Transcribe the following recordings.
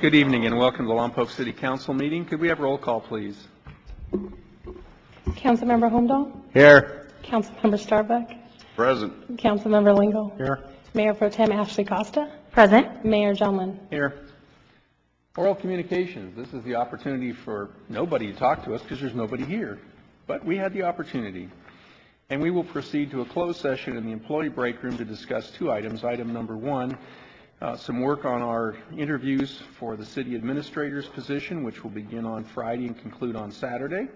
Good evening and welcome to the Lompoc City Council meeting. Could we have roll call, please? Councilmember Holmdahl? Here. Councilmember Starbuck? Present. Councilmember Lingle? Here. Mayor Pro Tem Ashley Costa? Present. Mayor John Lynn? Here. Oral communications. This is the opportunity for nobody to talk to us because there's nobody here. But we had the opportunity. And we will proceed to a closed session in the employee break room to discuss two items. Item number one, some work on our interviews for the city administrator's position, which will begin on Friday and conclude on Saturday,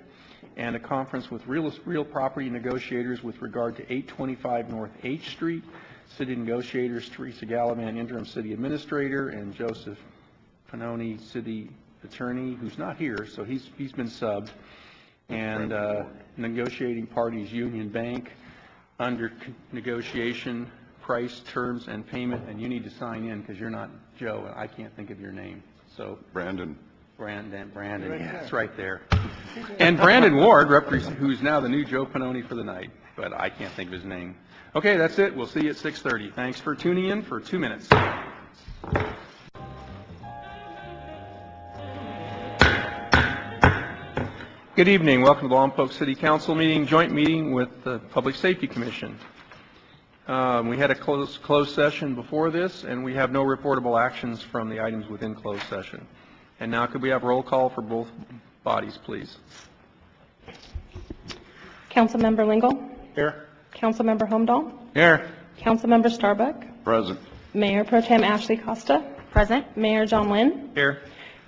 and a conference with real property negotiators with regard to 825 North H Street. City negotiators Teresa Gallivan, interim city administrator, and Joseph Panoni, city attorney, who's not here, so he's been subbed. And negotiating parties Union Bank, under negotiation, price, terms, and payment, and you need to sign in because you're not Joe, and I can't think of your name. So Brandon, yeah, it's right there. And Brandon Ward, who's now the new Joe Panoni for the night, but I can't think of his name. Okay, that's it. We'll see you at 6:30. Thanks for tuning in for 2 minutes. Good evening. Welcome to the Lompoc City Council meeting, joint meeting with the Public Safety Commission. We had a closed session before this, and we have no reportable actions from the items within closed session. And now could we have roll call for both bodies, please? Councilmember Lingle? Here. Councilmember Holmdahl? Here. Councilmember Starbuck? present. Mayor Pro Tem Ashley Costa? Present. Mayor John Lynn? Here.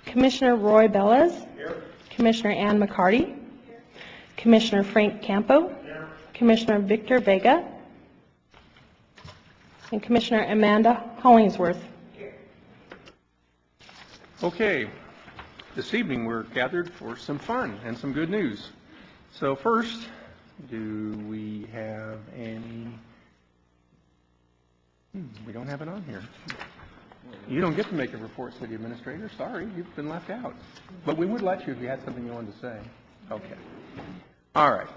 Commissioner Roy Bellas? Here. Commissioner Ann McCarty? Here. Commissioner Frank Campo? Here. Commissioner Victor Vega? And Commissioner Amanda Hollingsworth. Okay, this evening we're gathered for some fun and some good news. So first, do we have any? We don't have it on here. You don't get to make a report, City Administrator. Sorry, you've been left out. But we would let you if you had something you wanted to say. Okay. All right.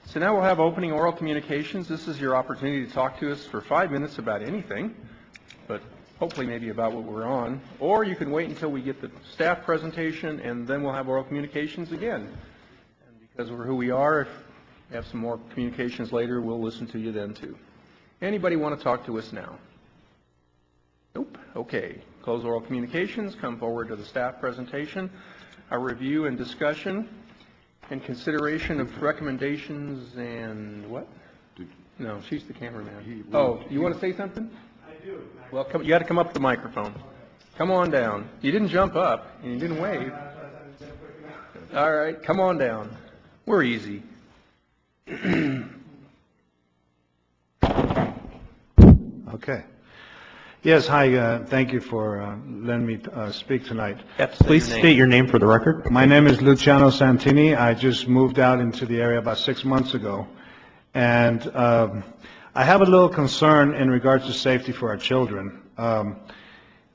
So now we'll have opening oral communications. This is your opportunity to talk to us for 5 minutes about anything, but hopefully maybe about what we're on. Or you can wait until we get the staff presentation, and then we'll have oral communications again. And because we're who we are, if we have some more communications later, we'll listen to you then too. Anybody want to talk to us now? Nope. Okay. Close oral communications. Come forward to the staff presentation. A review and discussion and consideration of recommendations and what? No, she's the cameraman. Oh, you want to say something? I do. Well, you got to come up to the microphone. Come on down. You didn't jump up and you didn't wave. All right, come on down. We're easy. Okay. Yes, hi. Thank you for letting me speak tonight. Please state your name for the record. My name is Luciano Santini. I just moved out into the area about 6 months ago. And I have a little concern in regards to safety for our children.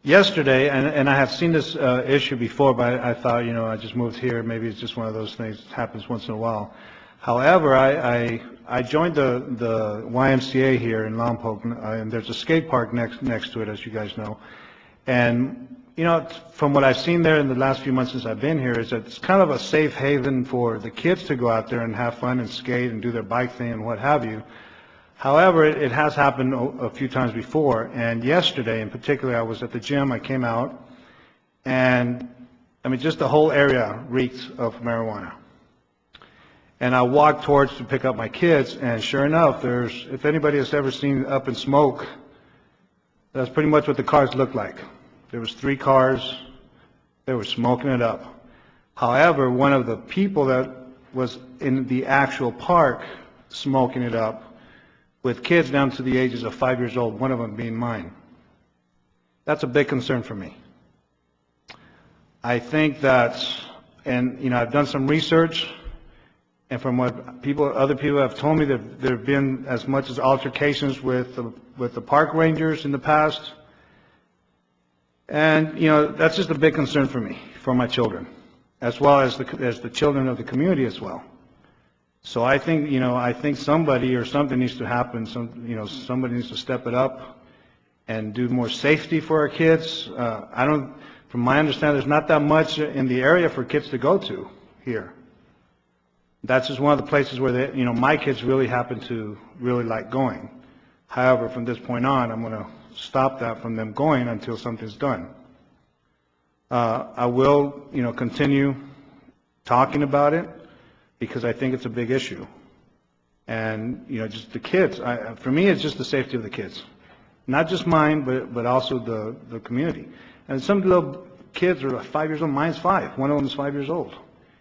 Yesterday, and I have seen this issue before, but I thought, you know, I just moved here. Maybe it's just one of those things that happens once in a while. However, I joined the YMCA here in Lompoc, and there's a skate park next to it, as you guys know. And, you know, from what I've seen there in the last few months since I've been here, is that it's kind of a safe haven for the kids to go out there and have fun and skate and do their bike thing and what have you. However, it has happened a few times before, and yesterday in particular, I was at the gym. I came out, and, I mean, just the whole area reeked of marijuana. And I walked towards to pick up my kids, and sure enough, if anybody has ever seen Up in Smoke, that's pretty much what the cars looked like. There was 3 cars, they were smoking it up. However, one of the people that was in the actual park smoking it up, with kids down to the ages of 5 years old, one of them being mine. That's a big concern for me. I think that, and you know, I've done some research, and from what other people have told me, that there have been as much as altercations with the park rangers in the past. And, you know, that's just a big concern for me, for my children, as well as the children of the community as well. So I think, you know, somebody or something needs to happen. Somebody needs to step it up and do more safety for our kids. From my understanding, there's not that much in the area for kids to go to here. That's just one of the places where my kids really happen to really like going. However, from this point on, I'm going to stop that from them going until something's done. I will, continue talking about it because I think it's a big issue. And, just the kids. For me, it's just the safety of the kids. Not just mine, but also the community. And some little kids are 5 years old. Mine's 5. One of them is 5 years old.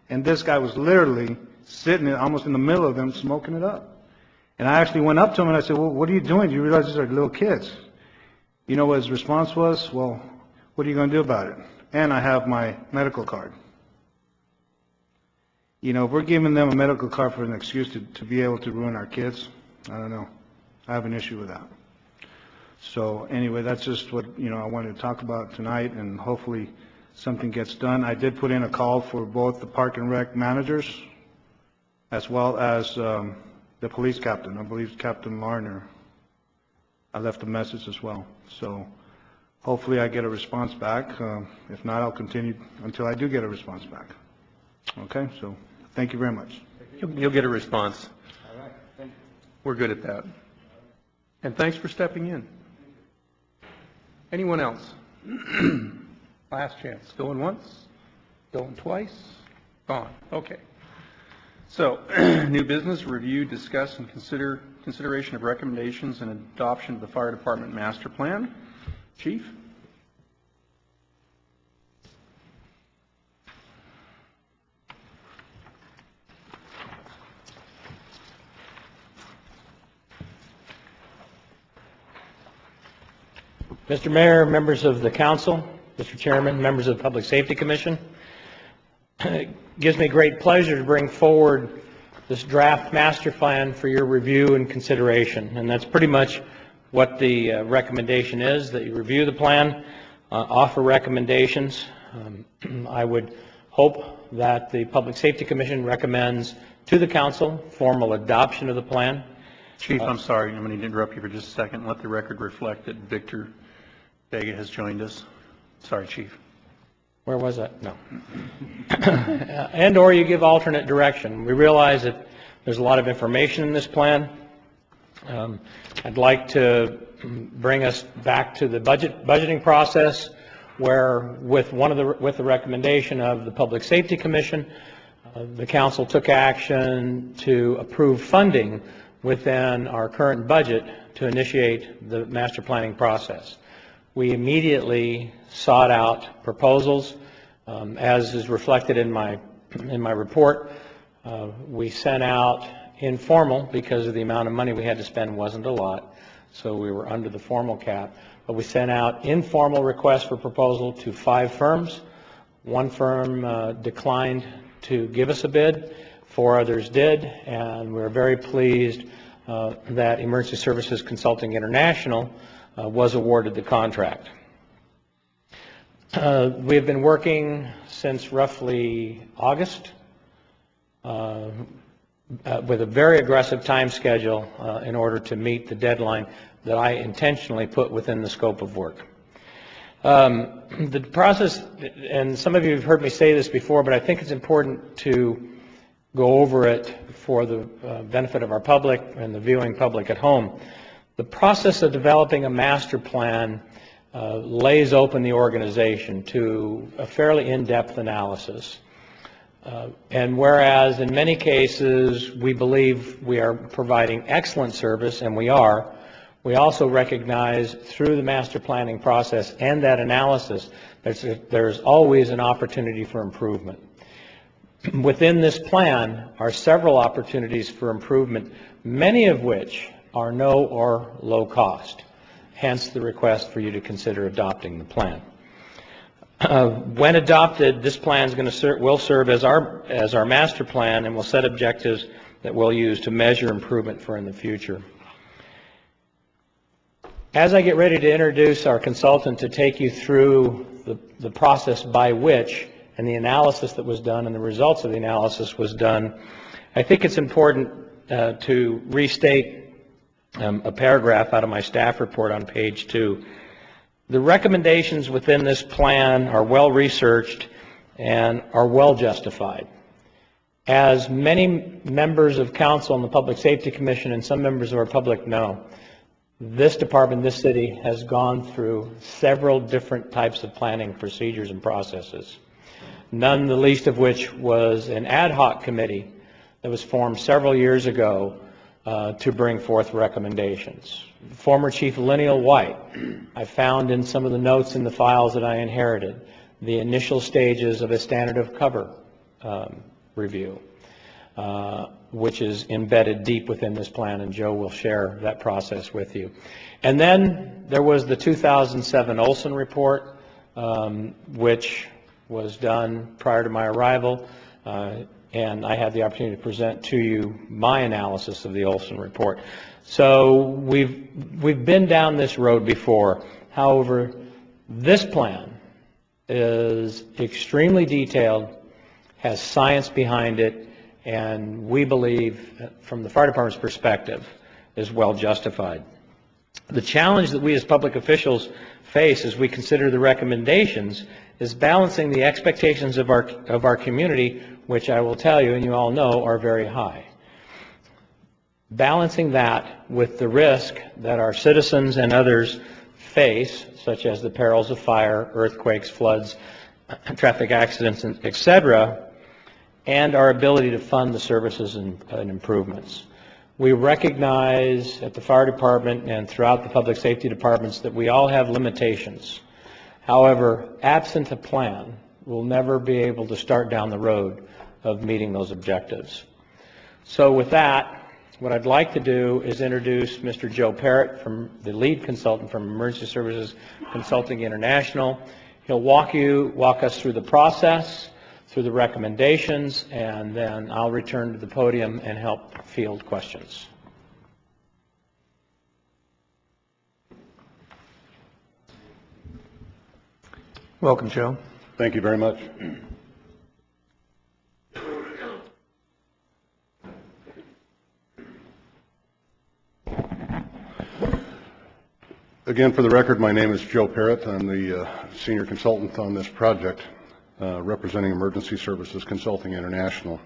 And this guy was literally sitting almost in the middle of them, smoking it up. And I actually went up to him and I said, well, what are you doing? Do you realize these are little kids? You know what his response was? Well, what are you going to do about it? And I have my medical card. If we're giving them a medical card for an excuse to be able to ruin our kids, I don't know. I have an issue with that. So anyway, that's just what, I wanted to talk about tonight, and hopefully something gets done. I did put in a call for both the Park and Rec managers as well as the police captain. I believe Captain Larner. I left a message as well. So hopefully I get a response back. If not, I'll continue until I do get a response back. Okay, so thank you very much. You'll get a response. All right, thank you. We're good at that. And thanks for stepping in. Anyone else? Last chance. Going once? Going twice? Gone. Okay. So, new business, review, discuss, and consideration of recommendations and adoption of the Fire Department Master Plan. Chief? Mr. Mayor, members of the council, Mr. Chairman, members of the Public Safety Commission, it gives me great pleasure to bring forward this draft master plan for your review and consideration. And that's pretty much what the recommendation is, that you review the plan, offer recommendations. I would hope that the Public Safety Commission recommends to the council formal adoption of the plan. Chief, I'm sorry. I'm going to interrupt you for just a second. Let the record reflect that Victor Vega has joined us. Sorry, Chief. Where was that? No. And or you give alternate direction. We realize that there's a lot of information in this plan. I'd like to bring us back to the budgeting process, where with the recommendation of the Public Safety Commission, the council took action to approve funding within our current budget to initiate the master planning process. We immediately sought out proposals, as is reflected in my report. We sent out informal, because of the amount of money we had to spend wasn't a lot, so we were under the formal cap. But we sent out informal requests for proposal to 5 firms. One firm declined to give us a bid. 4 others did, and we're very pleased that Emergency Services Consulting International was awarded the contract. We have been working since roughly August with a very aggressive time schedule in order to meet the deadline that I intentionally put within the scope of work. The process, and some of you have heard me say this before, but I think it's important to go over it for the benefit of our public and the viewing public at home. The process of developing a master plan lays open the organization to a fairly in-depth analysis. And whereas in many cases we believe we are providing excellent service, and we are, we also recognize through the master planning process and that analysis that there's always an opportunity for improvement. Within this plan are several opportunities for improvement, many of which are no or low cost, hence the request for you to consider adopting the plan. When adopted, this plan is will serve as our master plan, and will set objectives that we'll use to measure improvement for in the future. As I get ready to introduce our consultant to take you through the process by which, and the analysis that was done and the results of the analysis was done, I think it's important to restate a paragraph out of my staff report on page 2. The recommendations within this plan are well researched and are well justified. As many members of council and the Public Safety Commission and some members of our public know, this department, this city, has gone through several different types of planning procedures and processes, none the least of which was an ad hoc committee that was formed several years ago to bring forth recommendations. Former Chief Lineal White, I found in some of the notes in the files that I inherited, the initial stages of a standard of cover review, which is embedded deep within this plan, and Joe will share that process with you. And then there was the 2007 Olson report, which was done prior to my arrival, and I had the opportunity to present to you my analysis of the Olson report. So we've been down this road before. However, this plan is extremely detailed, has science behind it, and we believe, from the fire department's perspective, is well justified. The challenge that we as public officials face as we consider the recommendations is balancing the expectations of our community, which I will tell you, and you all know, are very high. Balancing that with the risk that our citizens and others face, such as the perils of fire, earthquakes, floods, traffic accidents, etc., and our ability to fund the services and improvements. We recognize at the fire department and throughout the public safety departments that we all have limitations. However, absent a plan, we'll never be able to start down the road of meeting those objectives. So with that, what I'd like to do is introduce Mr. Joe Parrott, the lead consultant from Emergency Services Consulting International. He'll walk us through the process, through the recommendations, and then I'll return to the podium and help field questions. Welcome, Joe. Thank you very much. Again, for the record, my name is Joe Parrott. I'm the senior consultant on this project, representing Emergency Services Consulting International.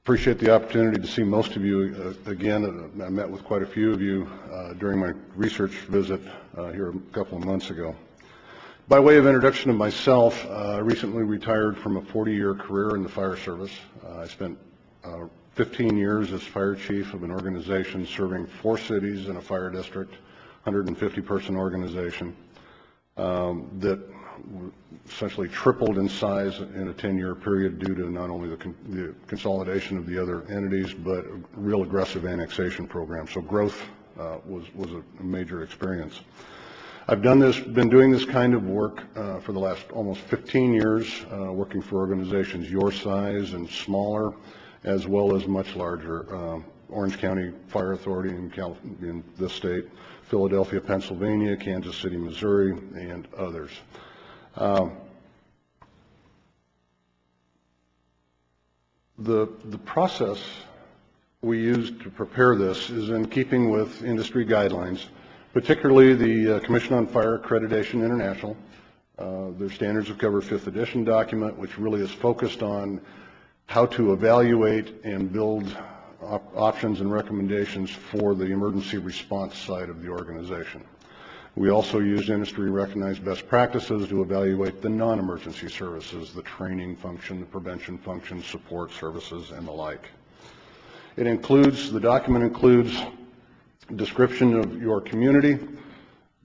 Appreciate the opportunity to see most of you again. I met with quite a few of you during my research visit here a couple of months ago. By way of introduction of myself, I recently retired from a 40-year career in the fire service. I spent 15 years as fire chief of an organization serving 4 cities in a fire district, 150-person organization that essentially tripled in size in a 10-year period due to not only the consolidation of the other entities, but a real aggressive annexation program. So growth was a major experience. I've been doing this kind of work for the last almost 15 years, working for organizations your size and smaller, as well as much larger. Orange County Fire Authority in this state, Philadelphia, Pennsylvania, Kansas City, Missouri, and others. The process we used to prepare this is in keeping with industry guidelines, particularly the Commission on Fire Accreditation International, their Standards of Cover 5th edition document, which really is focused on how to evaluate and build options and recommendations for the emergency response side of the organization. We also use industry-recognized best practices to evaluate the non-emergency services, the training function, the prevention function, support services, and the like. The document includes a description of your community,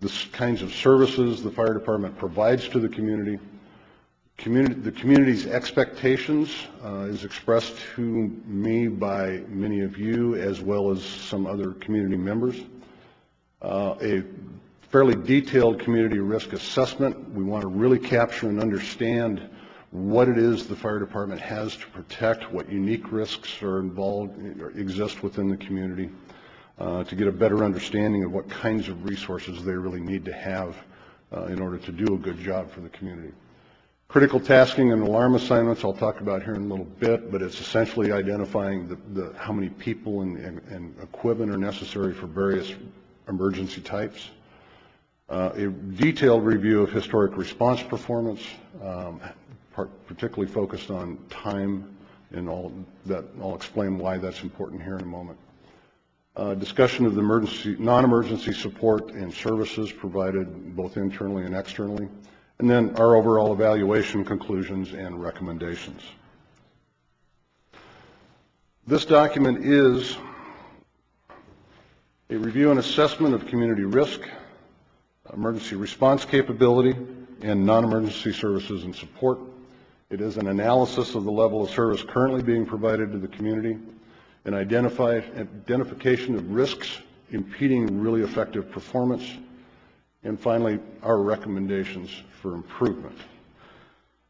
the kinds of services the fire department provides to the community. The community's expectations is expressed to me by many of you as well as some other community members. A fairly detailed community risk assessment. We want to really capture and understand what it is the fire department has to protect, what unique risks are involved or exist within the community, to get a better understanding of what kinds of resources they really need to have in order to do a good job for the community. Critical tasking and alarm assignments I'll talk about here in a little bit, but it's essentially identifying how many people and equipment are necessary for various emergency types. A detailed review of historic response performance, particularly focused on time and all that. I'll explain why that's important here in a moment. Discussion of the non-emergency support and services provided both internally and externally, and then our overall evaluation, conclusions, and recommendations. This document is a review and assessment of community risk, emergency response capability, and non-emergency services and support. It is an analysis of the level of service currently being provided to the community, an identification of risks impeding really effective performance, and finally, our recommendations for improvement.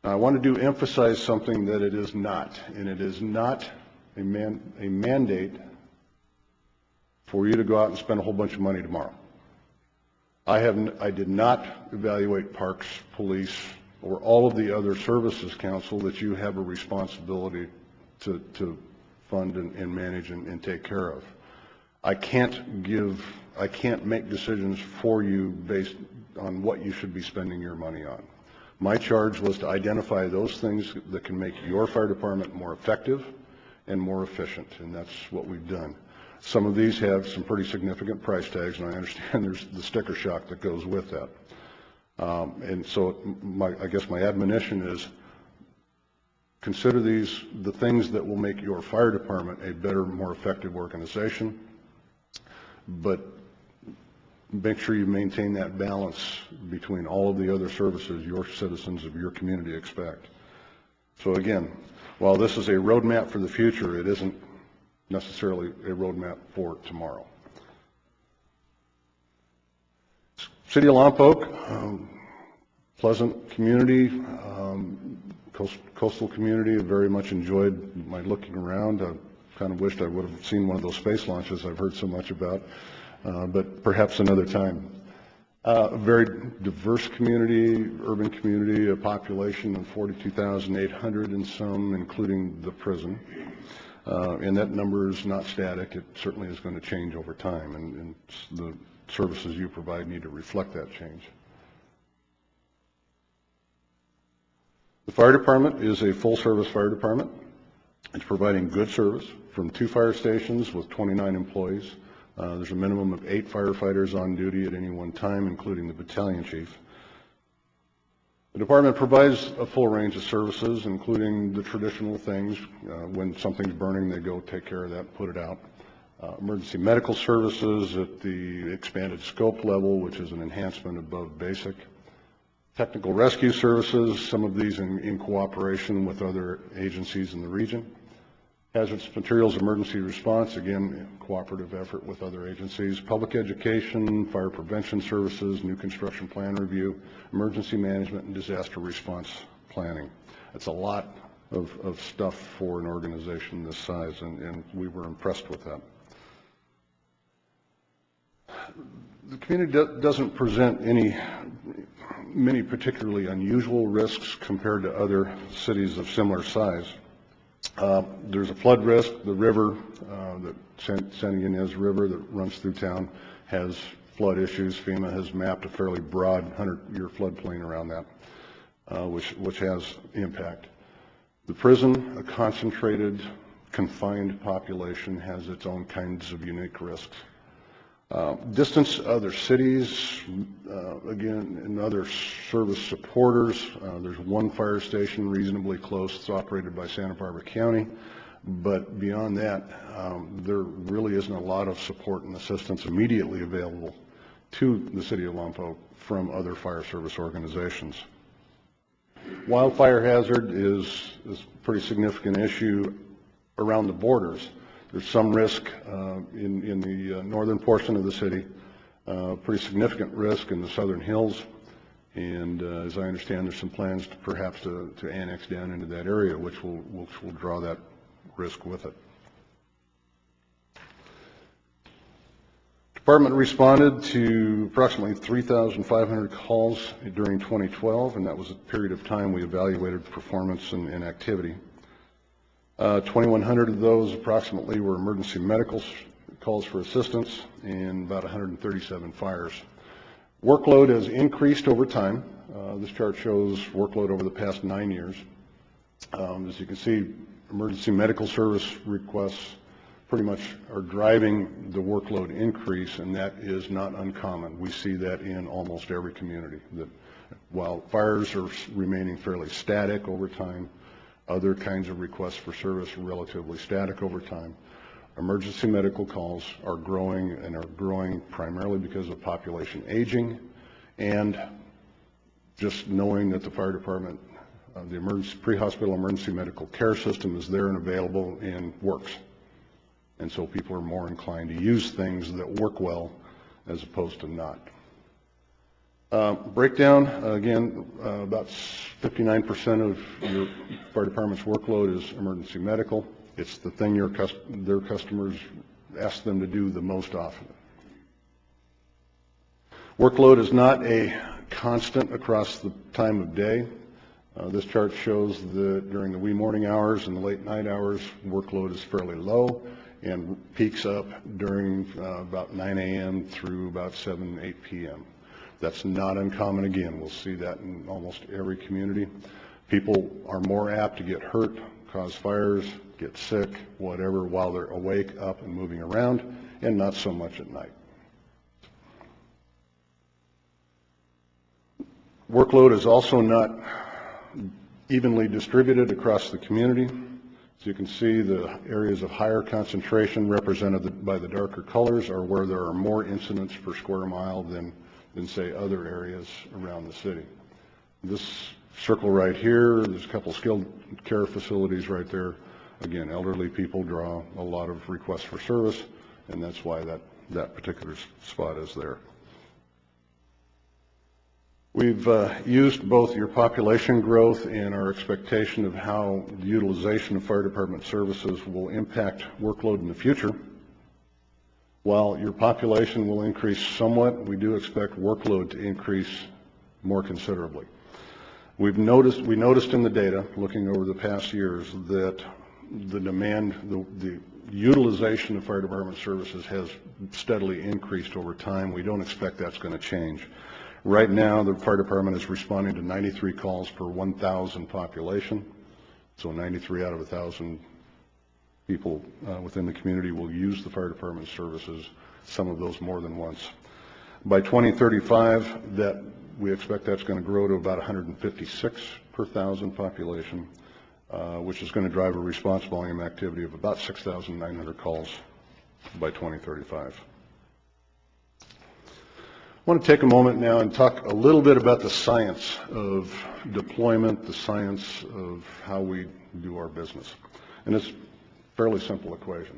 Now, I want to emphasize something that it is not, and it is not a mandate for you to go out and spend a whole bunch of money tomorrow. I did not evaluate parks, police, or all of the other services, council, that you have a responsibility to fund and manage and take care of. I can't make decisions for you based on what you should be spending your money on. My charge was to identify those things that can make your fire department more effective and more efficient, and that's what we've done. Some of these have some pretty significant price tags, and I understand there's the sticker shock that goes with that. And so I guess my admonition is consider these the things that will make your fire department a better, more effective organization, but make sure you maintain that balance between all of the other services your citizens of your community expect. So again, while this is a roadmap for the future, it isn't necessarily a roadmap for tomorrow. City of Lompoc, pleasant community, coastal community. I very much enjoyed my looking around. I kind of wished I would have seen one of those space launches I've heard so much about, but perhaps another time. A very diverse community, urban community, a population of 42,800 and some, including the prison. And that number is not static. It certainly is going to change over time, and the services you provide need to reflect that change. The fire department is a full-service fire department. It's providing good service from 2 fire stations with 29 employees. There's a minimum of 8 firefighters on duty at any one time, including the battalion chief. The department provides a full range of services, including the traditional things. When something's burning, they go take care of that, put it out. Emergency medical services at the expanded scope level, which is an enhancement above basic. Technical rescue services, some of these in cooperation with other agencies in the region. Hazardous materials emergency response, again, cooperative effort with other agencies. Public education, fire prevention services, new construction plan review, emergency management, and disaster response planning. That's a lot of stuff for an organization this size, and we were impressed with that. The community doesn't present many particularly unusual risks compared to other cities of similar size. There's a flood risk. The river, the San Ynez River that runs through town, has flood issues. FEMA has mapped a fairly broad 100-year floodplain around that, which has impact. The prison, a concentrated, confined population, has its own kinds of unique risks. Distance to other cities, again, and other service supporters. There's 1 fire station reasonably close. It's operated by Santa Barbara County. But beyond that, there really isn't a lot of support and assistance immediately available to the city of Lompoc from other fire service organizations. Wildfire hazard is a pretty significant issue around the borders. There's some risk in the northern portion of the city, pretty significant risk in the southern hills, and as I understand, there's some plans to perhaps to annex down into that area, which will draw that risk with it. Department responded to approximately 3,500 calls during 2012, and that was a period of time we evaluated performance and activity. 2,100 of those approximately were emergency medical calls for assistance, and about 137 fires. Workload has increased over time. This chart shows workload over the past 9 years. As you can see, emergency medical service requests pretty much are driving the workload increase, and that is not uncommon. We see that in almost every community, that while fires are remaining fairly static over time, other kinds of requests for service are relatively static over time. Emergency medical calls are growing, and are growing primarily because of population aging and just knowing that the fire department, the pre-hospital emergency medical care system is there and available and works. And so people are more inclined to use things that work well as opposed to not. Breakdown, again, about 59% of your fire department's workload is emergency medical. It's the thing their customers ask them to do the most often. Workload is not a constant across the time of day. This chart shows that during the wee morning hours and the late night hours, workload is fairly low and peaks up during about 9 a.m. through about 7, 8 p.m. That's not uncommon. Again, we'll see that in almost every community. People are more apt to get hurt, cause fires, get sick, whatever, while they're awake, up and moving around, and not so much at night. Workload is also not evenly distributed across the community. As you can see, the areas of higher concentration represented by the darker colors are where there are more incidents per square mile than say other areas around the city. This circle right here, there's a couple skilled care facilities right there. Again, elderly people draw a lot of requests for service, and that's why that particular spot is there. We've used both your population growth and our expectation of how the utilization of fire department services will impact workload in the future. While your population will increase somewhat, we do expect workload to increase more considerably. We noticed in the data, looking over the past years, that the demand, the utilization of fire department services has steadily increased over time. We don't expect that's going to change. Right now, the fire department is responding to 93 calls per 1,000 population. So 93 out of 1,000 people within the community will use the fire department services, some of those more than once. By 2035, we expect that's going to grow to about 156 per 1,000 population, which is going to drive a response volume activity of about 6,900 calls by 2035. I want to take a moment now and talk a little bit about the science of deployment, the science of how we do our business. And it's a fairly simple equation.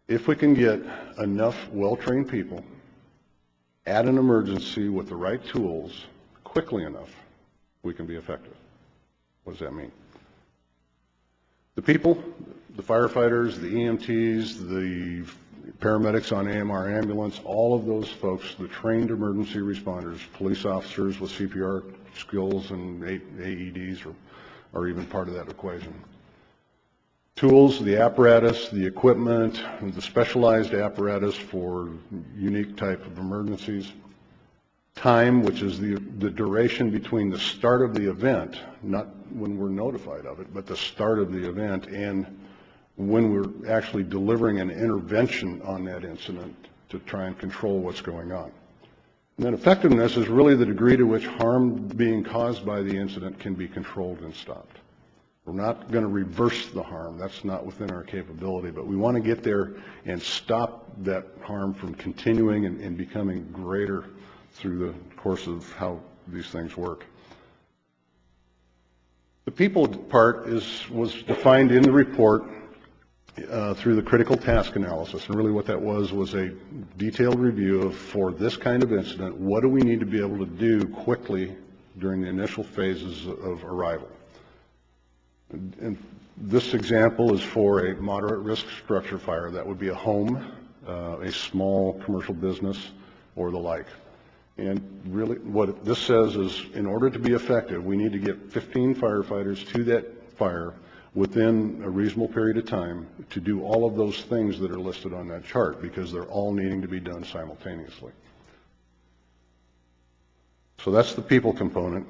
If we can get enough well-trained people at an emergency with the right tools quickly enough, we can be effective. What does that mean? The people, the firefighters, the EMTs, the paramedics on AMR ambulance, all of those folks, the trained emergency responders, police officers with CPR skills and AEDs are even part of that equation. Tools, the apparatus, the equipment, the specialized apparatus for unique type of emergencies. Time, which is the duration between the start of the event, not when we're notified of it, but the start of the event and when we're actually delivering an intervention on that incident to try and control what's going on. And then effectiveness is really the degree to which harm being caused by the incident can be controlled and stopped. We're not going to reverse the harm. That's not within our capability, but we want to get there and stop that harm from continuing and becoming greater through the course of how these things work. The people part was defined in the report through the critical task analysis, and really what that was a detailed review of, for this kind of incident, what do we need to be able to do quickly during the initial phases of arrival. And this example is for a moderate risk structure fire. That would be a home, a small commercial business, or the like. And really, what this says is, in order to be effective, we need to get 15 firefighters to that fire within a reasonable period of time to do all of those things that are listed on that chart, because they're all needing to be done simultaneously. So that's the people component.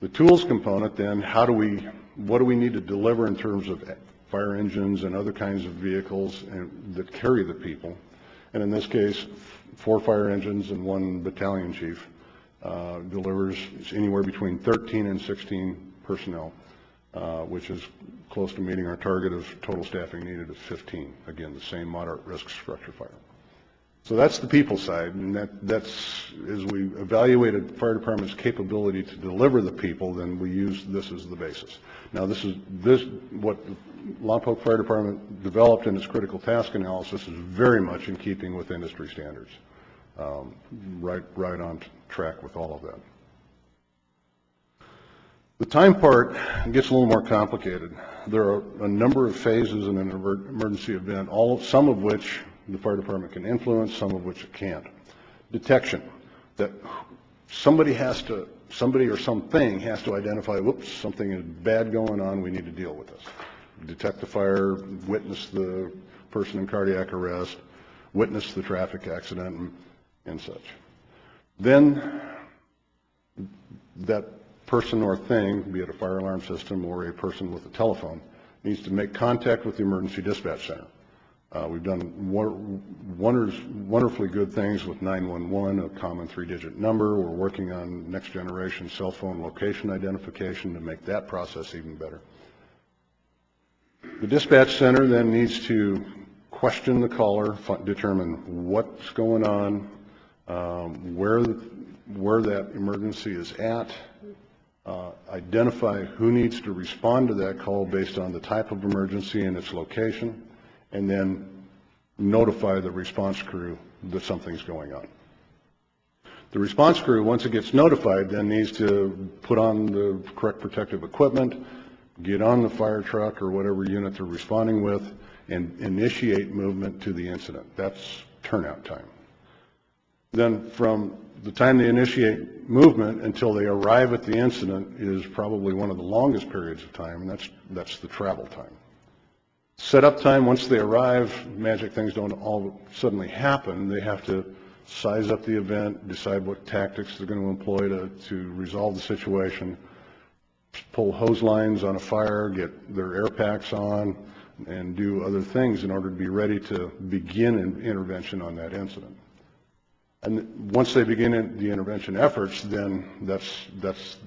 The tools component, then, what do we need to deliver in terms of fire engines and other kinds of vehicles that carry the people? And in this case, 4 fire engines and 1 battalion chief delivers anywhere between 13 and 16 personnel, which is close to meeting our target of total staffing needed of 15. Again, the same moderate risk structure fire. So that's the people side, and that's as we evaluated fire department's capability to deliver the people, then we use this as the basis. Now this what Lompoc Fire Department developed in its critical task analysis is very much in keeping with industry standards. Right on track with all of that. The time part gets a little more complicated. There are a number of phases in an emergency event, some of which the fire department can influence, some of which it can't. Detection, that somebody or something has to identify, whoops, something is bad going on, we need to deal with this. Detect the fire, witness the person in cardiac arrest, witness the traffic accident, and such. Then that person or thing, be it a fire alarm system or a person with a telephone, needs to make contact with the emergency dispatch center. We've done wonderfully good things with 911, a common 3-digit number. We're working on next generation cell phone location identification to make that process even better. The dispatch center then needs to question the caller, determine what's going on, where that emergency is at, identify who needs to respond to that call based on the type of emergency and its location, and then notify the response crew that something's going on. The response crew, once it gets notified, then needs to put on the correct protective equipment, get on the fire truck or whatever unit they're responding with, and initiate movement to the incident. That's turnout time. Then from the time they initiate movement until they arrive at the incident is probably one of the longest periods of time, and that's the travel time. Setup time, once they arrive, magic things don't all suddenly happen. They have to size up the event, decide what tactics they're going to employ to resolve the situation, pull hose lines on a fire, get their air packs on, and do other things in order to be ready to begin an intervention on that incident. And once they begin the intervention efforts, then that's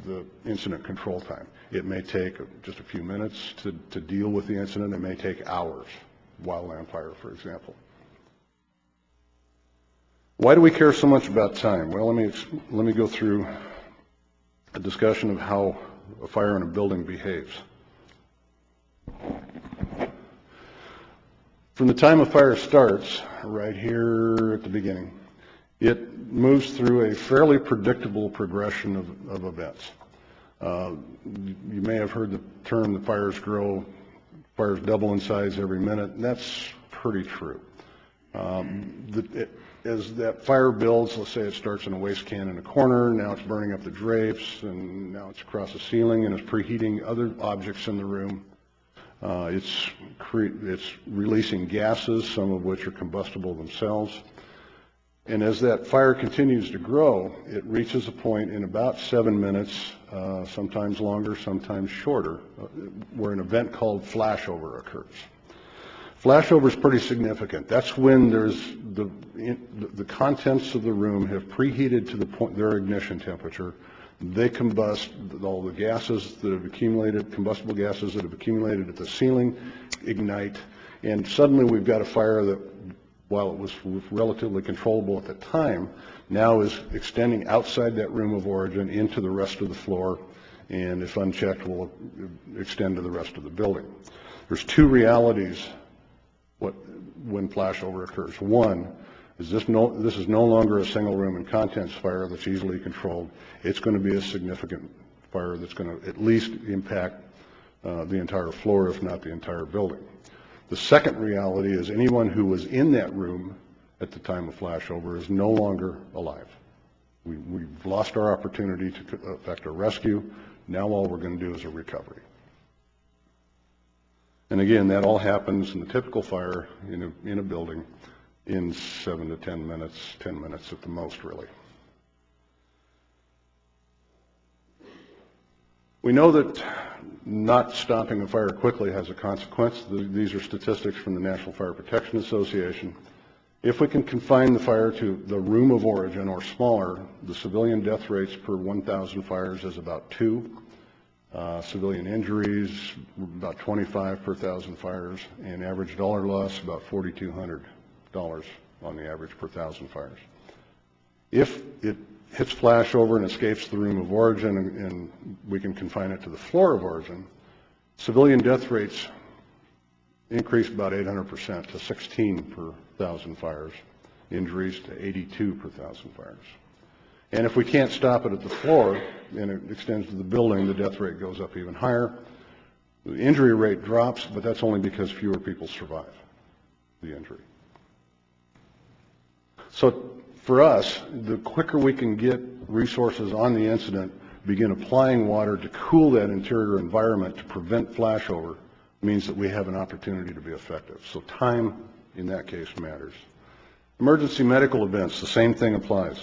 the incident control time. It may take just a few minutes to deal with the incident. It may take hours, wildland fire, for example. Why do we care so much about time? Well, let me go through a discussion of how a fire in a building behaves. From the time a fire starts, right here at the beginning, it moves through a fairly predictable progression of events. You may have heard the term, the fires grow, fires double in size every minute, and that's pretty true. As that fire builds, let's say it starts in a waste can in a corner, now it's burning up the drapes, and now it's across the ceiling, and it's preheating other objects in the room. It's releasing gases, some of which are combustible themselves. And as that fire continues to grow, it reaches a point in about 7 minutes, sometimes longer, sometimes shorter, where an event called flashover occurs. Flashover is pretty significant. That's when there's the contents of the room have preheated to the point their ignition temperature. They combust, all the gases that have accumulated, combustible gases that have accumulated at the ceiling, ignite, and suddenly we've got a fire that, while it was relatively controllable at the time, now is extending outside that room of origin into the rest of the floor, and if unchecked will extend to the rest of the building. There's 2 realities when flashover occurs. One is this is no longer a single room and contents fire that's easily controlled. It's going to be a significant fire that's going to at least impact the entire floor, if not the entire building. The second reality is anyone who was in that room at the time of flashover is no longer alive. We've lost our opportunity to effect a rescue. Now all we're going to do is a recovery. And again, that all happens in the typical fire in a building in 7 to 10 minutes, 10 minutes at the most, really. We know that not stopping a fire quickly has a consequence. These are statistics from the National Fire Protection Association. If we can confine the fire to the room of origin or smaller, the civilian death rates per 1,000 fires is about 2. Civilian injuries, about 25 per 1,000 fires, and average dollar loss, about $4,200 on the average per 1,000 fires. If it hits flashover and escapes the room of origin and we can confine it to the floor of origin, civilian death rates increase about 800% to 16 per 1,000 fires, injuries to 82 per 1,000 fires. And if we can't stop it at the floor and it extends to the building, the death rate goes up even higher. The injury rate drops, but that's only because fewer people survive the injury. So for us, the quicker we can get resources on the incident, begin applying water to cool that interior environment to prevent flashover, means that we have an opportunity to be effective. So time, in that case, matters. Emergency medical events, the same thing applies.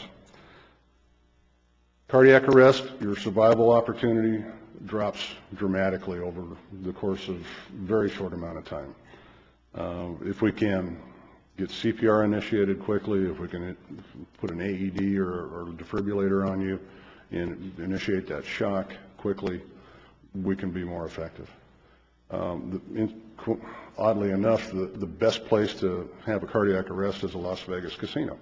Cardiac arrest, your survival opportunity drops dramatically over the course of a very short amount of time. If we can get CPR initiated quickly, if we can put an AED or defibrillator on you and initiate that shock quickly, we can be more effective. Oddly enough, the best place to have a cardiac arrest is a Las Vegas casino.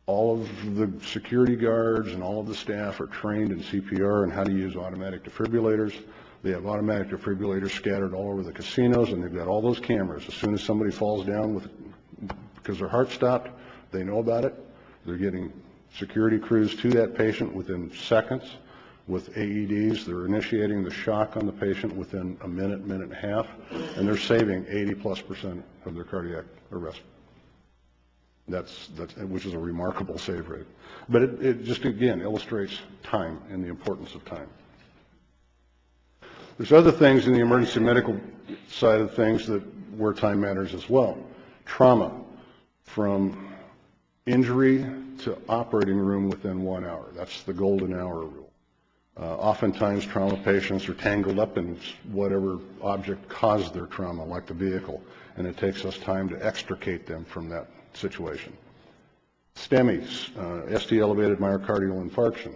All of the security guards and all of the staff are trained in CPR and how to use automatic defibrillators. They have automatic defibrillators scattered all over the casinos, and they've got all those cameras. As soon as somebody falls down because their heart stopped, they know about it. They're getting security crews to that patient within seconds. With AEDs, they're initiating the shock on the patient within a minute, minute and a half, and they're saving 80+% of their cardiac arrest. Which is a remarkable save rate. But it just, again, illustrates time and the importance of time. There's other things in the emergency medical side of things where time matters as well. Trauma, from injury to operating room within 1 hour. That's the golden hour rule. Oftentimes trauma patients are tangled up in whatever object caused their trauma, like the vehicle, and it takes us time to extricate them from that situation. STEMIs, ST elevated myocardial infarction.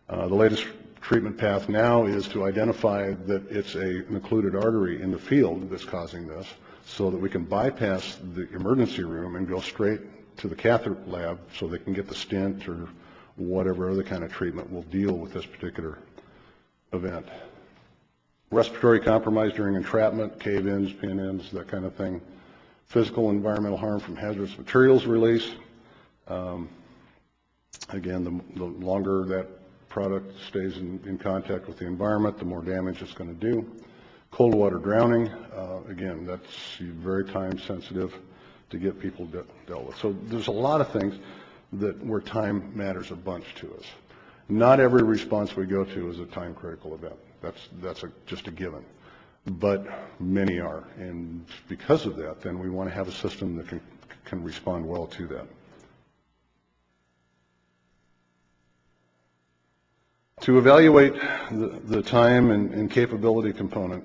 The latest treatment path now is to identify that it's an occluded artery in the field that's causing this, so that we can bypass the emergency room and go straight to the catheter lab so they can get the stent or whatever other kind of treatment will deal with this particular event. Respiratory compromise during entrapment, cave-ins, pin-ins, that kind of thing. Physical and environmental harm from hazardous materials release. Again, the longer that product stays in contact with the environment, the more damage it's going to do. Cold water drowning, again, that's very time sensitive to get people dealt with. So there's a lot of things where time matters a bunch to us. Not every response we go to is a time critical event. That's just a given. But many are, and because of that, then we want to have a system that can respond well to that. To evaluate the time and capability component,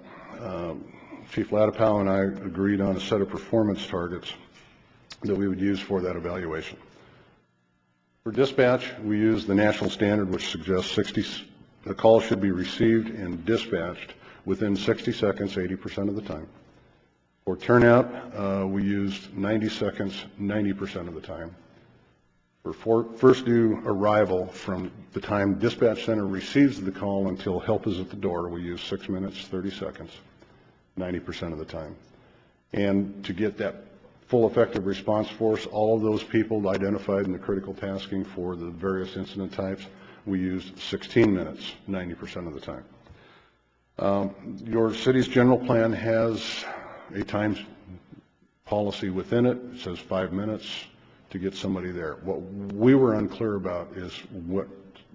Chief Latipow and I agreed on a set of performance targets that we would use for that evaluation. For dispatch, we use the national standard, which suggests a call should be received and dispatched within 60 seconds, 80% of the time. For turnout, we used 90 seconds, 90% of the time. For first due arrival, from the time dispatch center receives the call until help is at the door, we use 6 minutes, 30 seconds, 90% of the time. And to get that full effective response force, all of those people identified in the critical tasking for the various incident types, we used 16 minutes, 90% of the time. Your city's general plan has a time policy within it. It says 5 minutes to get somebody there. What we were unclear about is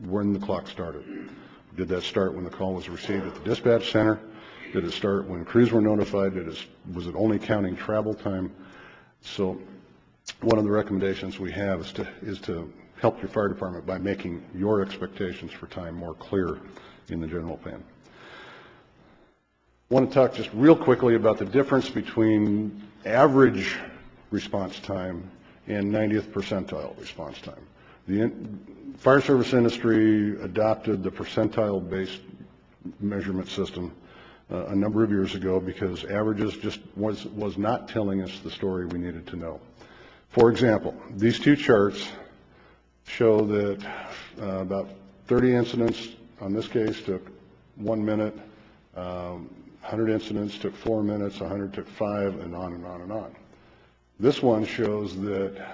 when the clock started. Did that start when the call was received at the dispatch center? Did it start when crews were notified? Was it only counting travel time? So one of the recommendations we have is to help your fire department by making your expectations for time more clear in the general plan. I want to talk just real quickly about the difference between average response time and 90th percentile response time. The fire service industry adopted the percentile-based measurement system a number of years ago because averages just was not telling us the story we needed to know. For example, these two charts show that about 30 incidents on this case took 1 minute, 100 incidents took 4 minutes, 100 took 5, and on and on and on. This one shows that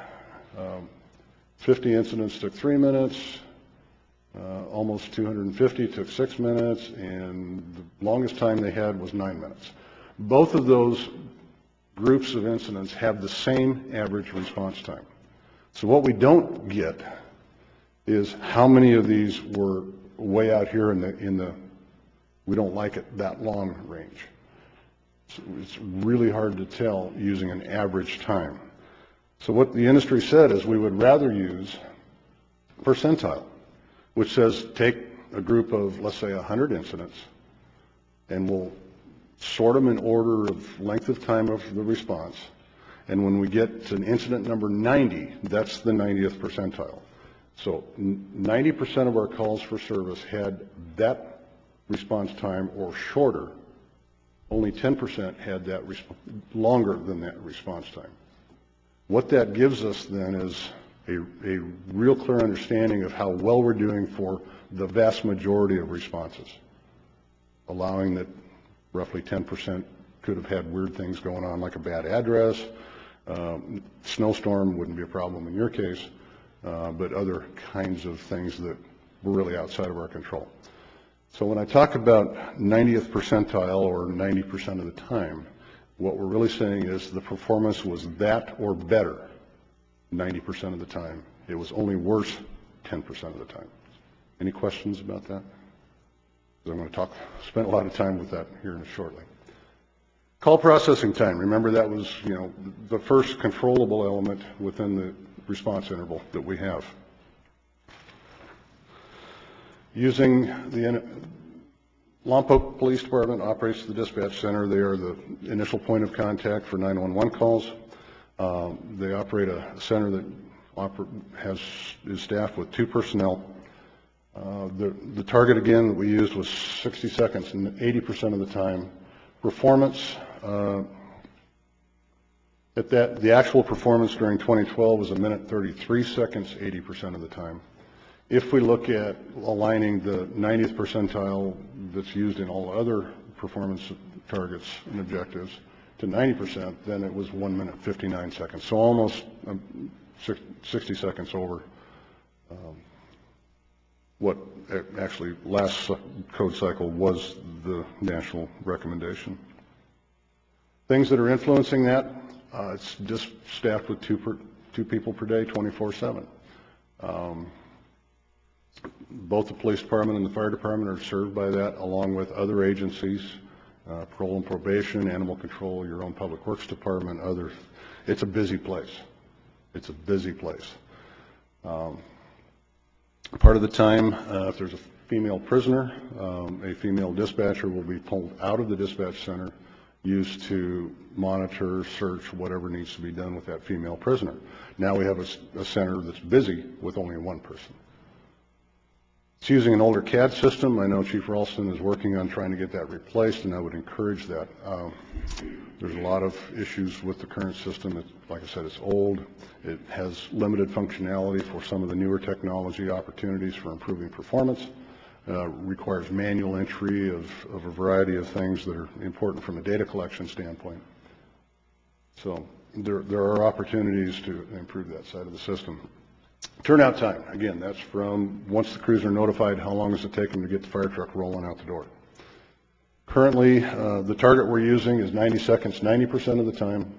50 incidents took 3 minutes, almost 250 took 6 minutes, and the longest time they had was 9 minutes. Both of those groups of incidents have the same average response time. So what we don't get is how many of these were way out here in the we don't like it that long range. So it's really hard to tell using an average time. So what the industry said is we would rather use percentile, which says take a group of, let's say, 100 incidents, and we'll sort them in order of length of time of the response. And when we get to incident number 90, that's the 90th percentile. So 90% of our calls for service had that response time or shorter. Only 10% had that longer than that response time. What that gives us then is a real clear understanding of how well we're doing for the vast majority of responses, allowing that roughly 10% could have had weird things going on, like a bad address. Snowstorm wouldn't be a problem in your case, but other kinds of things that were really outside of our control. So when I talk about 90th percentile or 90% of the time, what we're really saying is the performance was that or better 90% of the time. It was only worse 10% of the time. Any questions about that? Because I'm going to spend a lot of time with that here shortly. Call processing time. Remember that was, the first controllable element within the response interval that we have. Using the Lompoc Police Department operates the dispatch center. They are the initial point of contact for 911 calls. They operate a center that is staffed with 2 personnel. The target again that we used was 60 seconds and 80% of the time. Performance the actual performance during 2012 was 1 minute 33 seconds, 80% of the time. If we look at aligning the 90th percentile that's used in all other performance targets and objectives to 90%, then it was 1 minute 59 seconds. So almost 60 seconds over what actually last code cycle was the national recommendation. Things that are influencing that, it's just staffed with two people per day, 24/7. Both the police department and the fire department are served by that, along with other agencies, parole and probation, animal control, your own public works department, others. It's a busy place. It's a busy place. Part of the time, if there's a female prisoner, a female dispatcher will be pulled out of the dispatch center, used to monitor, search, whatever needs to be done with that female prisoner. Now we have a center that's busy with only one person. It's using an older CAD system. I know Chief Ralston is working on trying to get that replaced, and I would encourage that. There's a lot of issues with the current system. Like I said, it's old. It has limited functionality for some of the newer technology opportunities for improving performance. Requires manual entry of a variety of things that are important from a data collection standpoint. So there are opportunities to improve that side of the system. Turnout time, again, that's from once the crews are notified, how long does it take them to get the fire truck rolling out the door. Currently, the target we're using is 90 seconds 90% of the time.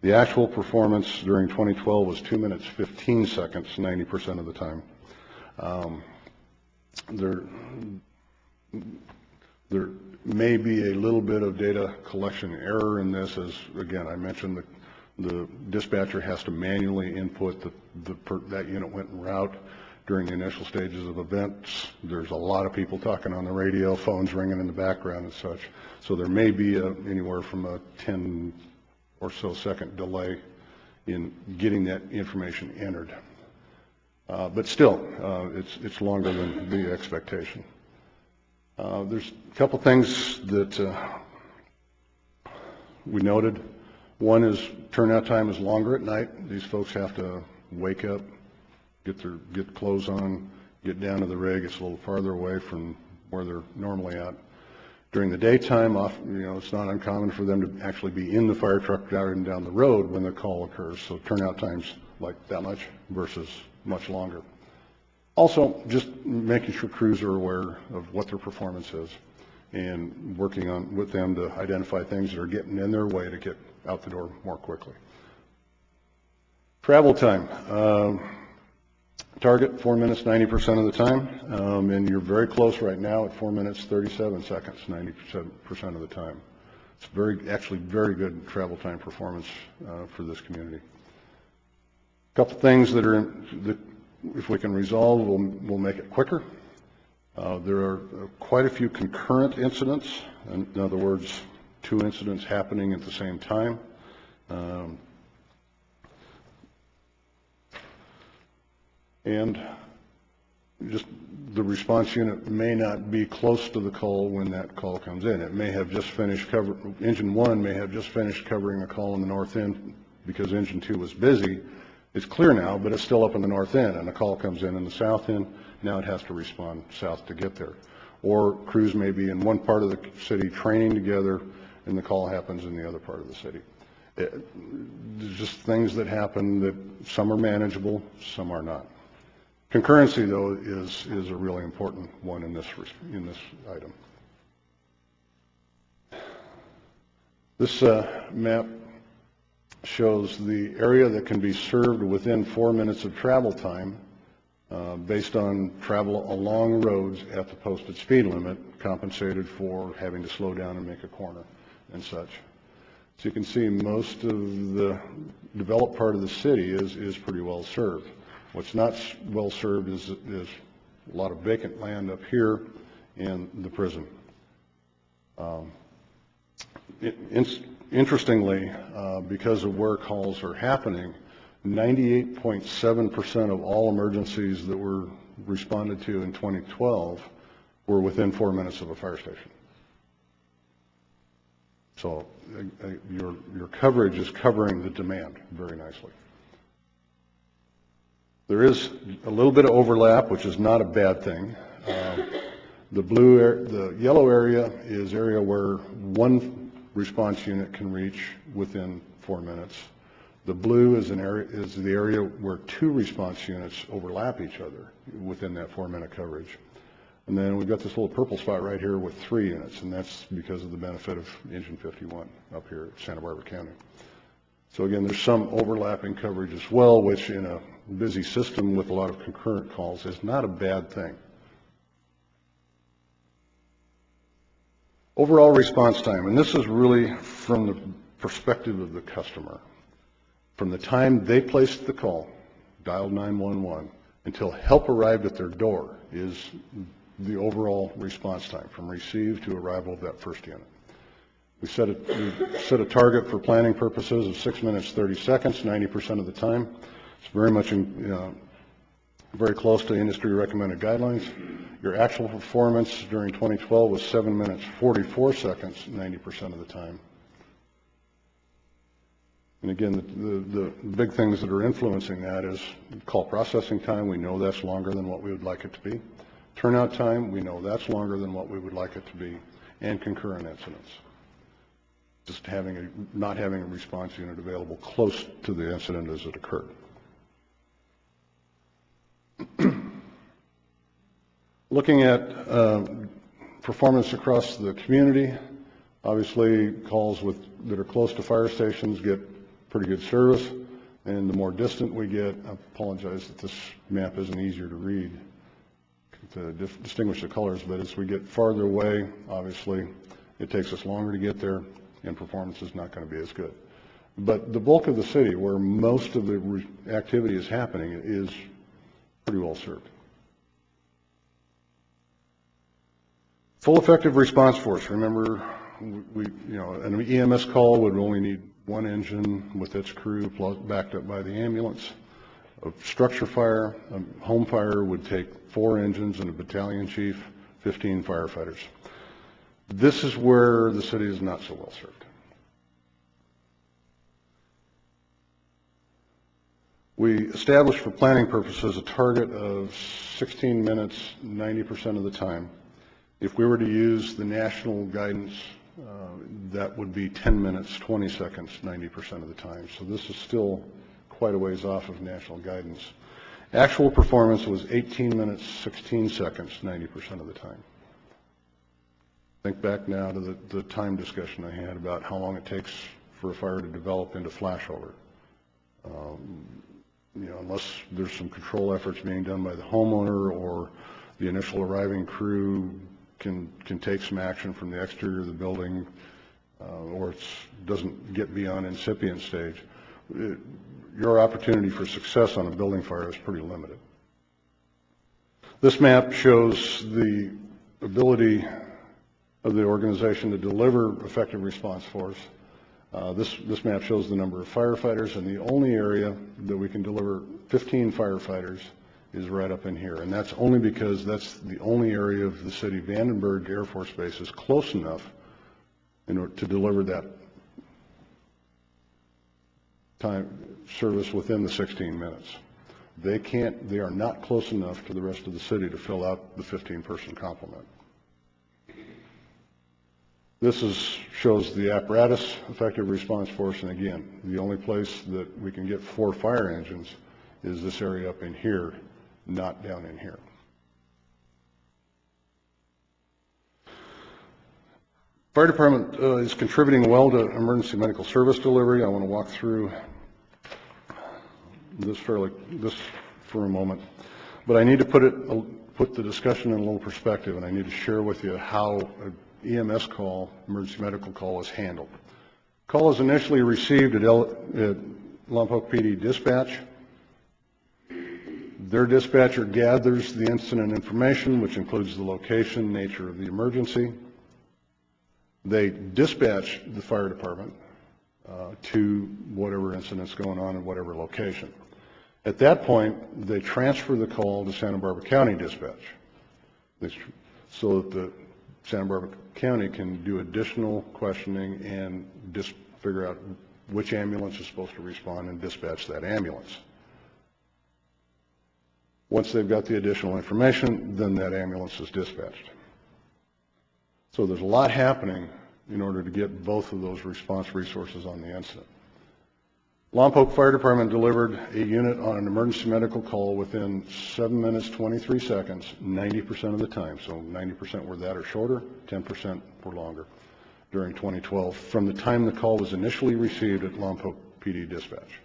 The actual performance during 2012 was 2 minutes 15 seconds 90% of the time. There may be a little bit of data collection error in this, as again I mentioned, the dispatcher has to manually input that unit went en route during the initial stages of events. There's a lot of people talking on the radio, phones ringing in the background and such. So there may be anywhere from a 10 or so second delay in getting that information entered. But still, it's longer than the expectation. There's a couple things that we noted. One is turnout time is longer at night. These folks have to wake up, get clothes on, get down to the rig. It's a little farther away from where they're normally at. During the daytime, it's not uncommon for them to actually be in the fire truck driving down the road when the call occurs. So turnout time's like that much versus much longer. Also, just making sure crews are aware of what their performance is and working with them to identify things that are getting in their way to get out the door more quickly. Travel time. Target 4 minutes 90% of the time, and you're very close right now at 4 minutes 37 seconds 90% of the time. It's actually very good travel time performance for this community. A couple things that if we can resolve, we'll make it quicker. There are quite a few concurrent incidents. In other words, 2 incidents happening at the same time. And just the response unit may not be close to the call when that call comes in. It may have just finished engine 1 may have just finished covering a call in the north end because engine 2 was busy. It's clear now, but it's still up in the north end, and a call comes in the south end. Now it has to respond south to get there. Or crews may be in one part of the city training together, and the call happens in the other part of the city. There's just things that happen that some are manageable, some are not. Concurrency, though, is a really important one in this item. This map shows the area that can be served within 4 minutes of travel time based on travel along roads at the posted speed limit, compensated for having to slow down and make a corner and such. So you can see most of the developed part of the city is pretty well served. What's not well served is a lot of vacant land up here and the prison. Interestingly, because of where calls are happening, 98.7% of all emergencies that were responded to in 2012 were within 4 minutes of a fire station. So your coverage is covering the demand very nicely. There is a little bit of overlap, which is not a bad thing. The yellow area is area where one response unit can reach within 4 minutes. The blue is the area where 2 response units overlap each other within that 4 minute coverage. And then we've got this little purple spot right here with 3 units, and that's because of the benefit of Engine 51 up here at Santa Barbara County. So again, there's some overlapping coverage as well, which in a busy system with a lot of concurrent calls is not a bad thing. Overall response time, and this is really from the perspective of the customer. From the time they placed the call, dialed 911, until help arrived at their door is the overall response time from receive to arrival of that first unit. We set a target for planning purposes of 6 minutes 30 seconds, 90% of the time. It's very much very close to industry recommended guidelines. Your actual performance during 2012 was 7 minutes 44 seconds, 90% of the time. And again, the big things that are influencing that is call processing time. We know that's longer than what we would like it to be. Turnout time, we know that's longer than what we would like it to be. And concurrent incidents. Just not having a response unit available close to the incident as it occurred. Looking at performance across the community, Obviously, calls that are close to fire stations get pretty good service, and the more distant we get, I apologize that this map isn't easier to read to distinguish the colors, but as we get farther away, obviously, it takes us longer to get there, and performance is not going to be as good. But the bulk of the city, where most of the activity is happening, is pretty well served. Full effective response force. Remember, an EMS call would only need one engine with its crew backed up by the ambulance. A structure fire, a home fire would take 4 engines and a battalion chief, 15 firefighters. This is where the city is not so well served. We established for planning purposes a target of 16 minutes 90% of the time. If we were to use the national guidance, that would be 10 minutes 20 seconds 90% of the time. So this is still quite a ways off of national guidance. Actual performance was 18 minutes 16 seconds 90% of the time. Think back now to the time discussion I had about how long it takes for a fire to develop into flashover. Unless there's some control efforts being done by the homeowner or the initial arriving crew can take some action from the exterior of the building, or it doesn't get beyond incipient stage, your opportunity for success on a building fire is pretty limited. This map shows the ability of the organization to deliver effective response force. This map shows the number of firefighters, and the only area that we can deliver 15 firefighters is right up in here. And that's only because that's the only area of the city, Vandenberg Air Force Base, is close enough in order to deliver that time service within the 16 minutes. They are not close enough to the rest of the city to fill out the 15-person complement. This shows the apparatus effective response force, and again, the only place that we can get 4 fire engines is this area up in here, not down in here. Fire department is contributing well to emergency medical service delivery. I want to walk through this for a moment, but I need to put the discussion in a little perspective, and I need to share with you how EMS call, emergency medical call, is handled. Call is initially received at Lompoc PD dispatch. Their dispatcher gathers the incident information, which includes the location, nature of the emergency. They dispatch the fire department to whatever incident's going on in whatever location. At that point, they transfer the call to Santa Barbara County dispatch so that the Santa Barbara County can do additional questioning and figure out which ambulance is supposed to respond and dispatch that ambulance. Once they've got the additional information, then that ambulance is dispatched. So there's a lot happening in order to get both of those response resources on the incident. Lompoc Fire Department delivered a unit on an emergency medical call within 7 minutes 23 seconds 90% of the time. So 90% were that or shorter, 10% were longer during 2012 from the time the call was initially received at Lompoc PD dispatch.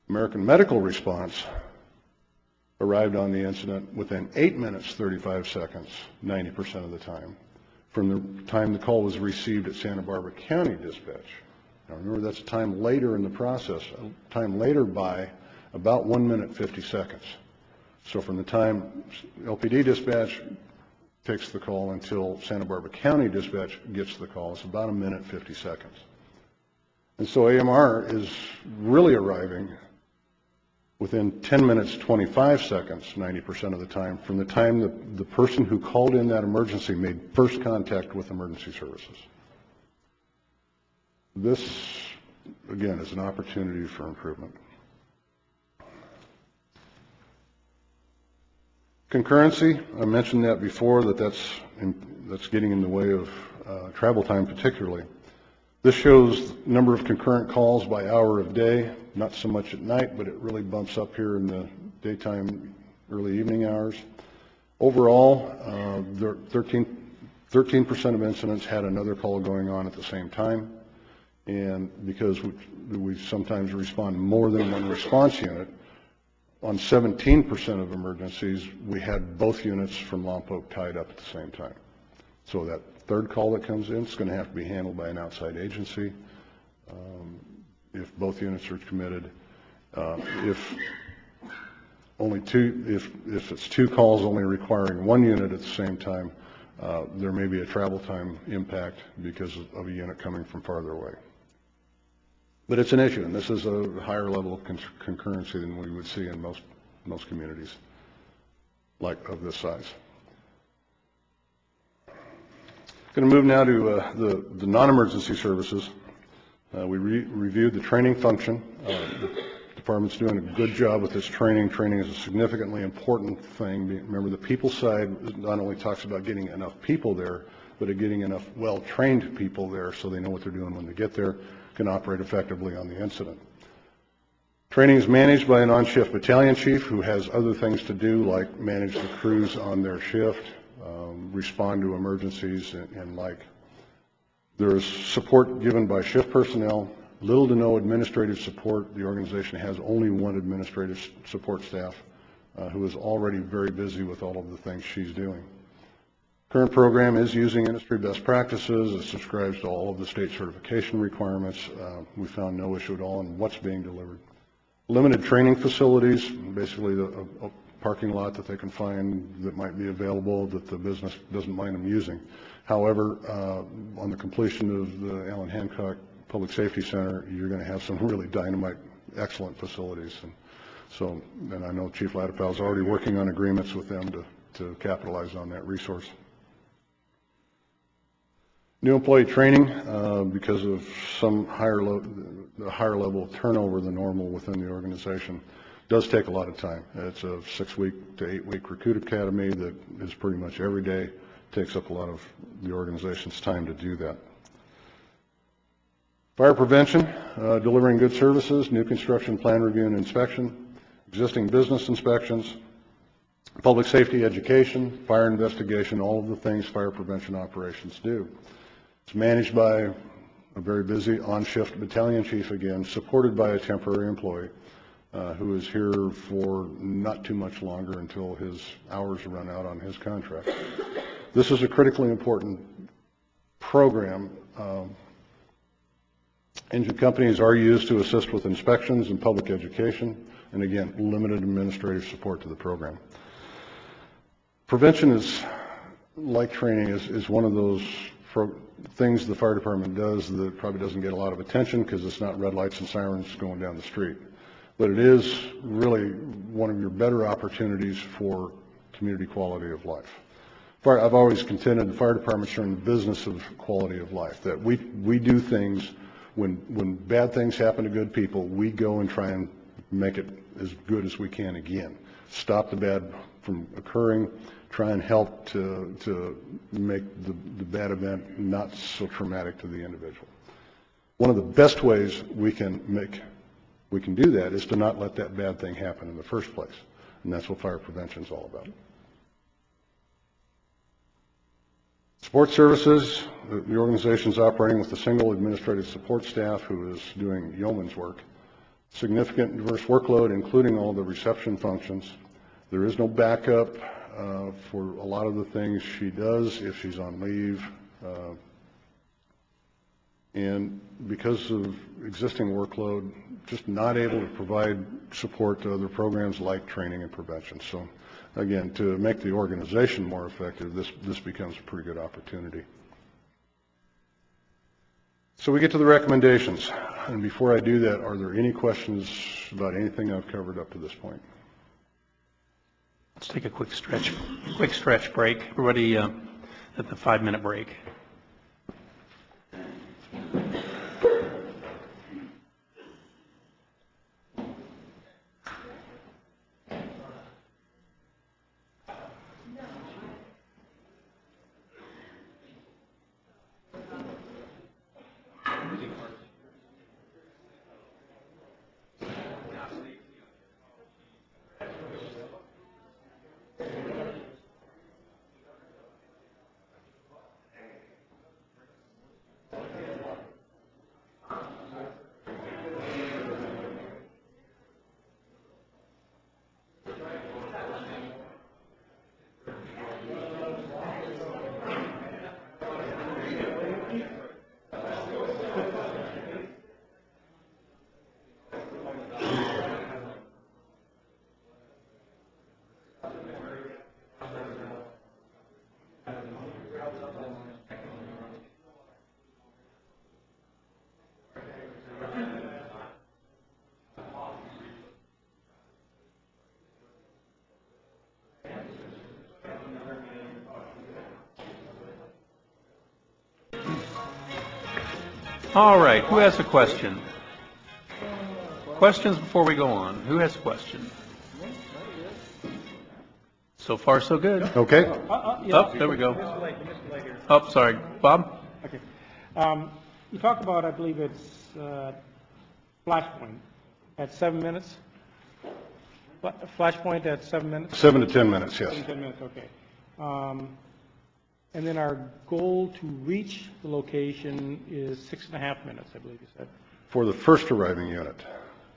American Medical Response arrived on the incident within 8 minutes 35 seconds 90% of the time from the time the call was received at Santa Barbara County dispatch. Now remember, that's a time later in the process, a time later by about 1 minute 50 seconds. So from the time LPD dispatch takes the call until Santa Barbara County dispatch gets the call, it's about 1 minute 50 seconds. And so AMR is really arriving within 10 minutes 25 seconds 90% of the time from the time the person who called in that emergency made first contact with emergency services. This, again, is an opportunity for improvement. Concurrency, I mentioned that before, that's getting in the way of travel time particularly. This shows number of concurrent calls by hour of day, not so much at night, but it really bumps up here in the daytime, early evening hours. Overall, there are 13% of incidents had another call going on at the same time. And because we sometimes respond more than one response unit, on 17% of emergencies, we had both units from Lompoc tied up at the same time. So that third call that comes in is going to have to be handled by an outside agency. If both units are committed, if it's two calls only requiring one unit at the same time, there may be a travel time impact because of a unit coming from farther away. But it's an issue, and this is a higher level of concurrency than we would see in most communities like of this size. Going to move now to the non-emergency services. We reviewed the training function. The department's doing a good job with this training. Training is a significantly important thing. Remember, the people side not only talks about getting enough people there, but getting enough well-trained people there so they know what they're doing when they get there, can operate effectively on the incident. Training is managed by an on-shift battalion chief who has other things to do, like manage the crews on their shift, respond to emergencies, and like. There is support given by shift personnel, little to no administrative support. The organization has only one administrative support staff who is already very busy with all of the things she's doing. Current program is using industry best practices. It subscribes to all of the state certification requirements. We found no issue at all in what's being delivered. Limited training facilities, basically a parking lot that they can find that might be available that the business doesn't mind them using. However, on the completion of the Allen Hancock Public Safety Center, you're going to have some really dynamite, excellent facilities. And I know Chief Latipal is already working on agreements with them to capitalize on that resource. New employee training, because of some higher level of turnover than normal within the organization, does take a lot of time. It's a 6-week to 8-week recruit academy that is pretty much every day. Takes up a lot of the organization's time to do that. Fire prevention, delivering good services, new construction plan review and inspection, existing business inspections, public safety education, fire investigation, all of the things fire prevention operations do. It's managed by a very busy on-shift battalion chief again, supported by a temporary employee who is here for not too much longer until his hours run out on his contract. This is a critically important program. Engine companies are used to assist with inspections and public education, and again, limited administrative support to the program. Prevention is, like training, is one of those things the fire department does that probably doesn't get a lot of attention because it's not red lights and sirens going down the street. But it is really one of your better opportunities for community quality of life. I've always contended the fire departments are in the business of quality of life, that we do things when bad things happen to good people, we go and try and make it as good as we can again. Stop the bad from occurring, try and help to make the bad event not so traumatic to the individual. One of the best ways we can do that is to not let that bad thing happen in the first place. And that's what fire prevention is all about. Support services, the organization is operating with a single administrative support staff who is doing yeoman's work. Significant diverse workload, including all the reception functions. There is no backup for a lot of the things she does if she's on leave. And because of existing workload, just not able to provide support to other programs like training and prevention. So again, to make the organization more effective, this becomes a pretty good opportunity. So we get to the recommendations. And before I do that, are there any questions about anything I've covered up to this point? Let's take a quick stretch break. Everybody at the 5-minute break. All right, who has a question? Questions before we go on? Who has a question? So far, so good. Okay? Oh, there we go. Oh, sorry. Bob? Okay. You talked about, I believe it's flashpoint at 7 minutes? Flashpoint at 7 minutes? 7 to 10 minutes, yes. 7 to 10 minutes, okay. And then our goal to reach the location is 6.5 minutes, I believe you said. For the first arriving unit,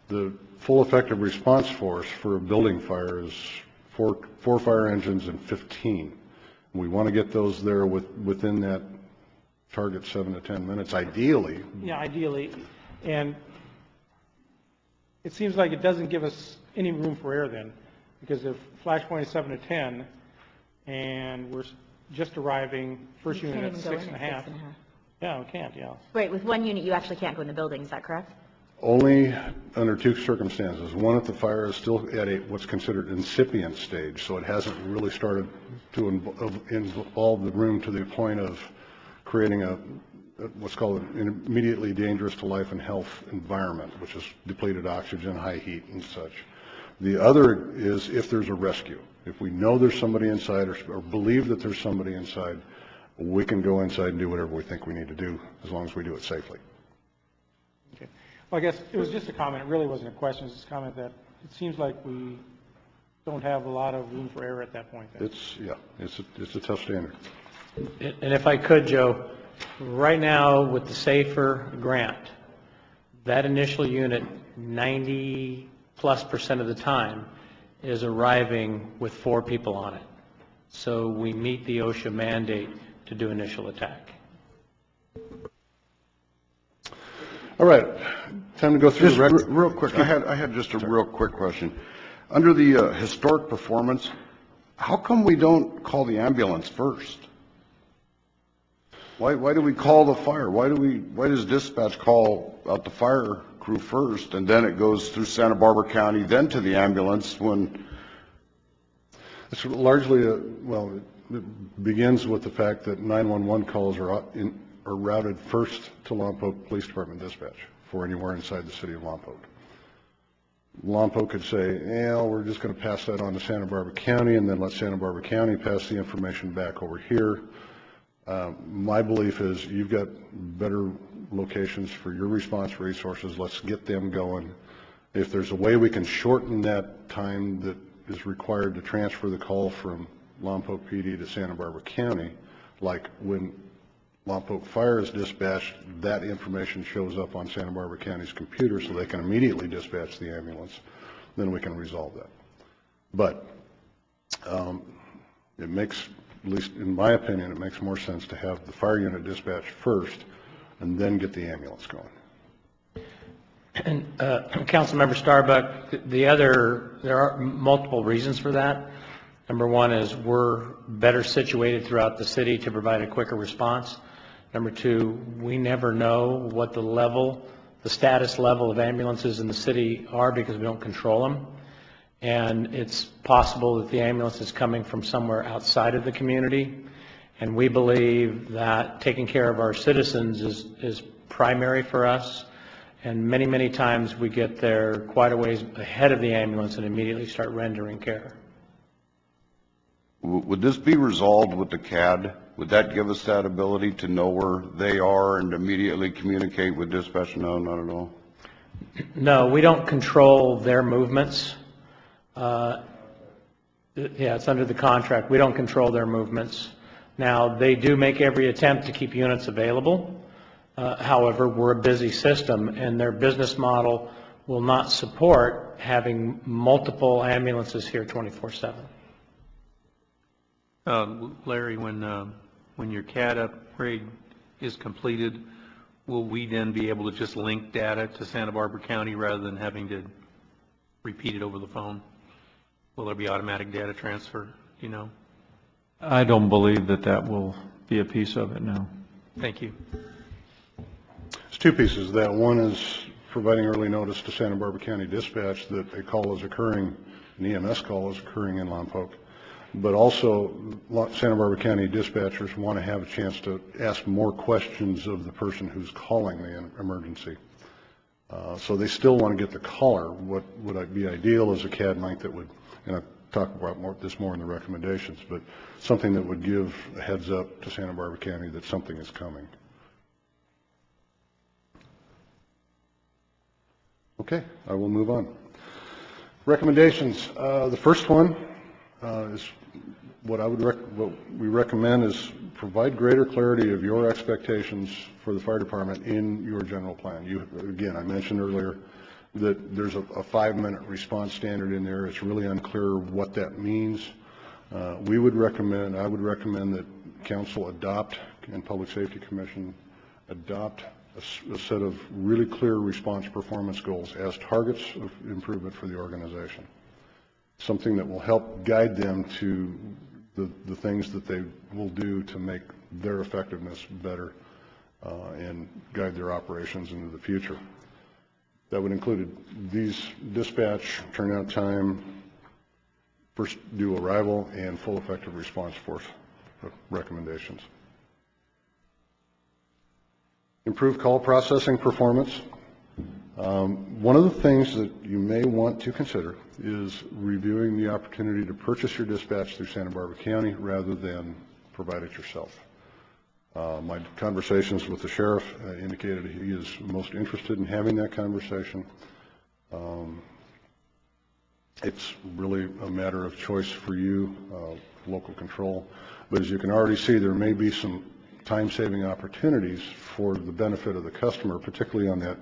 the full effective response force for a building fire is four fire engines and 15. We want to get those there within that target 7 to 10 minutes, ideally. Yeah, ideally. And it seems like it doesn't give us any room for error then, because if flashpoint is 7 to 10, and we're just arriving, first unit at 6.5. Yeah, we can't, yeah. Right, with one unit, you actually can't go in the building, is that correct? Only under two circumstances. One, if the fire is still at what's considered incipient stage, so it hasn't really started to involve the room to the point of creating what's called an immediately dangerous to life and health environment, which is depleted oxygen, high heat, and such. The other is if there's a rescue. If we know there's somebody inside or believe that there's somebody inside, we can go inside and do whatever we think we need to do, as long as we do it safely. Okay. Well, I guess it was just a comment. It really wasn't a question. It was just a comment that it seems like we don't have a lot of room for error at that point. Then. It's a tough standard. And if I could, Joe, right now with the SAFER grant, that initial unit, 90+% of the time, is arriving with 4 people on it. So we meet the OSHA mandate to do initial attack. All right, time to go through the record. Real quick, I had just a real quick question. Under the historic performance, how come we don't call the ambulance first? Why do we call the fire? Why does dispatch call out the fire crew first, and then it goes through Santa Barbara County, then to the ambulance when? It's largely, it begins with the fact that 911 calls are routed first to Lompoc Police Department dispatch for anywhere inside the city of Lompoc. Lompoc could say, we're just going to pass that on to Santa Barbara County and then let Santa Barbara County pass the information back over here. My belief is you've got better locations for your response resources. Let's get them going. If there's a way we can shorten that time that is required to transfer the call from Lompoc PD to Santa Barbara County, like when Lompoc Fire is dispatched, that information shows up on Santa Barbara County's computer so they can immediately dispatch the ambulance, then we can resolve that. But it makes, at least in my opinion, it makes more sense to have the fire unit dispatched first and then get the ambulance going. And Councilmember Starbuck, there are multiple reasons for that. Number one is we're better situated throughout the city to provide a quicker response. Number two, we never know what the status level of ambulances in the city are because we don't control them. And it's possible that the ambulance is coming from somewhere outside of the community. And we believe that taking care of our citizens is primary for us. And many, many times we get there quite a ways ahead of the ambulance and immediately start rendering care. Would this be resolved with the CAD? Would that give us that ability to know where they are and immediately communicate with dispatch? No, not at all. No, we don't control their movements. It's under the contract. We don't control their movements. Now, they do make every attempt to keep units available. However, we're a busy system, and their business model will not support having multiple ambulances here 24/7. Larry, when your CAD upgrade is completed, will we then be able to just link data to Santa Barbara County rather than having to repeat it over the phone? Will there be automatic data transfer, do you know? I don't believe that will be a piece of it, no. Thank you. There's two pieces of that. One is providing early notice to Santa Barbara County Dispatch that a call is occurring, an EMS call is occurring in Lompoc. but also Santa Barbara County dispatchers want to have a chance to ask more questions of the person who's calling the emergency. So they still want to get the caller. What would be ideal is a CAD link that would, and I'll talk about this more in the recommendations, but something that would give a heads up to Santa Barbara County that something is coming. Okay, I will move on. Recommendations. The first one is what we recommend is provide greater clarity of your expectations for the fire department in your general plan. Again, I mentioned earlier that there's a 5-minute response standard in there. It's really unclear what that means. I would recommend that council adopt and Public Safety Commission adopt a set of really clear response performance goals as targets of improvement for the organization. Something that will help guide them to the things that they will do to make their effectiveness better and guide their operations into the future. That would include these: dispatch, turnout time, first due arrival, and full effective response force recommendations. Improve call processing performance. One of the things that you may want to consider is reviewing the opportunity to purchase your dispatch through Santa Barbara County rather than provide it yourself. My conversations with the sheriff indicated he is most interested in having that conversation. It's really a matter of choice for you, local control. But as you can already see, there may be some time-saving opportunities for the benefit of the customer, particularly on that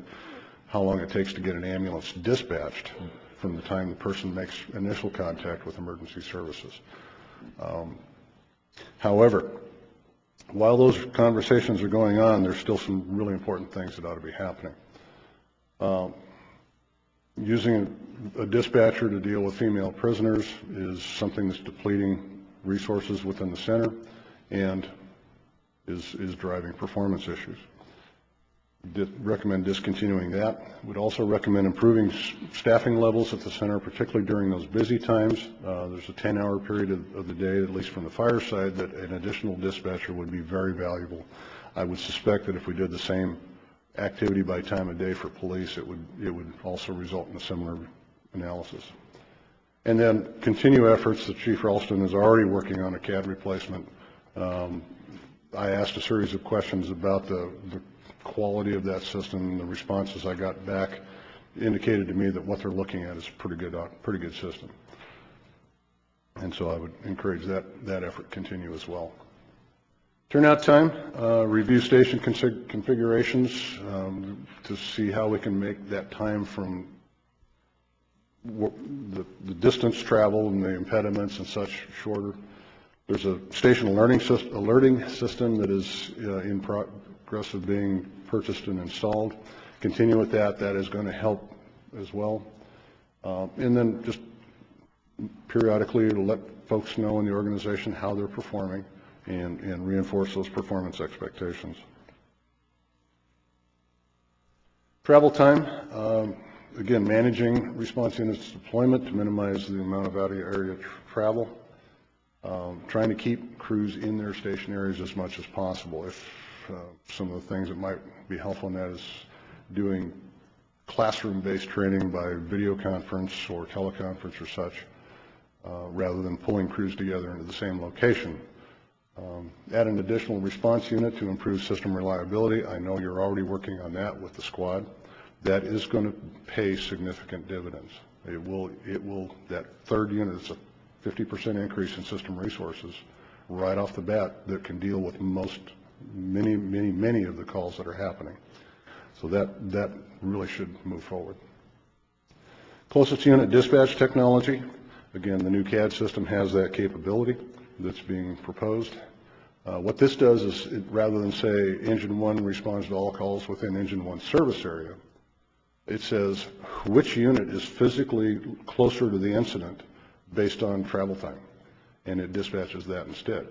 how long it takes to get an ambulance dispatched from the time the person makes initial contact with emergency services. However, while those conversations are going on, there's still some really important things that ought to be happening. Using a dispatcher to deal with female prisoners is something that's depleting resources within the center and is driving performance issues. Recommend discontinuing that. Would also recommend improving staffing levels at the center, particularly during those busy times. There's a 10-hour period of the day, at least from the fire side, that an additional dispatcher would be very valuable. I would suspect that if we did the same activity by time of day for police, it would also result in a similar analysis. And then continue efforts that Chief Ralston is already working on a CAD replacement. I asked a series of questions about the quality of that system, and the responses I got back indicated to me that what they're looking at is a pretty good system. And so I would encourage that effort continue as well. Turnout time, review station configurations to see how we can make that time from the distance traveled and the impediments and such shorter. There's a station alerting system that is in progress of being purchased and installed. Continue with that. That is going to help as well. And then just periodically to let folks know in the organization how they're performing and reinforce those performance expectations. Travel time. Again, managing response units deployment to minimize the amount of out-of-area travel. Trying to keep crews in their station areas as much as possible. If some of the things that might be helpful in that is doing classroom-based training by video conference or teleconference or such, rather than pulling crews together into the same location. Add an additional response unit to improve system reliability. I know you're already working on that with the squad. That is going to pay significant dividends. It will, that third unit, it's a 50% increase in system resources right off the bat that can deal with many of the calls that are happening. So that really should move forward. Closest unit dispatch technology. Again, the new CAD system has that capability that's being proposed. What this does is, rather than say Engine 1 responds to all calls within Engine 1 service area, it says which unit is physically closer to the incident based on travel time, and it dispatches that instead.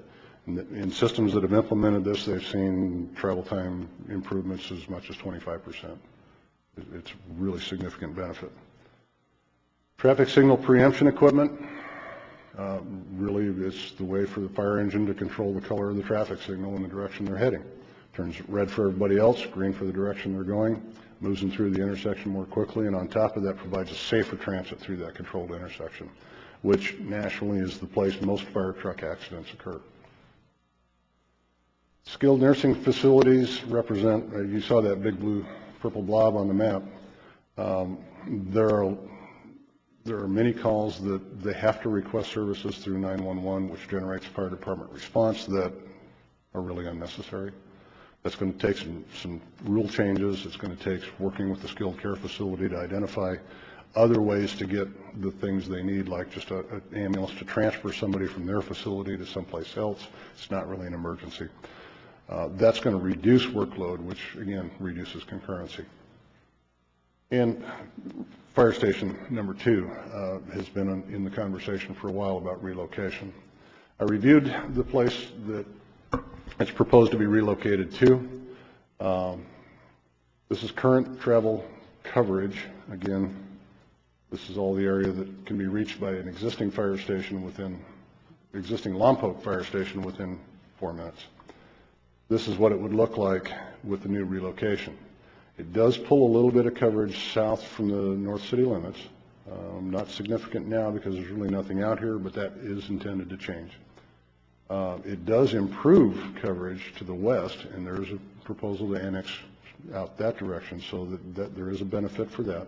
In systems that have implemented this, they've seen travel time improvements as much as 25%. It's really significant benefit. Traffic signal preemption equipment. Really, it's the way for the fire engine to control the color of the traffic signal in the direction they're heading. Turns red for everybody else, green for the direction they're going, moves them through the intersection more quickly, and on top of that provides a safer transit through that controlled intersection, which nationally is the place most fire truck accidents occur. Skilled nursing facilities represent, you saw that big blue purple blob on the map. There are many calls that they have to request services through 911, which generates fire department response that are really unnecessary. That's going to take some rule changes. It's going to take working with the skilled care facility to identify other ways to get the things they need, like just an ambulance to transfer somebody from their facility to someplace else. It's not really an emergency. That's going to reduce workload, which again reduces concurrency. And fire station number 2 has been in the conversation for a while about relocation. I reviewed the place that it's proposed to be relocated to. This is current travel coverage. Again, this is all the area that can be reached by an existing fire station existing Lompoc fire station within 4 minutes. This is what it would look like with the new relocation. It does pull a little bit of coverage south from the north city limits. Not significant now because there's really nothing out here, but that is intended to change. It does improve coverage to the west, and there is a proposal to annex out that direction, so that there is a benefit for that.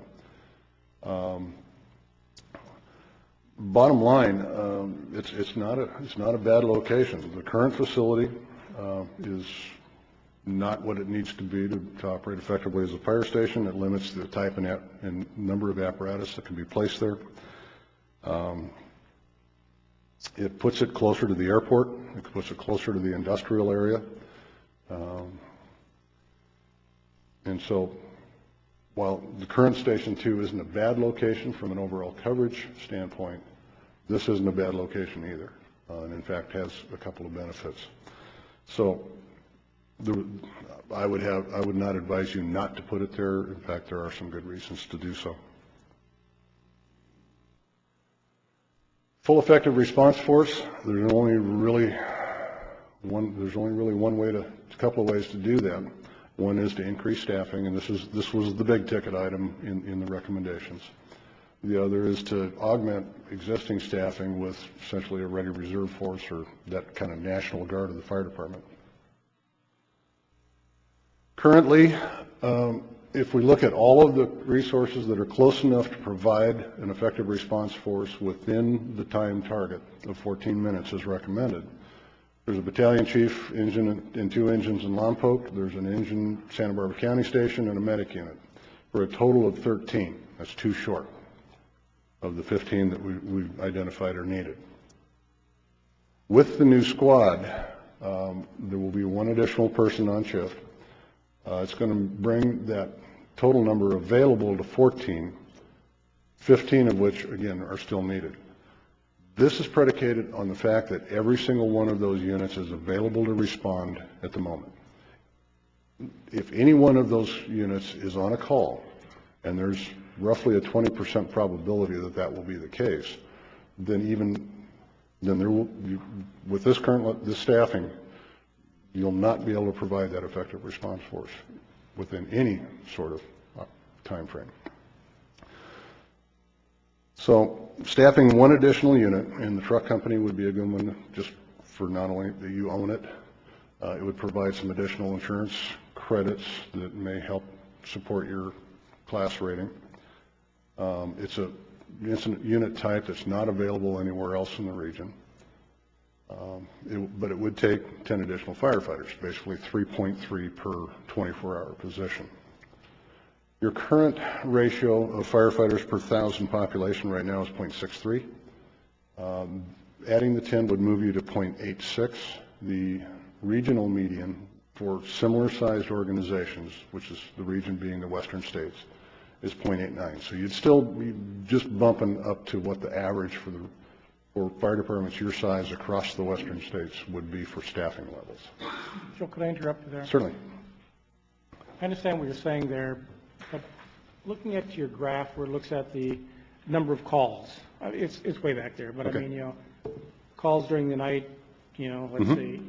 Bottom line, it's not a bad location. The current facility is not what it needs to be to operate effectively as a fire station. It limits the type and number of apparatus that can be placed there. It puts it closer to the airport. It puts it closer to the industrial area. And so while the current Station 2 isn't a bad location from an overall coverage standpoint, this isn't a bad location either, and in fact has a couple of benefits. So I would not advise you not to put it there. In fact, there are some good reasons to do so. Full effective response force. There's only really a couple of ways to do that. One is to increase staffing, and this was the big ticket item in the recommendations. The other is to augment existing staffing with essentially a ready reserve force, or that kind of National Guard of the fire department. Currently, if we look at all of the resources that are close enough to provide an effective response force within the time target of 14 minutes as recommended, there's a battalion chief engine and 2 engines in Lompoc. There's an engine Santa Barbara County Station and a medic unit for a total of 13. That's 2 short of the 15 that we've identified are needed. With the new squad, there will be 1 additional person on shift. It's going to bring that total number available to 14, 15 of which, again, are still needed. This is predicated on the fact that every single one of those units is available to respond at the moment. If any one of those units is on a call, and there's roughly a 20% probability that that will be the case, then there will, with this staffing, you'll not be able to provide that effective response force within any sort of time frame. So staffing 1 additional unit in the truck company would be a good one, just for not only that you own it, it would provide some additional insurance credits that may help support your class rating. It's an incident unit type that's not available anywhere else in the region. But it would take 10 additional firefighters, basically 3.3 per 24-hour position. Your current ratio of firefighters per 1,000 population right now is 0.63. Adding the 10 would move you to 0.86. The regional median for similar sized organizations, which is the region being the western states, is 0.89. So you'd still be just bumping up to what the average for fire departments your size across the western states would be for staffing levels. Joe, could I interrupt you there? Certainly. I understand what you're saying there, but looking at your graph where it looks at the number of calls, It's way back there, but I Okay. mean, calls during the night, let's say,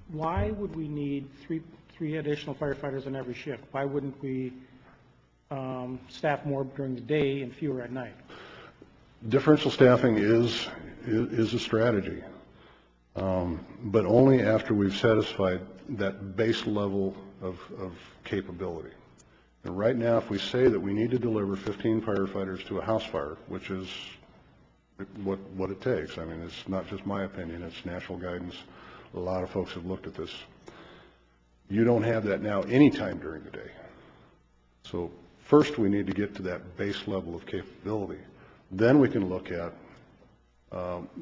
why would we need three additional firefighters on every shift? Why wouldn't we staff more during the day and fewer at night? Differential staffing is a strategy, but only after we've satisfied that base level of capability. And right now, if we say that we need to deliver 15 firefighters to a house fire, which is what it takes, I mean, it's not just my opinion, it's national guidance. A lot of folks have looked at this. You don't have that now anytime during the day. So first we need to get to that base level of capability. Then we can look at,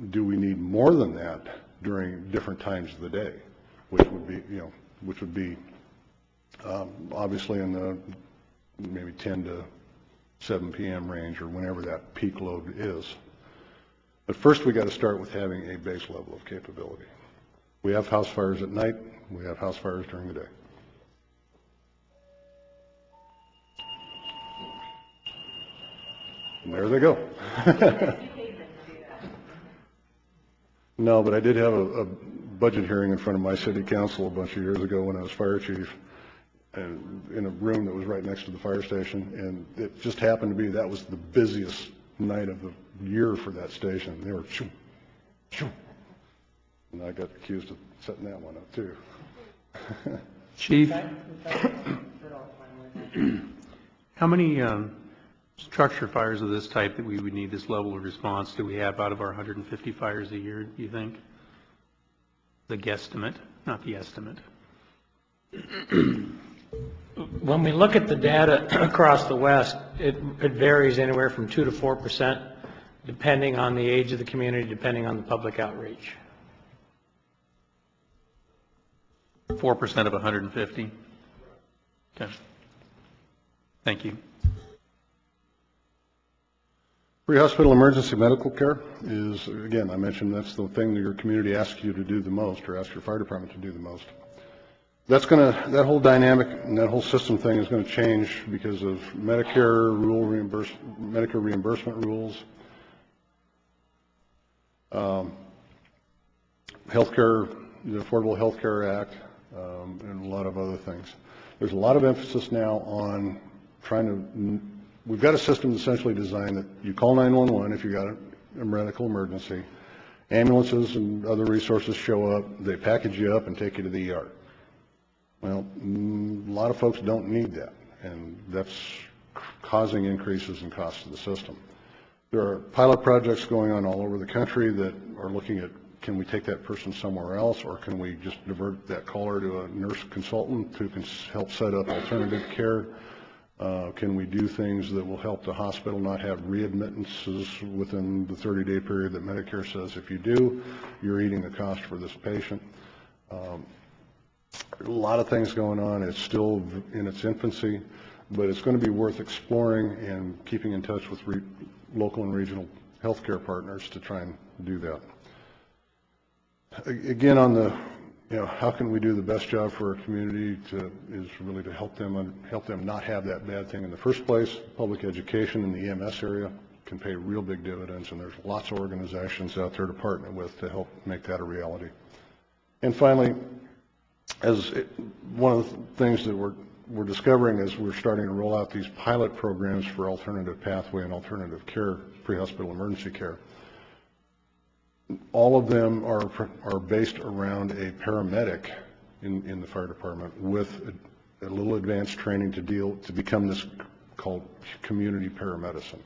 do we need more than that during different times of the day, which would be, obviously in the maybe 10 to 7 p.m. range or whenever that peak load is. But first we got to start with having a base level of capability. We have house fires at night, we have house fires during the day. And there they go. No, but I did have a budget hearing in front of my city council a bunch of years ago when I was fire chief, and in a room that was right next to the fire station, and it just happened to be that was the busiest night of the year for that station. They were shoo, shoo. And I got accused of setting that one up too. Chief, how many structure fires of this type that we would need this level of response do we have out of our 150 fires a year, do you think? The guesstimate, not the estimate. When we look at the data across the West, it varies anywhere from 2 to 4%, depending on the age of the community, depending on the public outreach. 4% of 150? Okay. Thank you. Pre-hospital emergency medical care is, again, I mentioned that's the thing that your community asks you to do the most, or asks your fire department to do the most. That whole dynamic and that whole system thing is going to change because of Medicare reimbursement rules, healthcare, the Affordable Health Care Act, and a lot of other things. There's a lot of emphasis now on we've got a system essentially designed that you call 911 if you got a medical emergency. Ambulances and other resources show up, they package you up and take you to the ER. Well, a lot of folks don't need that, and that's causing increases in costs to the system. There are pilot projects going on all over the country that are looking at, can we take that person somewhere else, or can we just divert that caller to a nurse consultant who can help set up alternative care? Can we do things that will help the hospital not have readmittances within the 30-day period that Medicare says if you do, you're eating the cost for this patient? A lot of things going on. It's still in its infancy, but it's going to be worth exploring and keeping in touch with local and regional healthcare partners to try and do that. Again, on the, how can we do the best job for our community is really to help them not have that bad thing in the first place. Public education in the EMS area can pay real big dividends, and there's lots of organizations out there to partner with to help make that a reality. And finally, one of the things that we're discovering as we're starting to roll out these pilot programs for alternative pathway and alternative care, pre-hospital emergency care, all of them are based around a paramedic in the fire department with a little advanced training to become this called community paramedicine.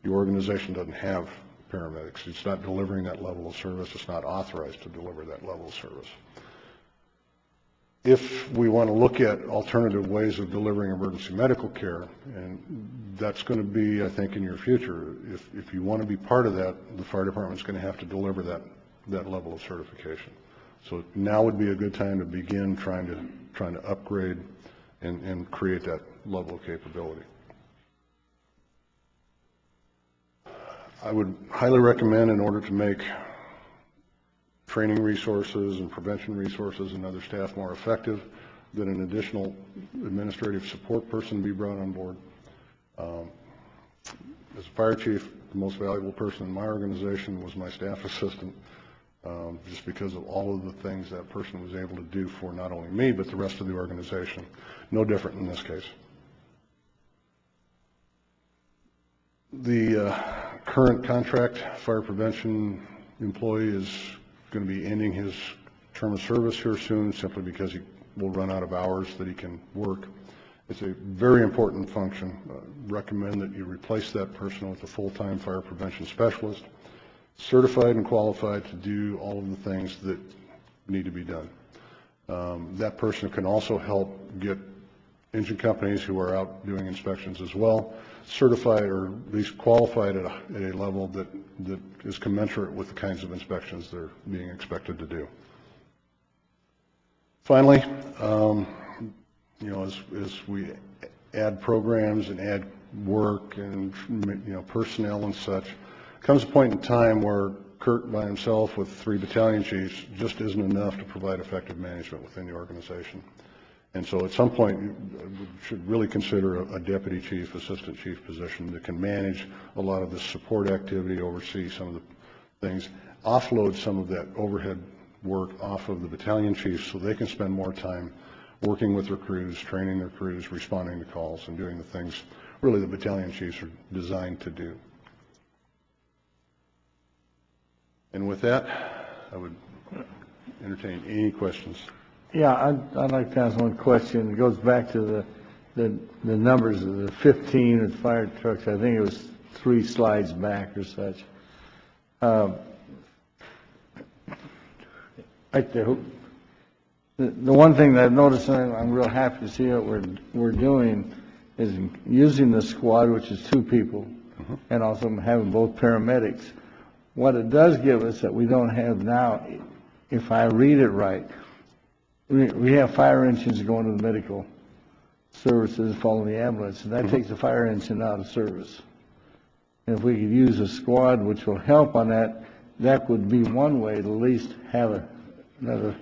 Your organization doesn't have paramedics. It's not delivering that level of service. It's not authorized to deliver that level of service. If we want to look at alternative ways of delivering emergency medical care, and that's going to be, I think, in your future, if you want to be part of that, the fire department's going to have to deliver that level of certification. So now would be a good time to begin trying to upgrade and create that level of capability. I would highly recommend, in order to make training resources and prevention resources and other staff more effective, that an additional administrative support person be brought on board. As a fire chief, the most valuable person in my organization was my staff assistant, just because of all of the things that person was able to do for not only me, but the rest of the organization. No different in this case. The current contract fire prevention employee is going to be ending his term of service here soon, simply because he will run out of hours that he can work. It's a very important function. Recommend that you replace that person with a full-time fire prevention specialist, certified and qualified to do all of the things that need to be done. That person can also help get engine companies who are out doing inspections as well certified, or at least qualified at a level that is commensurate with the kinds of inspections they're being expected to do. Finally, as we add programs and add work and personnel and such, comes a point in time where Kurt by himself with 3 battalion chiefs just isn't enough to provide effective management within the organization. And so at some point, you should really consider a deputy chief, assistant chief position that can manage a lot of the support activity, oversee some of the things, offload some of that overhead work off of the battalion chiefs so they can spend more time working with their crews, training their crews, responding to calls, and doing the things really the battalion chiefs are designed to do. And with that, I would entertain any questions. Yeah, I'd like to ask one question. It goes back to the numbers of the 15 of fire trucks. I think it was 3 slides back or such. Right there. The one thing that I've noticed, and I'm real happy to see what we're doing, is using the squad, which is 2 people, and also having both paramedics. What it does give us that we don't have now, if I read it right, we have fire engines going to the medical services following the ambulance, and that takes the fire engine out of service. And if we could use a squad, which will help on that, that would be one way to at least have another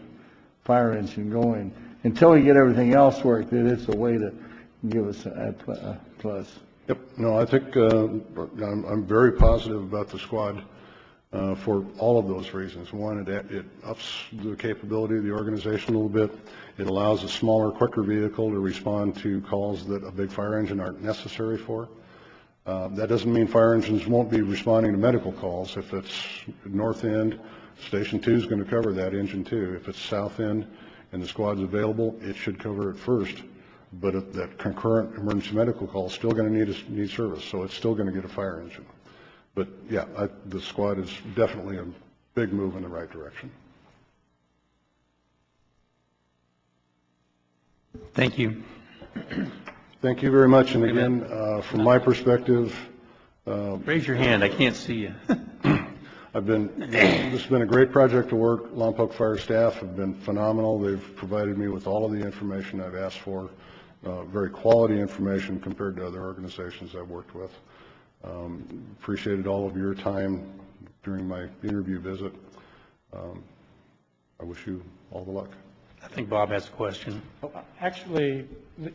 fire engine going. Until we get everything else worked, it's a way to give us a plus. Yep. No, I think I'm very positive about the squad. For all of those reasons. One, it ups the capability of the organization a little bit. It allows a smaller, quicker vehicle to respond to calls that a big fire engine aren't necessary for. That doesn't mean fire engines won't be responding to medical calls. If it's north end, Station 2 is going to cover that engine too. If it's south end and the squad's available, it should cover it first. But that concurrent emergency medical call is still going to need service, so it's still going to get a fire engine. But yeah, the squad is definitely a big move in the right direction. Thank you. Thank you very much. And again, from my perspective, raise your hand. I can't see you. This has been a great project to work. Lompoc Fire staff have been phenomenal. They've provided me with all of the information I've asked for, very quality information compared to other organizations I've worked with. Appreciated all of your time during my interview visit. I wish you all the luck. I think Bob has a question. Actually,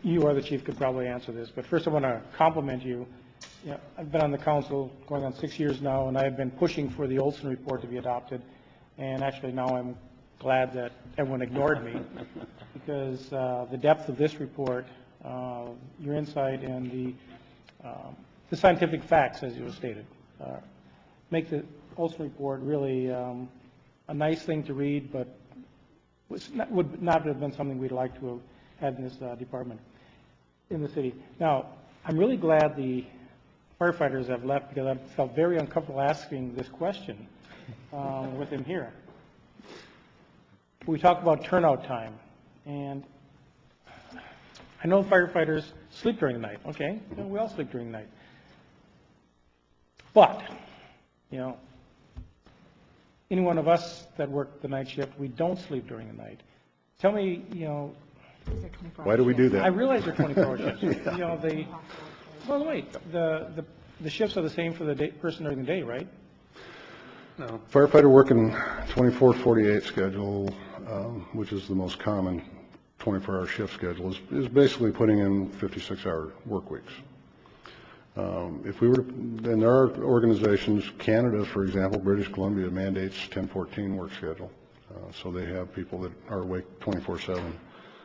you or the chief could probably answer this, but first I want to compliment you. I've been on the council going on 6 years now, and I've been pushing for the Olson report to be adopted, and actually now I'm glad that everyone ignored me, because the depth of this report, your insight, and the scientific facts, as you stated, make the Olson report really a nice thing to read, but would not have been something we'd like to have had in this department in the city. Now, I'm really glad the firefighters have left, because I felt very uncomfortable asking this question with him here. We talk about turnout time, and I know firefighters sleep during the night. Okay, we all sleep during the night. But, any one of us that work the night shift, we don't sleep during the night. Tell me, why do we do that? I realize they're 24-hour shifts. Well, wait, the shifts are the same for the person during the day, right? No. Firefighter working 24-48 schedule, which is the most common 24-hour shift schedule, is basically putting in 56-hour work weeks. If we were, and there are organizations, Canada, for example, British Columbia mandates 10-14 work schedule. So they have people that are awake 24/7.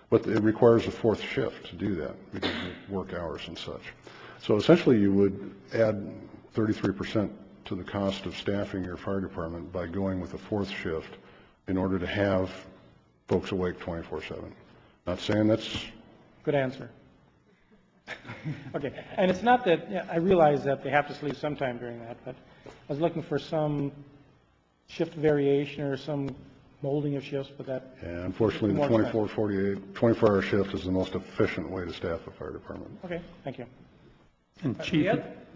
But it requires a fourth shift to do that because of work hours and such. So essentially you would add 33% to the cost of staffing your fire department by going with a fourth shift in order to have folks awake 24/7. Not saying that's... Good answer. Okay, and it's not that, yeah, I realize that they have to sleep sometime during that, but I was looking for some shift variation or some molding of shifts, but that... Yeah, unfortunately, the 24-hour shift is the most efficient way to staff a fire department. Okay, thank you. And Chief,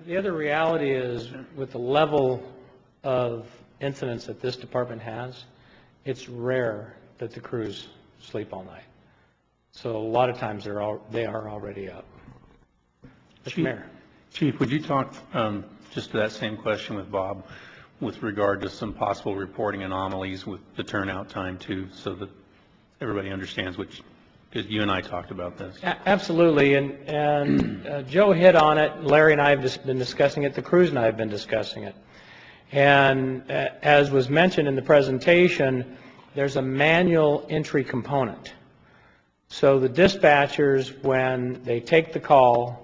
The other reality is, with the level of incidents that this department has, it's rare that the crews sleep all night. So a lot of times they are already up. Mr. Mayor. Chief, would you talk just to that same question with Bob with regard to some possible reporting anomalies with the turnout time too, so that everybody understands which, because you and I talked about this. Absolutely, and Joe hit on it. Larry and I have been discussing it. The crews and I have been discussing it. And as was mentioned in the presentation, there's a manual entry component. So the dispatchers, when they take the call,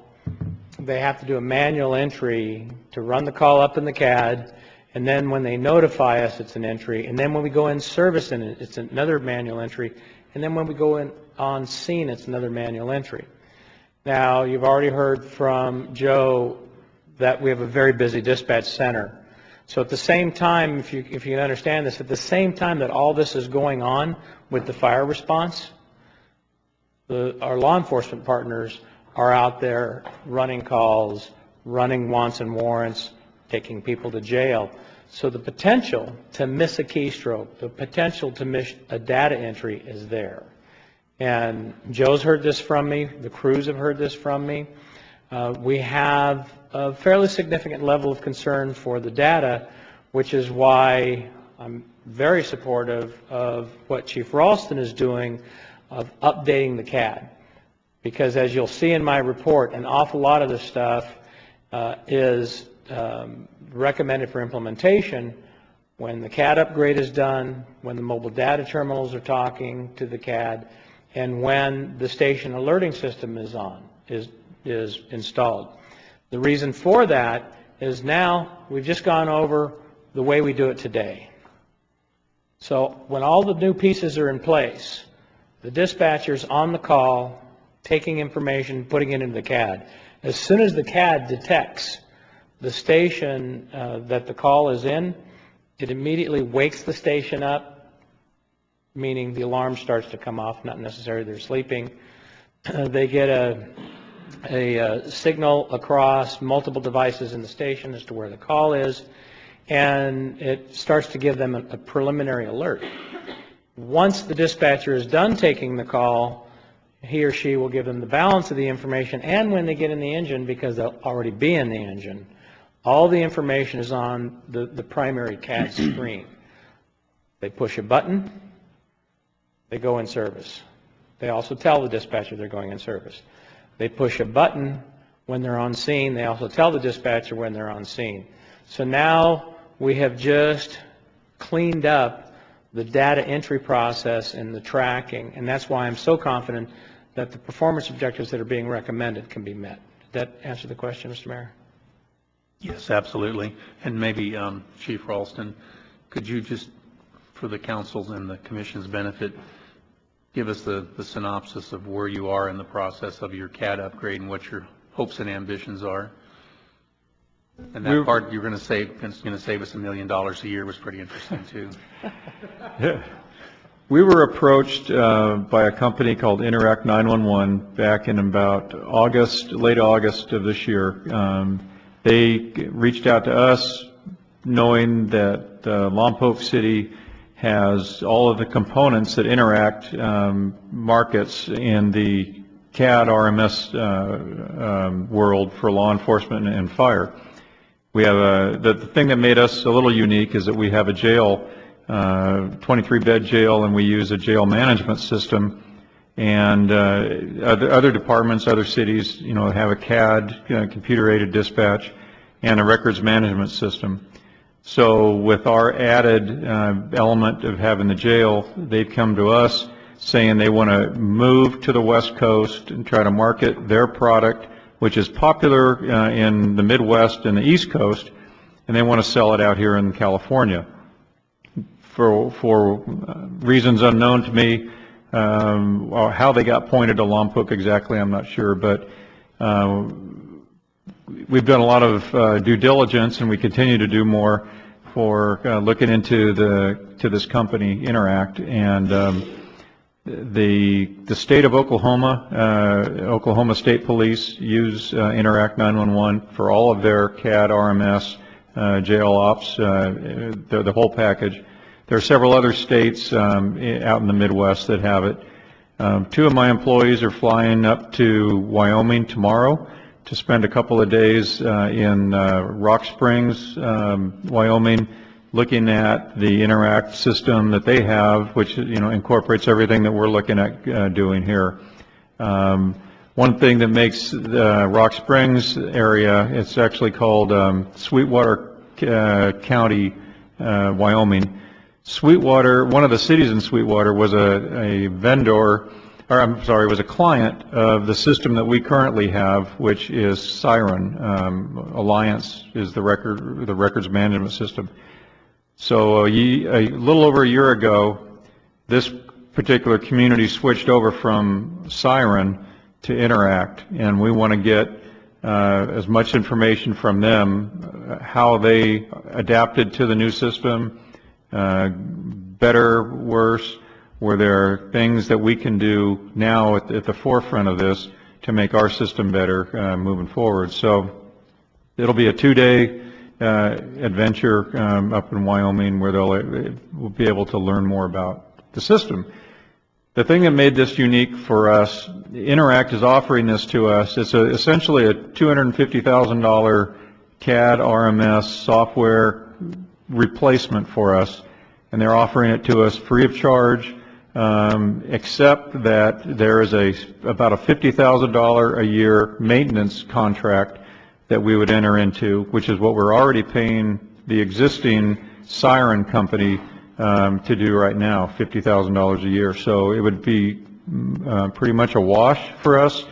they have to do a manual entry to run the call up in the CAD, and then when they notify us, it's an entry, and then when we go in service, it's another manual entry, and then when we go in on scene, it's another manual entry. Now, you've already heard from Joe that we have a very busy dispatch center. So at the same time, if you can understand this, at the same time that all this is going on with the fire response, our law enforcement partners are out there running calls, running wants and warrants, taking people to jail. So the potential to miss a keystroke, the potential to miss a data entry is there. And Joe's heard this from me, the crews have heard this from me. We have a fairly significant level of concern for the data, which is why I'm very supportive of what Chief Ralston is doing of updating the CAD. Because as you'll see in my report, an awful lot of this stuff is recommended for implementation when the CAD upgrade is done, when the mobile data terminals are talking to the CAD, and when the station alerting system is installed. The reason for that is now we've just gone over the way we do it today. So when all the new pieces are in place, the dispatcher's on the call, taking information, putting it into the CAD. As soon as the CAD detects the station that the call is in, it immediately wakes the station up, meaning the alarm starts to come off, not necessarily they're sleeping. They get a signal across multiple devices in the station as to where the call is, and it starts to give them a preliminary alert. Once the dispatcher is done taking the call, he or she will give them the balance of the information, and when they get in the engine, because they'll already be in the engine, all the information is on the primary CAD screen. They push a button, they go in service. They also tell the dispatcher they're going in service. They push a button when they're on scene. They also tell the dispatcher when they're on scene. So now we have just cleaned up the data entry process and the tracking, and that's why I'm so confident that the performance objectives that are being recommended can be met. Did that answer the question, Mr. Mayor? Yes, absolutely. And maybe, Chief Ralston, could you just, for the council's and the commission's benefit, give us the synopsis of where you are in the process of your CAD upgrade and what your hopes and ambitions are? And that part you're going to save us $1 million a year was pretty interesting too. We were approached by a company called Interact 911 back in about late August of this year. They reached out to us knowing that Lompoc City has all of the components that Interact markets in the CAD RMS world for law enforcement and fire. We have the thing that made us a little unique is that we have a jail, 23-bed jail, and we use a jail management system. And other departments, other cities, you know, have a CAD, computer-aided dispatch, and a records management system. So with our added element of having the jail, they've come to us saying they want to move to the West Coast and try to market their product, which is popular in the Midwest and the East Coast, and they want to sell it out here in California. For reasons unknown to me, or how they got pointed to Lompoc exactly, I'm not sure, but we've done a lot of due diligence, and we continue to do more for looking into this company, Interact, and the state of Oklahoma, Oklahoma State Police use Interact 911 for all of their CAD, RMS, jail ops, the whole package. There are several other states out in the Midwest that have it. Two of my employees are flying up to Wyoming tomorrow to spend a couple of days in Rock Springs, Wyoming, looking at the Interact system that they have, which, you know, incorporates everything that we're looking at doing here. One thing that makes the Rock Springs area, it's actually called Sweetwater County, Wyoming. Sweetwater, one of the cities in Sweetwater was a vendor, or I'm sorry, was a client of the system that we currently have, which is Systern. Alliance is the records management system. So a little over a year ago, this particular community switched over from Systern to Interact, and we want to get as much information from them, how they adapted to the new system, better, worse, where there are things that we can do now at the forefront of this to make our system better moving forward. So it'll be a 2-day adventure up in Wyoming where we'll be able to learn more about the system. The thing that made this unique for us, Interact is offering this to us. It's essentially a $250,000 CAD RMS software replacement for us, and they're offering it to us free of charge, except that there is about a $50,000 a year maintenance contract that we would enter into, which is what we're already paying the existing Systern company to do right now, $50,000 a year. So it would be pretty much a wash for us.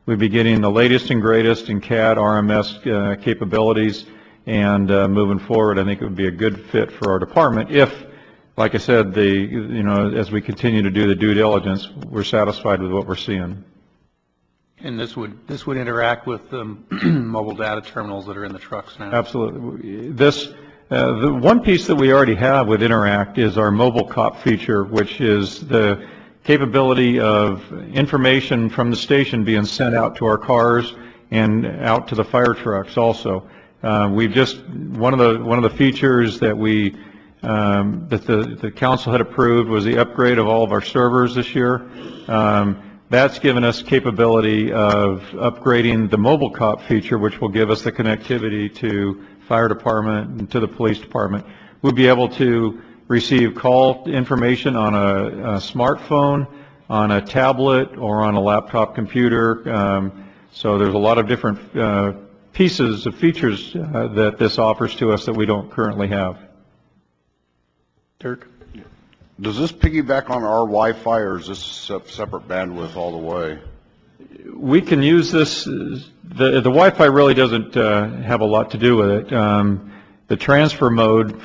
We'd be getting the latest and greatest in CAD, RMS capabilities, and moving forward, I think it would be a good fit for our department if, like I said, as we continue to do the due diligence, we're satisfied with what we're seeing. And this would interact with the mobile data terminals that are in the trucks now? Absolutely. The one piece that we already have with Interact is our mobile cop feature, which is the capability of information from the station being sent out to our cars and out to the fire trucks also. One of the features that the council had approved was the upgrade of all of our servers this year. That's given us capability of upgrading the mobile cop feature, which will give us the connectivity to fire department and to the police department. We'll be able to receive call information on a smartphone, on a tablet, or on a laptop computer. So there's a lot of different pieces of features that this offers to us that we don't currently have. Dirk? Does this piggyback on our Wi-Fi, or is this separate bandwidth all the way? We can use this. The Wi-Fi really doesn't have a lot to do with it. The transfer mode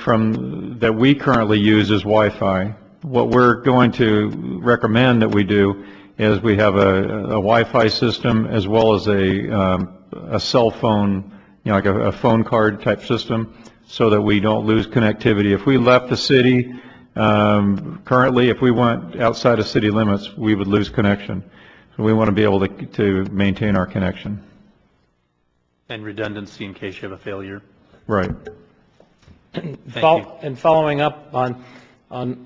that we currently use is Wi-Fi. What we're going to recommend that we do is we have a Wi-Fi system as well as a cell phone, like a phone card type system, so that we don't lose connectivity. If we left the city, currently, if we went outside of city limits, we would lose connection. So we want to be able to maintain our connection. And redundancy in case you have a failure. Right. And following up on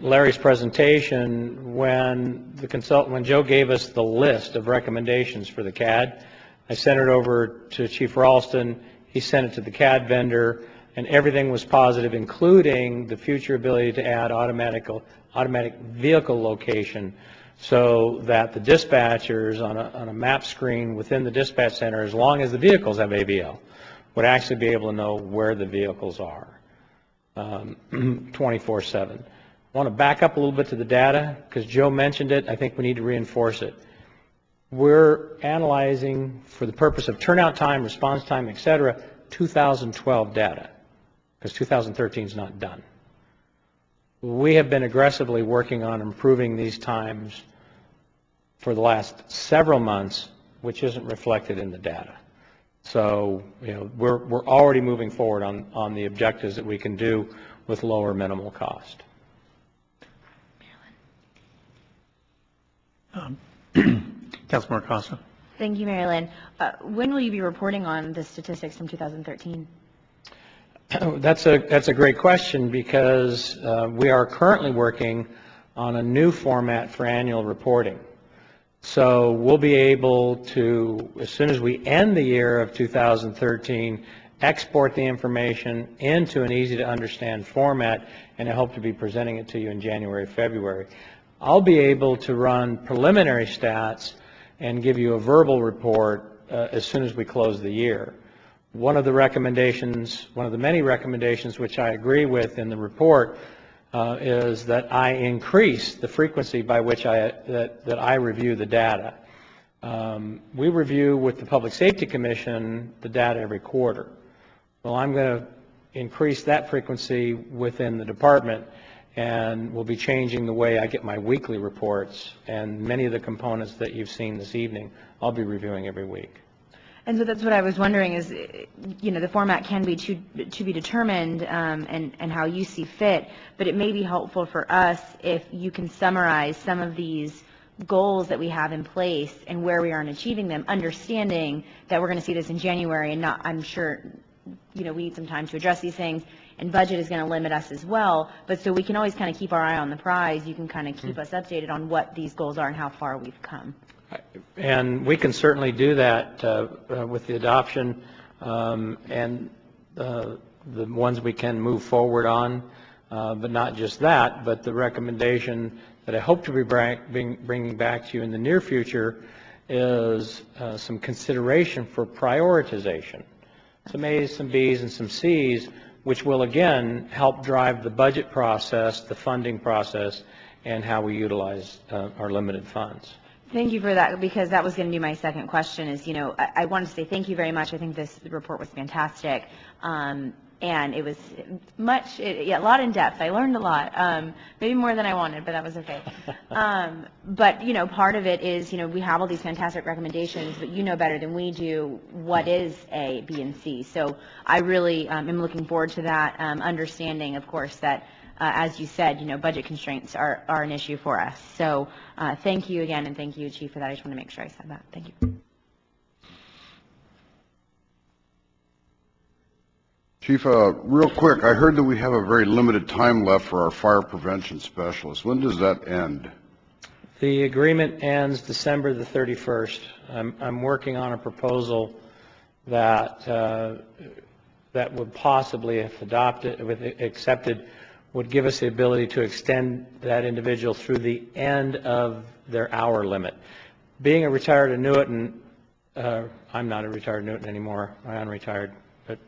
Larry's presentation, when Joe gave us the list of recommendations for the CAD, I sent it over to Chief Ralston. He sent it to the CAD vendor, and everything was positive, including the future ability to add automatic vehicle location. so that the dispatchers on a map screen within the dispatch center, as long as the vehicles have ABL, would actually be able to know where the vehicles are 24/7. I want to back up a little bit to the data because Joe mentioned it. I think we need to reinforce it. We're analyzing, for the purpose of turnout time, response time, et cetera, 2012 data, because 2013 is not done. We have been aggressively working on improving these times for the last several months, which isn't reflected in the data. So, we're already moving forward on the objectives that we can do with lower minimal cost. Councilmember Costa. Thank you, Mary Lynn. When will you be reporting on the statistics from 2013? That's a great question because we are currently working on a new format for annual reporting. So we'll be able to, as soon as we end the year of 2013, export the information into an easy to understand format, and I hope to be presenting it to you in January, February. I'll be able to run preliminary stats and give you a verbal report as soon as we close the year. One of the many recommendations which I agree with in the report is that I increase the frequency by which that I review the data. We review with the Public Safety Commission the data every quarter. Well, I'm going to increase that frequency within the department, and we'll be changing the way I get my weekly reports, and many of the components that you've seen this evening I'll be reviewing every week. And so that's what I was wondering is, the format can be to be determined and how you see fit, but it may be helpful for us if you can summarize some of these goals that we have in place and where we are in achieving them, understanding that we're going to see this in January and not, I'm sure, we need some time to address these things, and budget is going to limit us as well, but so we can always kind of keep our eye on the prize. You can kind of keep us updated on what these goals are and how far we've come. And we can certainly do that with the adoption and the ones we can move forward on, but not just that, but the recommendation that I hope to be bringing back to you in the near future is some consideration for prioritization. Some A's, some B's, and some C's, which will again help drive the budget process, the funding process, and how we utilize our limited funds. Thank you for that, because that was going to be my second question is, I wanted to say thank you very much. I think this report was fantastic. And it was a lot in depth. I learned a lot, maybe more than I wanted, but that was okay. But, part of it is, we have all these fantastic recommendations, but you know better than we do what is A, B, and C. So I really am looking forward to that, understanding, of course, that as you said, budget constraints are an issue for us. So thank you again, and thank you, Chief, for that. I just want to make sure I said that. Thank you. Chief, real quick, I heard that we have a very limited time left for our fire prevention specialist. When does that end? The agreement ends December the 31st. I'm working on a proposal that would possibly, if accepted, would give us the ability to extend that individual through the end of their hour limit. Being a retired annuitant, I'm not a retired annuitant anymore. I'm unretired, but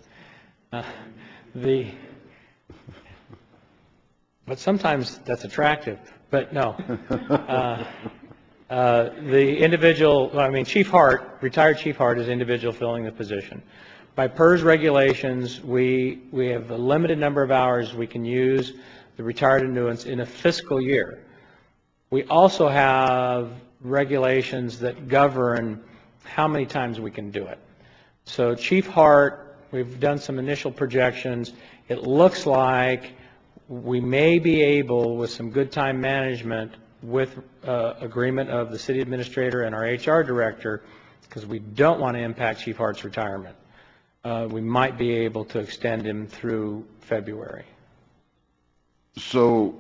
but sometimes that's attractive. But no, the individual. Chief Hart, retired Chief Hart, is the individual filling the position. By PERS regulations, we have a limited number of hours we can use the retired annuitants in a fiscal year. We also have regulations that govern how many times we can do it. So Chief Hart, we've done some initial projections. It looks like we may be able, with some good time management, with agreement of the city administrator and our HR director, because we don't want to impact Chief Hart's retirement, we might be able to extend him through February. So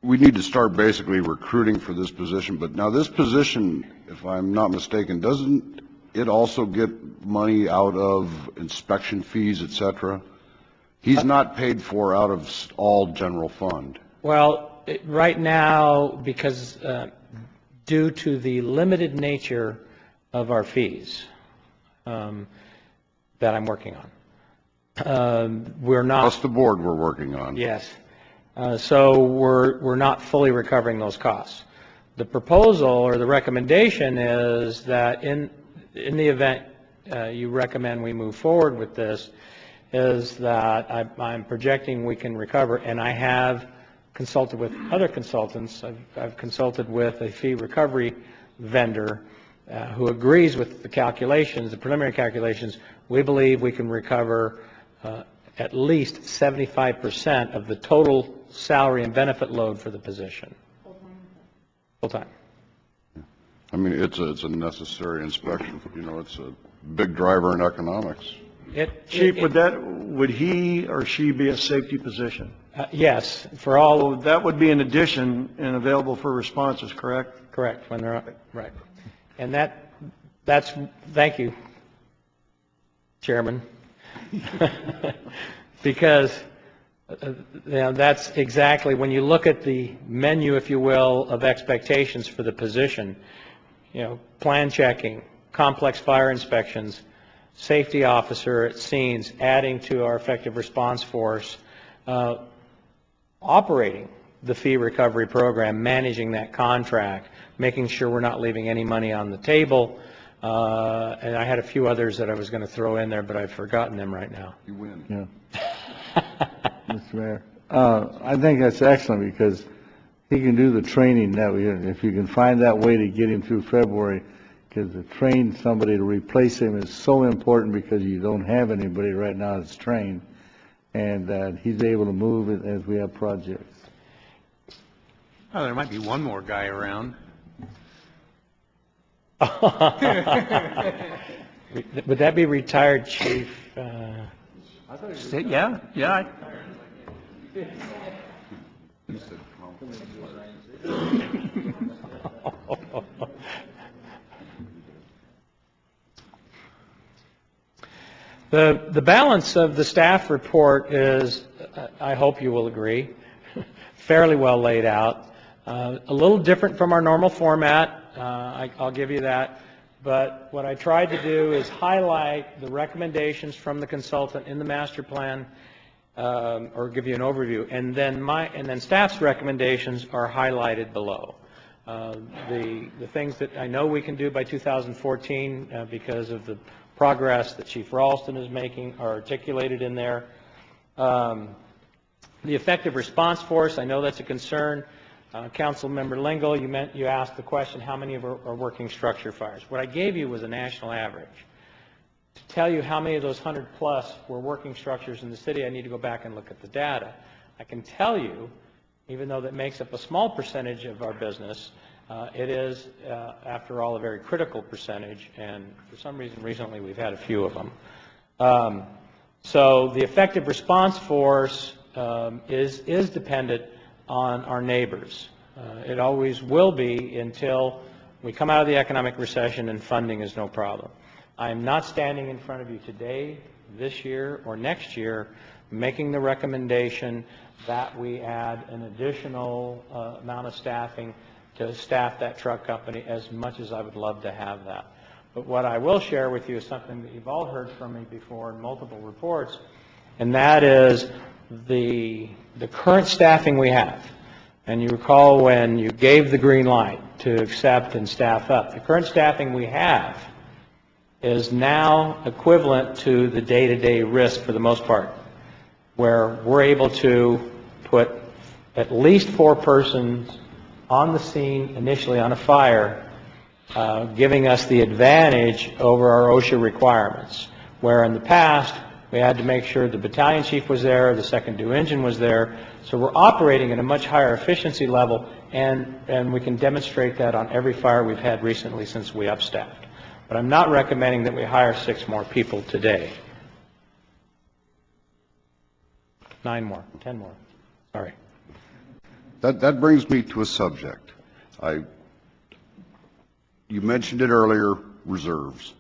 we need to start basically recruiting for this position, but now this position, if I'm not mistaken, doesn't it also get money out of inspection fees, et cetera? He's not paid for out of all general fund. Well, right now, because due to the limited nature of our fees that I'm working on. We're not... Plus the board we're working on. Yes. So we're not fully recovering those costs. The proposal or the recommendation is that in the event you recommend we move forward with this, is that I'm projecting we can recover, and I have consulted with other consultants. I've consulted with a fee recovery vendor who agrees with the calculations, the preliminary calculations. We believe we can recover at least 75% of the total salary and benefit load for the position. Full-time. I mean, it's a necessary inspection. You know, it's a big driver in economics. Chief, would he or she be a safety position? Yes, for all. So that would be an addition and available for responses, correct? Correct, when they're up, right. And that's, thank you, Chairman. Because that's exactly, when you look at the menu, if you will, of expectations for the position, you know, plan checking, complex fire inspections, safety officer at scenes, adding to our effective response force, operating the fee recovery program, managing that contract, making sure we're not leaving any money on the table. And I had a few others that I was going to throw in there, but I've forgotten them right now. You win. Yeah. Mr. Mayor, I think that's excellent because he can do the training that way. If you can find that way to get him through February, because to train somebody to replace him is so important because you don't have anybody right now that's trained, and he's able to move it as we have projects. Oh, there might be one more guy around. Would that be retired chief? Yeah. The balance of the staff report is, I hope you will agree, fairly well laid out. A little different from our normal format, I'll give you that. But what I tried to do is highlight the recommendations from the consultant in the master plan, or give you an overview, and then staff's recommendations are highlighted below. The things that I know we can do by 2014 because of the progress that Chief Ralston is making are articulated in there. The effective response force, I know that's a concern. Councilmember Lingle, you asked the question, how many of are working structure fires? What I gave you was a national average. To tell you how many of those 100 plus were working structures in the city, I need to go back and look at the data. I can tell you, even though that makes up a small percentage of our business, it is, after all, a very critical percentage, and for some reason recently we've had a few of them. So the effective response force is dependent on our neighbors. It always will be until we come out of the economic recession and funding is no problem. I'm not standing in front of you today, this year, or next year, making the recommendation that we add an additional amount of staffing to staff that truck company, as much as I would love to have that. But what I will share with you is something that you've all heard from me before in multiple reports, and that is the current staffing we have. And you recall when you gave the green light to accept and staff up, the current staffing we have is now equivalent to the day-to-day risk for the most part, where we're able to put at least 4 persons on the scene initially on a fire, giving us the advantage over our OSHA requirements, where in the past we had to make sure the battalion chief was there, the second due engine was there. So we're operating at a much higher efficiency level, and we can demonstrate that on every fire we've had recently since we upstaffed. But I'm not recommending that we hire 6 more people today. 9 more, 10 more, sorry. That brings me to a subject. You mentioned it earlier, reserves.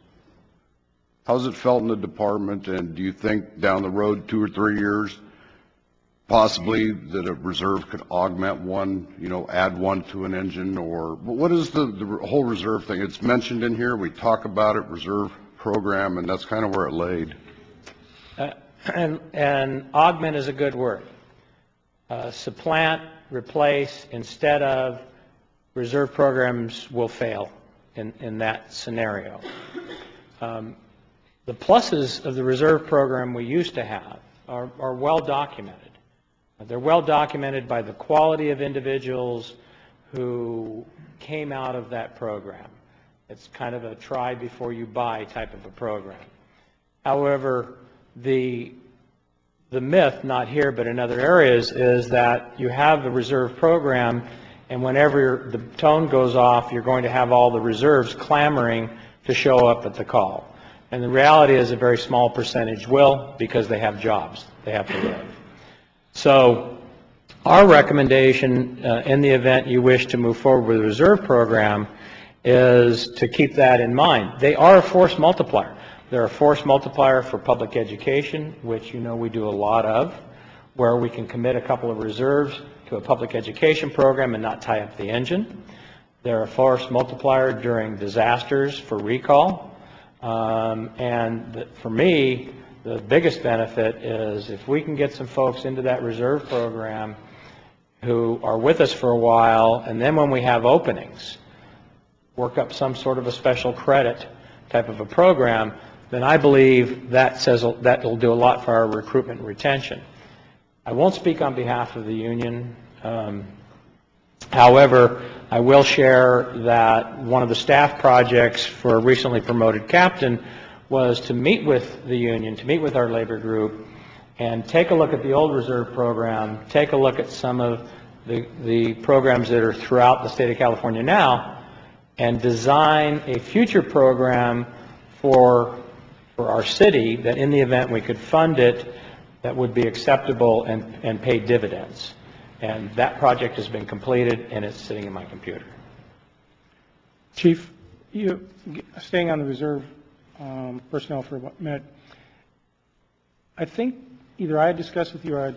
How's it felt in the department, and do you think down the road 2 or 3 years, possibly that a reserve could augment one, add one to an engine, or what is the whole reserve thing? It's mentioned in here, we talk about it, reserve program, and that's kind of where it laid. And augment is a good word. Supplant, replace, instead of, reserve programs will fail in that scenario. The pluses of the reserve program we used to have are well documented. They're well documented by the quality of individuals who came out of that program. It's kind of a try before you buy type of a program. However, the myth, not here but in other areas, is that you have the reserve program, and whenever the tone goes off, you're going to have all the reserves clamoring to show up at the call. And the reality is a very small percentage will, because they have jobs. They have to live. So our recommendation in the event you wish to move forward with the reserve program is to keep that in mind. They are a force multiplier. They're a force multiplier for public education, which we do a lot of, where we can commit a couple of reserves to a public education program and not tie up the engine. They're a force multiplier during disasters for recall. For me, the biggest benefit is if we can get some folks into that reserve program who are with us for a while, and then when we have openings, work up some sort of a special credit type of a program, then I believe that will do a lot for our recruitment and retention. I won't speak on behalf of the union. However, I will share that one of the staff projects for a recently promoted captain was to meet with the union, to meet with our labor group, and take a look at the old reserve program, take a look at some of the programs that are throughout the state of California now, and design a future program for our city that in the event we could fund it, that would be acceptable and pay dividends. And that project has been completed, and it's sitting in my computer. Chief, staying on the reserve personnel for a minute, I think either I had discussed with you or I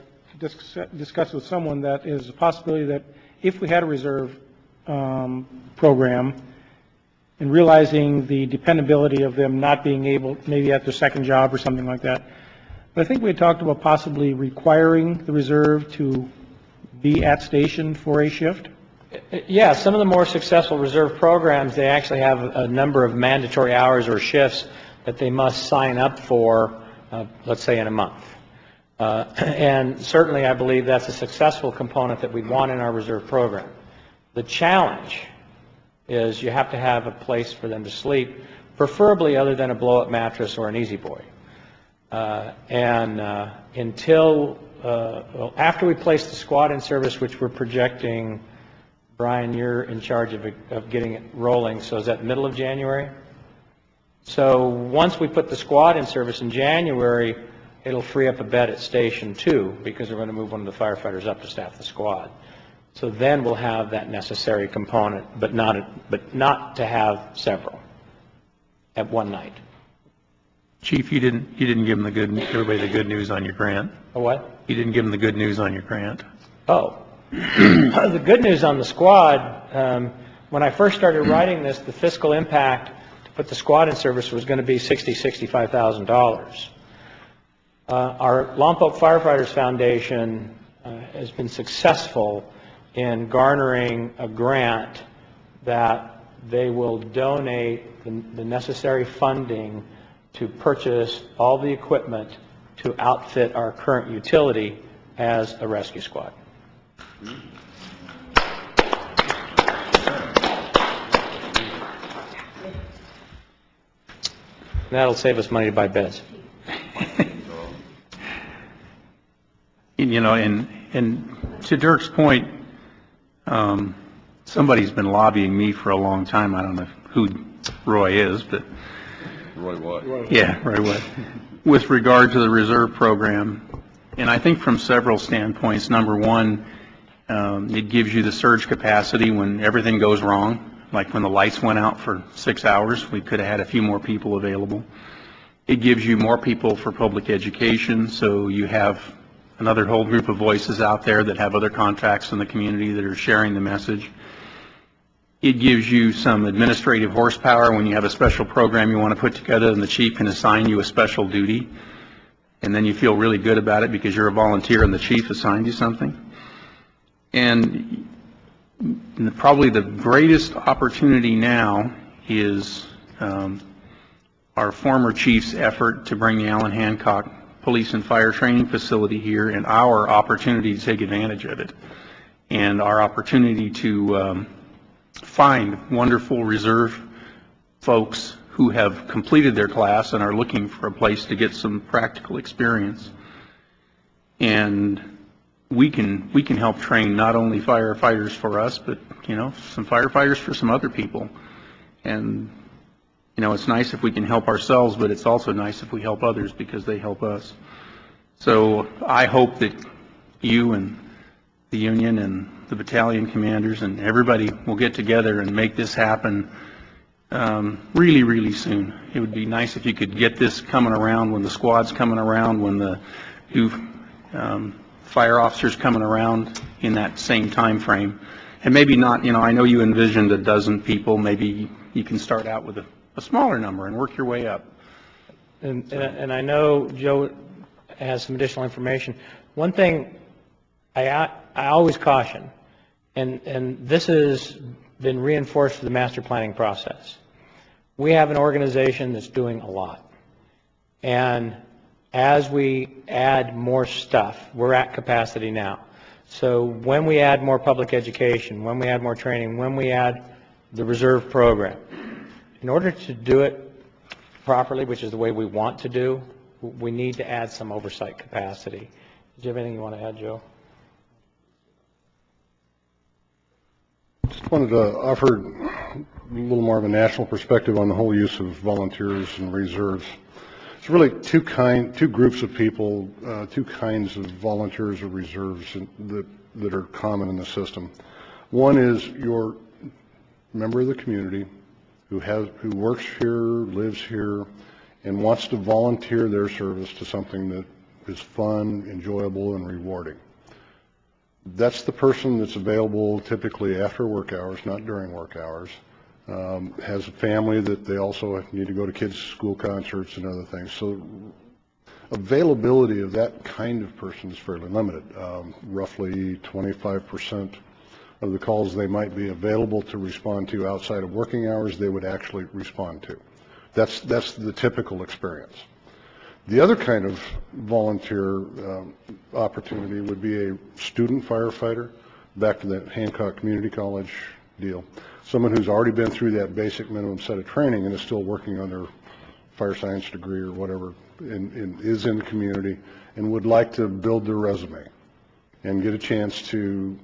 discussed with someone that is a possibility that if we had a reserve program, and realizing the dependability of them not being able, maybe at their second job or something like that, but I think we had talked about possibly requiring the reserve to be at station for a shift. Yeah, some of the more successful reserve programs, they actually have a number of mandatory hours or shifts that they must sign up for, let's say in a month. And certainly I believe that's a successful component that we want in our reserve program. The challenge is you have to have a place for them to sleep, preferably other than a blow-up mattress or an Easy Boy. Until after we place the squad in service, which we're projecting, Brian, you're in charge of getting it rolling, so is that middle of January? So once we put the squad in service in January, it'll free up a bed at Station 2 because we're going to move one of the firefighters up to staff the squad. So then we'll have that necessary component, but not to have several at one night. Chief, you didn't give them everybody the good news on your grant. A what? You didn't give them the good news on your grant. Oh, the good news on the squad. When I first started writing this, the fiscal impact to put the squad in service was going to be $65,000. Our Lompoc Firefighters Foundation has been successful in garnering a grant that they will donate the necessary funding to purchase all the equipment to outfit our current utility as a rescue squad. That'll save us money to buy beds. And to Dirk's point, somebody's been lobbying me for a long time. I don't know who Roy is, but Roy what? Yeah, Roy what? With regard to the reserve program, and I think from several standpoints. Number one, it gives you the surge capacity when everything goes wrong. Like when the lights went out for 6 hours, we could have had a few more people available. It gives you more people for public education, so you have another whole group of voices out there that have other contacts in the community that are sharing the message. It gives you some administrative horsepower when you have a special program you want to put together and the chief can assign you a special duty. And then you feel really good about it because you're a volunteer and the chief assigned you something. And probably the greatest opportunity now is our former chief's effort to bring the Allen Hancock Police and Fire Training Facility here, and our opportunity to take advantage of it, and our opportunity to find wonderful reserve folks who have completed their class and are looking for a place to get some practical experience. And we can help train not only firefighters for us, but some firefighters for some other people. And it's nice if we can help ourselves, but it's also nice if we help others because they help us. So I hope that you and the union and the battalion commanders and everybody will get together and make this happen really, really soon. It would be nice if you could get this coming around when the squad's coming around, when the new fire officers coming around in that same time frame. And maybe not, I know you envisioned a dozen people. Maybe you can start out with a smaller number and work your way up. And I know Joe has some additional information. One thing I always caution, and this has been reinforced through the master planning process. We have an organization that's doing a lot. And as we add more stuff, we're at capacity now. So when we add more public education, when we add more training, when we add the reserve program, in order to do it properly, which is the way we want to do, we need to add some oversight capacity. Do you have anything you want to add, Joe? Just wanted to offer a little more of a national perspective on the whole use of volunteers and reserves. It's really two groups of people, two kinds of volunteers or reserves that are common in the system. One is your member of the community who works here, lives here, and wants to volunteer their service to something that is fun, enjoyable, and rewarding. That's the person that's available typically after work hours, not during work hours. Has a family that they also need to go to kids' school concerts and other things. So availability of that kind of person is fairly limited. Roughly 25% of the calls they might be available to respond to outside of working hours, they would actually respond to. That's the typical experience. The other kind of volunteer opportunity would be a student firefighter, back to that Hancock Community College deal. Someone who's already been through that basic minimum set of training and is still working on their fire science degree or whatever, and is in the community and would like to build their resume and get a chance to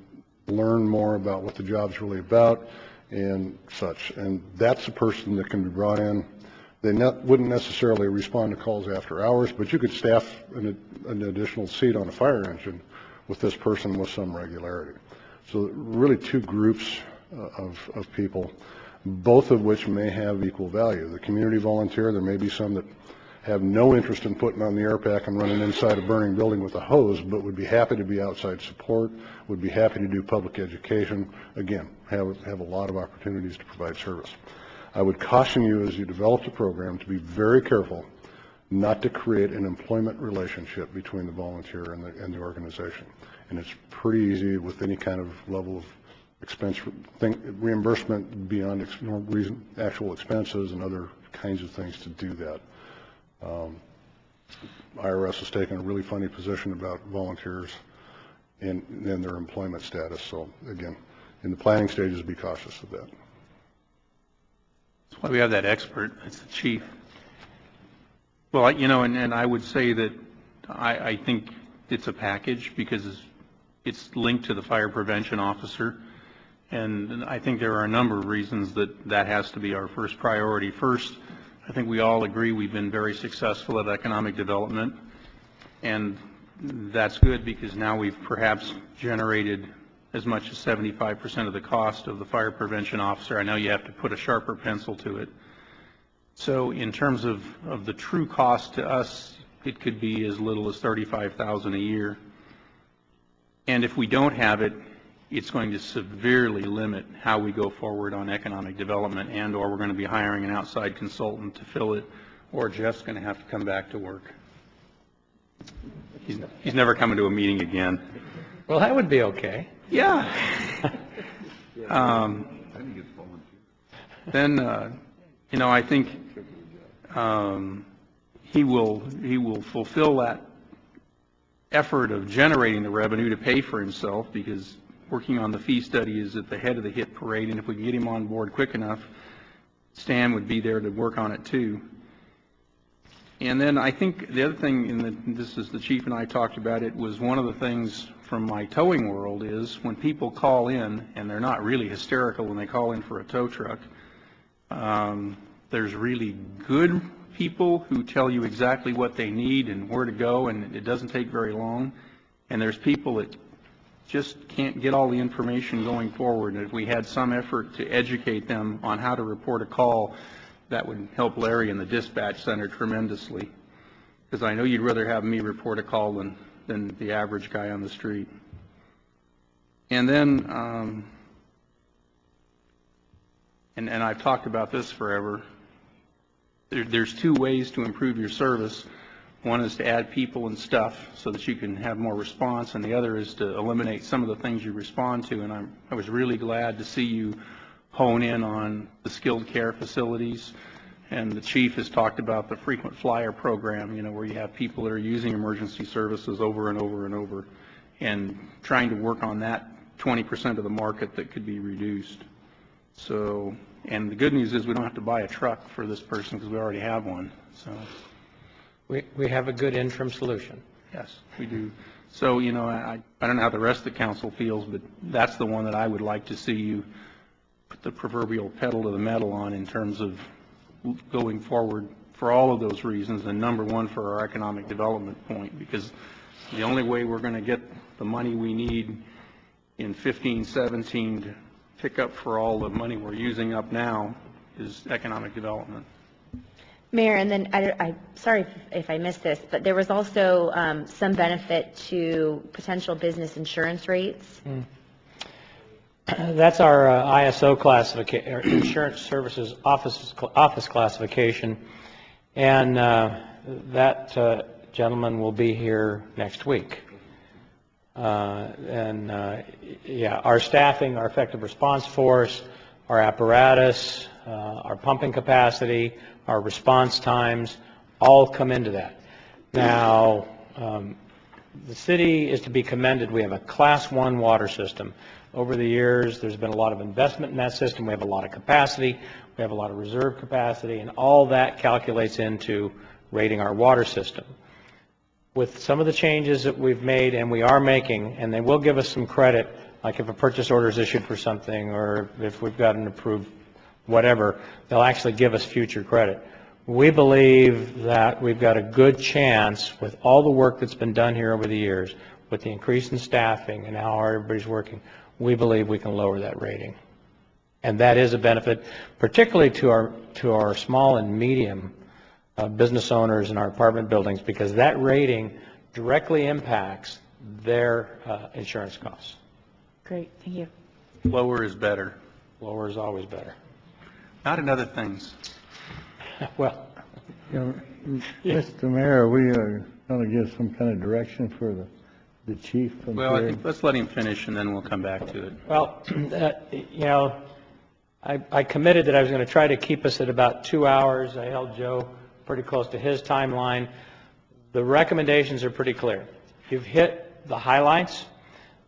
learn more about what the job's really about and such. And that's a person that can be brought in. They wouldn't necessarily respond to calls after hours, but you could staff an additional seat on a fire engine with this person with some regularity. So really two groups of people, both of which may have equal value. The community volunteer, there may be some that have no interest in putting on the air pack and running inside a burning building with a hose, but would be happy to be outside support, would be happy to do public education, again, have a lot of opportunities to provide service. I would caution you as you develop the program to be very careful not to create an employment relationship between the volunteer and the organization. And it's pretty easy with any kind of level of expense, reimbursement beyond actual expenses and other kinds of things to do that. IRS has taken a really funny position about volunteers and their employment status. So again, in the planning stages, be cautious of that. That's why we have that expert. It's the chief. Well, and I would say that I think it's a package because it's linked to the fire prevention officer. And I think there are a number of reasons that has to be our first priority. First, I think we all agree we've been very successful at economic development. And that's good because now we've perhaps generated as much as 75% of the cost of the fire prevention officer. I know you have to put a sharper pencil to it. So in terms of the true cost to us, it could be as little as $35,000 a year. And if we don't have it, it's going to severely limit how we go forward on economic development, and or we're going to be hiring an outside consultant to fill it, or Jeff's going to have to come back to work. He's never coming to a meeting again. Well, that would be okay. Yeah. Then, I think he will fulfill that effort of generating the revenue to pay for himself, because working on the fee study is at the head of the hit parade, and if we can get him on board quick enough, Stan would be there to work on it too. And then I think the other thing, this is the chief and I talked about it, was one of the things from my towing world is when people call in, and they're not really hysterical when they call in for a tow truck, there's really good people who tell you exactly what they need and where to go, and it doesn't take very long. And there's people that just can't get all the information going forward. And if we had some effort to educate them on how to report a call, that would help Larry and the dispatch center tremendously. Because I know you'd rather have me report a call than the average guy on the street. And then, and I've talked about this forever, there's two ways to improve your service. One is to add people and stuff so that you can have more response, and the other is to eliminate some of the things you respond to. And I was really glad to see you hone in on the skilled care facilities. And the chief has talked about the frequent flyer program, where you have people that are using emergency services over and over and over, and trying to work on that 20% of the market that could be reduced. So, and the good news is we don't have to buy a truck for this person because we already have one. So we have a good interim solution. Yes, we do. So, I don't know how the rest of the council feels, but that's the one that I would like to see you put the proverbial pedal to the metal on in terms of going forward for all of those reasons, and number one for our economic development point, because the only way we're going to get the money we need in 15-17 to pick up for all the money we're using up now is economic development. Mayor, and then I'm sorry if I missed this, but there was also some benefit to potential business insurance rates. That's our ISO classification, Insurance Services Office classification, and that gentleman will be here next week. Yeah, our staffing, our effective response force, our apparatus, our pumping capacity, our response times, all come into that. Now, the city is to be commended. We have a Class 1 water system. Over the years, there's been a lot of investment in that system. We have a lot of capacity. We have a lot of reserve capacity, and all that calculates into rating our water system. With some of the changes that we've made and we are making, and they will give us some credit, like if a purchase order is issued for something, or if we've got an approved whatever, they'll actually give us future credit. We believe that we've got a good chance with all the work that's been done here over the years, with the increase in staffing and how hard everybody's working, we believe we can lower that rating. And that is a benefit, particularly to our small and medium business owners in our apartment buildings, because that rating directly impacts their insurance costs. Great, thank you. Lower is better. Lower is always better. Not in other things. Well, Mr. Mayor, are we going to give some kind of direction for the chief? Well, I think let's let him finish and then we'll come back to it. Well, I committed that I was going to try to keep us at about 2 hours. I held Joe pretty close to his timeline. The recommendations are pretty clear. You've hit the highlights.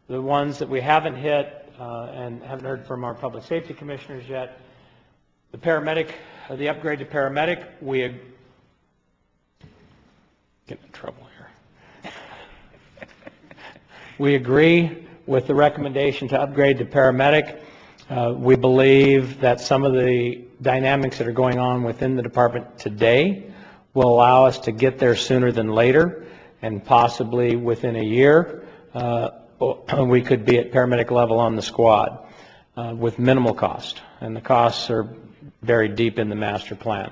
The ones that we haven't hit and haven't heard from our public safety commissioners yet, the paramedic, the upgrade to paramedic, we get in trouble here. We agree with the recommendation to upgrade to paramedic. We believe that some of the dynamics that are going on within the department today will allow us to get there sooner than later, and possibly within a year we could be at paramedic level on the squad with minimal cost, and the costs are buried deep in the master plan.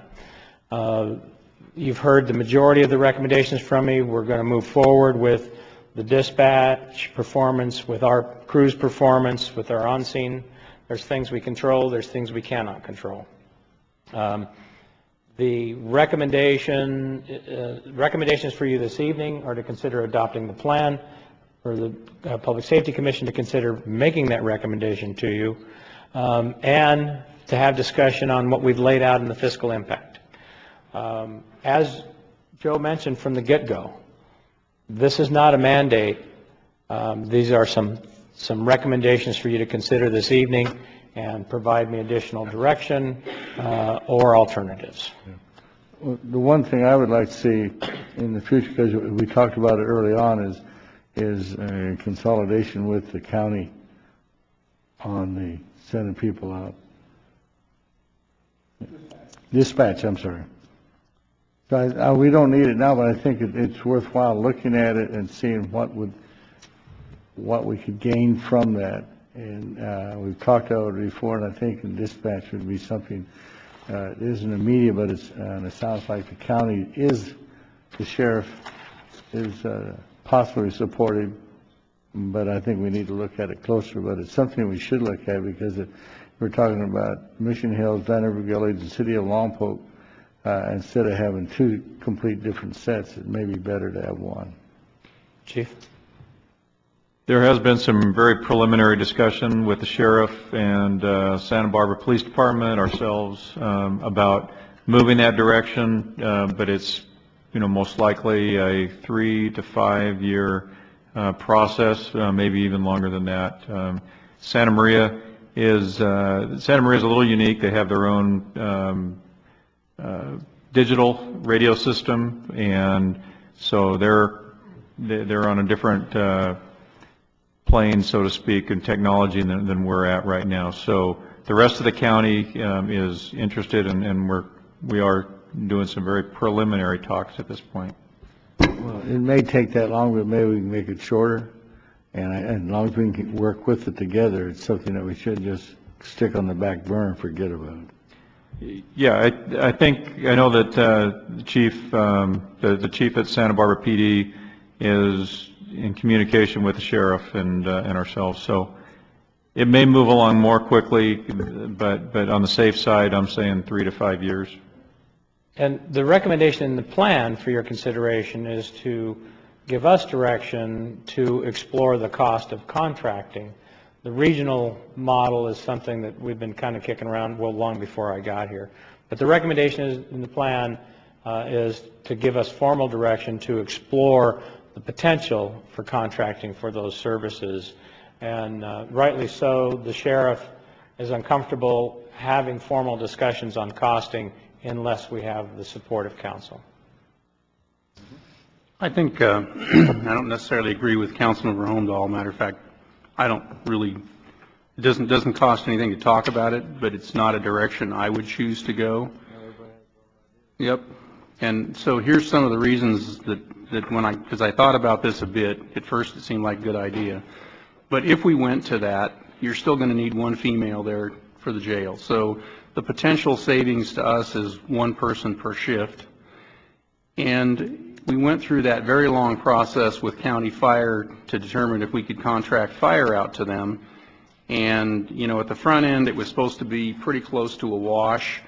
You've heard the majority of the recommendations from me. We're going to move forward with the dispatch performance, with our crew's performance, with our on-scene. There's things we control, there's things we cannot control. The recommendations for you this evening are to consider adopting the plan, for the Public Safety Commission to consider making that recommendation to you, and to have discussion on what we've laid out in the fiscal impact. As Joe mentioned from the get-go, this is not a mandate. These are some recommendations for you to consider this evening and provide me additional direction or alternatives. Well, the one thing I would like to see in the future, because we talked about it early on, is consolidation with the county on the sending people out. Dispatch, I'm sorry. So we don't need it now, but I think it's worthwhile looking at it and seeing what we could gain from that. And we've talked about it before, and I think the dispatch would be something. It isn't immediate, but it sounds like the county the sheriff is possibly supported, but I think we need to look at it closer. But it's something we should look at, because we're talking about Mission Hills, Vanderbilt Village, the city of Lompoc. Instead of having two complete different sets, it may be better to have one. Chief? There has been some very preliminary discussion with the sheriff and Santa Barbara Police Department, ourselves, about moving that direction, but it's, most likely a 3 to 5 year process, maybe even longer than that. Santa Maria is a little unique. They have their own digital radio system, and so they're on a different plane, so to speak, in technology than we're at right now. So the rest of the county is interested, and we are doing some very preliminary talks at this point. Well, it may take that long, but maybe we can make it shorter, and as long as we can work with it together, it's something that we should just stick on the back burner and forget about. Yeah, I know that the chief at Santa Barbara PD is in communication with the sheriff and ourselves, so it may move along more quickly, but on the safe side, I'm saying 3 to 5 years. And the recommendation in the plan for your consideration is to give us direction to explore the cost of contracting. The regional model is something that we've been kind of kicking around, well, long before I got here. But the recommendation in the plan is to give us formal direction to explore the potential for contracting for those services. And rightly so, the sheriff is uncomfortable having formal discussions on costing unless we have the support of council. I think I don't necessarily agree with Councilmember Holmdahl. Matter of fact, I don't really, it doesn't cost anything to talk about it, but it's not a direction I would choose to go. Yep. And so here's some of the reasons that because I thought about this a bit, at first it seemed like a good idea. But if we went to that, you're still going to need one female there for the jail. So the potential savings to us is one person per shift. And we went through that very long process with county fire to determine if we could contract fire out to them. And, at the front end, it was supposed to be pretty close to a wash.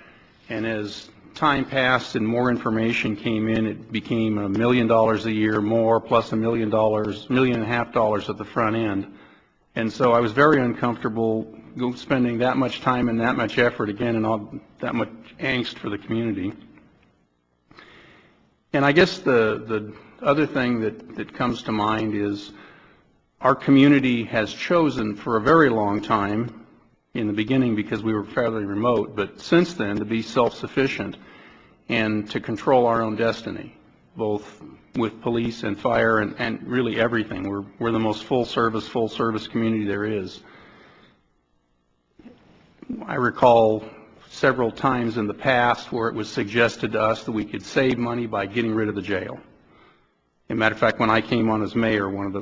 And as time passed and more information came in, it became $1 million a year more, plus $1 million, $1.5 million at the front end. And so I was very uncomfortable spending that much time and that much effort again and all that much angst for the community. And I guess the other thing that comes to mind is our community has chosen for a very long time, in the beginning because we were fairly remote, but since then to be self-sufficient and to control our own destiny, both with police and fire and really everything. We're the most full service community there is. I recall several times in the past where it was suggested to us that we could save money by getting rid of the jail. As a matter of fact, when I came on as mayor, one of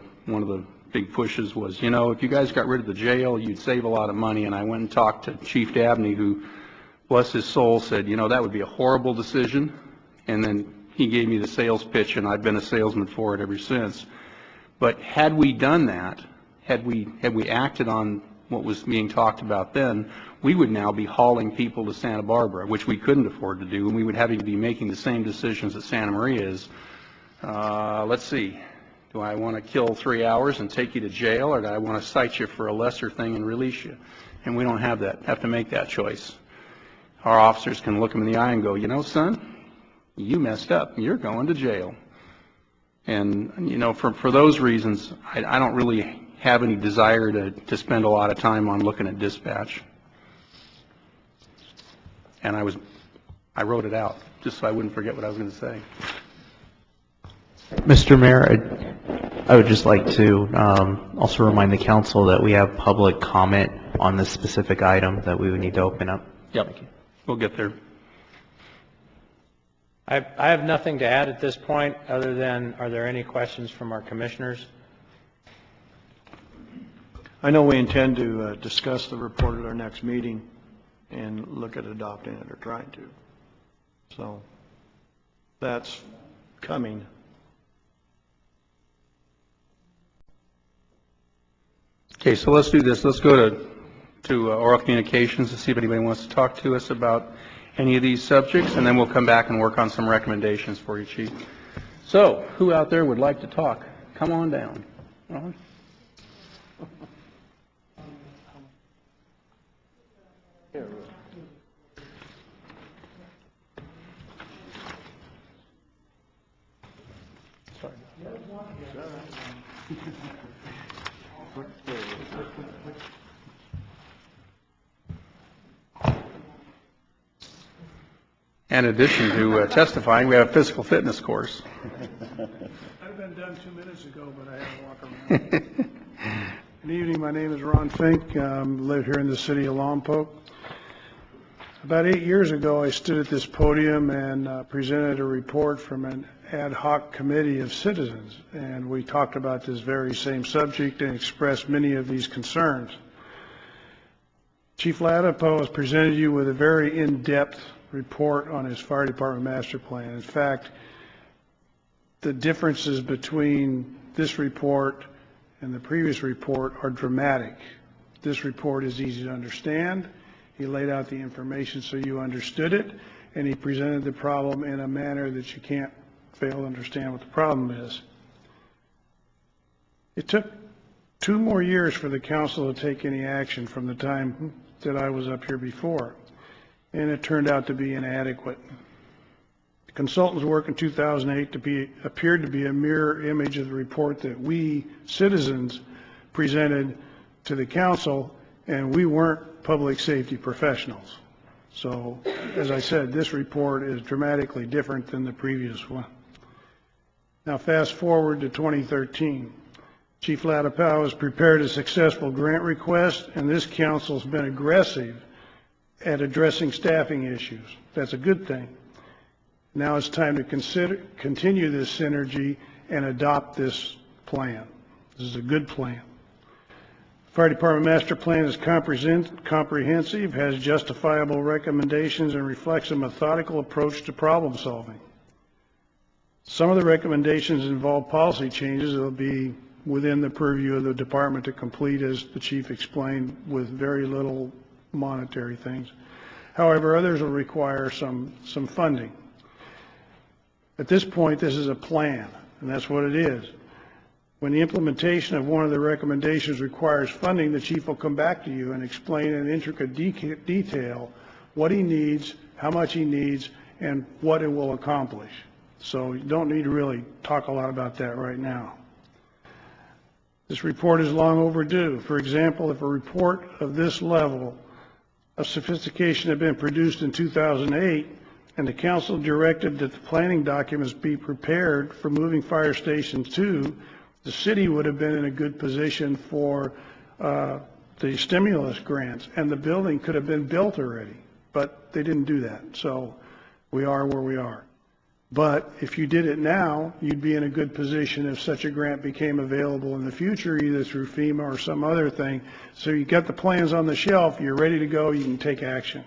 the big pushes was, if you guys got rid of the jail, you'd save a lot of money. And I went and talked to Chief Dabney, who, bless his soul, said, that would be a horrible decision. And then he gave me the sales pitch, and I've been a salesman for it ever since. But had we done that, had we acted on what was being talked about then, we would now be hauling people to Santa Barbara, which we couldn't afford to do, and we would have to be making the same decisions that Santa Maria is. Let's see, do I want to kill 3 hours and take you to jail, or do I want to cite you for a lesser thing and release you? And we don't have to make that choice. Our officers can look them in the eye and go, you know, son, you messed up, you're going to jail. And, you know, for those reasons, I don't really have any desire to spend a lot of time on looking at dispatch. And I wrote it out just so I wouldn't forget what I was going to say. Mr. Mayor, I would just like to also remind the council that we have public comment on this specific item that we would need to open up. Yep, we'll get there. I have nothing to add at this point, other than, are there any questions from our commissioners? I know we intend to discuss the report at our next meeting and look at adopting it or trying to. So that's coming. Okay, so let's do this. Let's go to oral communications to see if anybody wants to talk to us about any of these subjects, and then we'll come back and work on some recommendations for you, Chief. So, who out there would like to talk? Come on down. Ron? In addition to testifying, we have a physical fitness course. I've been done 2 minutes ago, but I had to walk around. Good evening. My name is Ron Fink. I live here in the city of Lompoc. About 8 years ago, I stood at this podium and presented a report from an ad hoc committee of citizens, and we talked about this very same subject and expressed many of these concerns. Chief Ladapo has presented you with a very in-depth report on his fire department master plan. In fact, the differences between this report and the previous report are dramatic. This report is easy to understand. He laid out the information so you understood it, and he presented the problem in a manner that you can't fail to understand what the problem is. It took 2 more years for the council to take any action from the time that I was up here before, and it turned out to be inadequate. The consultant's work in 2008 appeared to be a mirror image of the report that we citizens presented to the council, and we weren't public safety professionals. So, as I said, this report is dramatically different than the previous one. Now, fast forward to 2013. Chief Ladapo has prepared a successful grant request, and this council's been aggressive at addressing staffing issues. That's a good thing. Now it's time to continue this synergy and adopt this plan. This is a good plan. Fire Department Master Plan is comprehensive, has justifiable recommendations, and reflects a methodical approach to problem solving. Some of the recommendations involve policy changes that will be within the purview of the department to complete, as the chief explained, with very little monetary things. However, others will require some funding. At this point, this is a plan, and that's what it is. When the implementation of one of the recommendations requires funding, the chief will come back to you and explain in intricate detail what he needs, how much he needs, and what it will accomplish. So you don't need to really talk a lot about that right now. This report is long overdue. For example, if a report of this level of sophistication had been produced in 2008 and the council directed that the planning documents be prepared for moving Fire Station 2, the city would have been in a good position for the stimulus grants, and the building could have been built already, but they didn't do that. So we are where we are. But if you did it now, you'd be in a good position if such a grant became available in the future, either through FEMA or some other thing. So you got the plans on the shelf, you're ready to go, you can take action.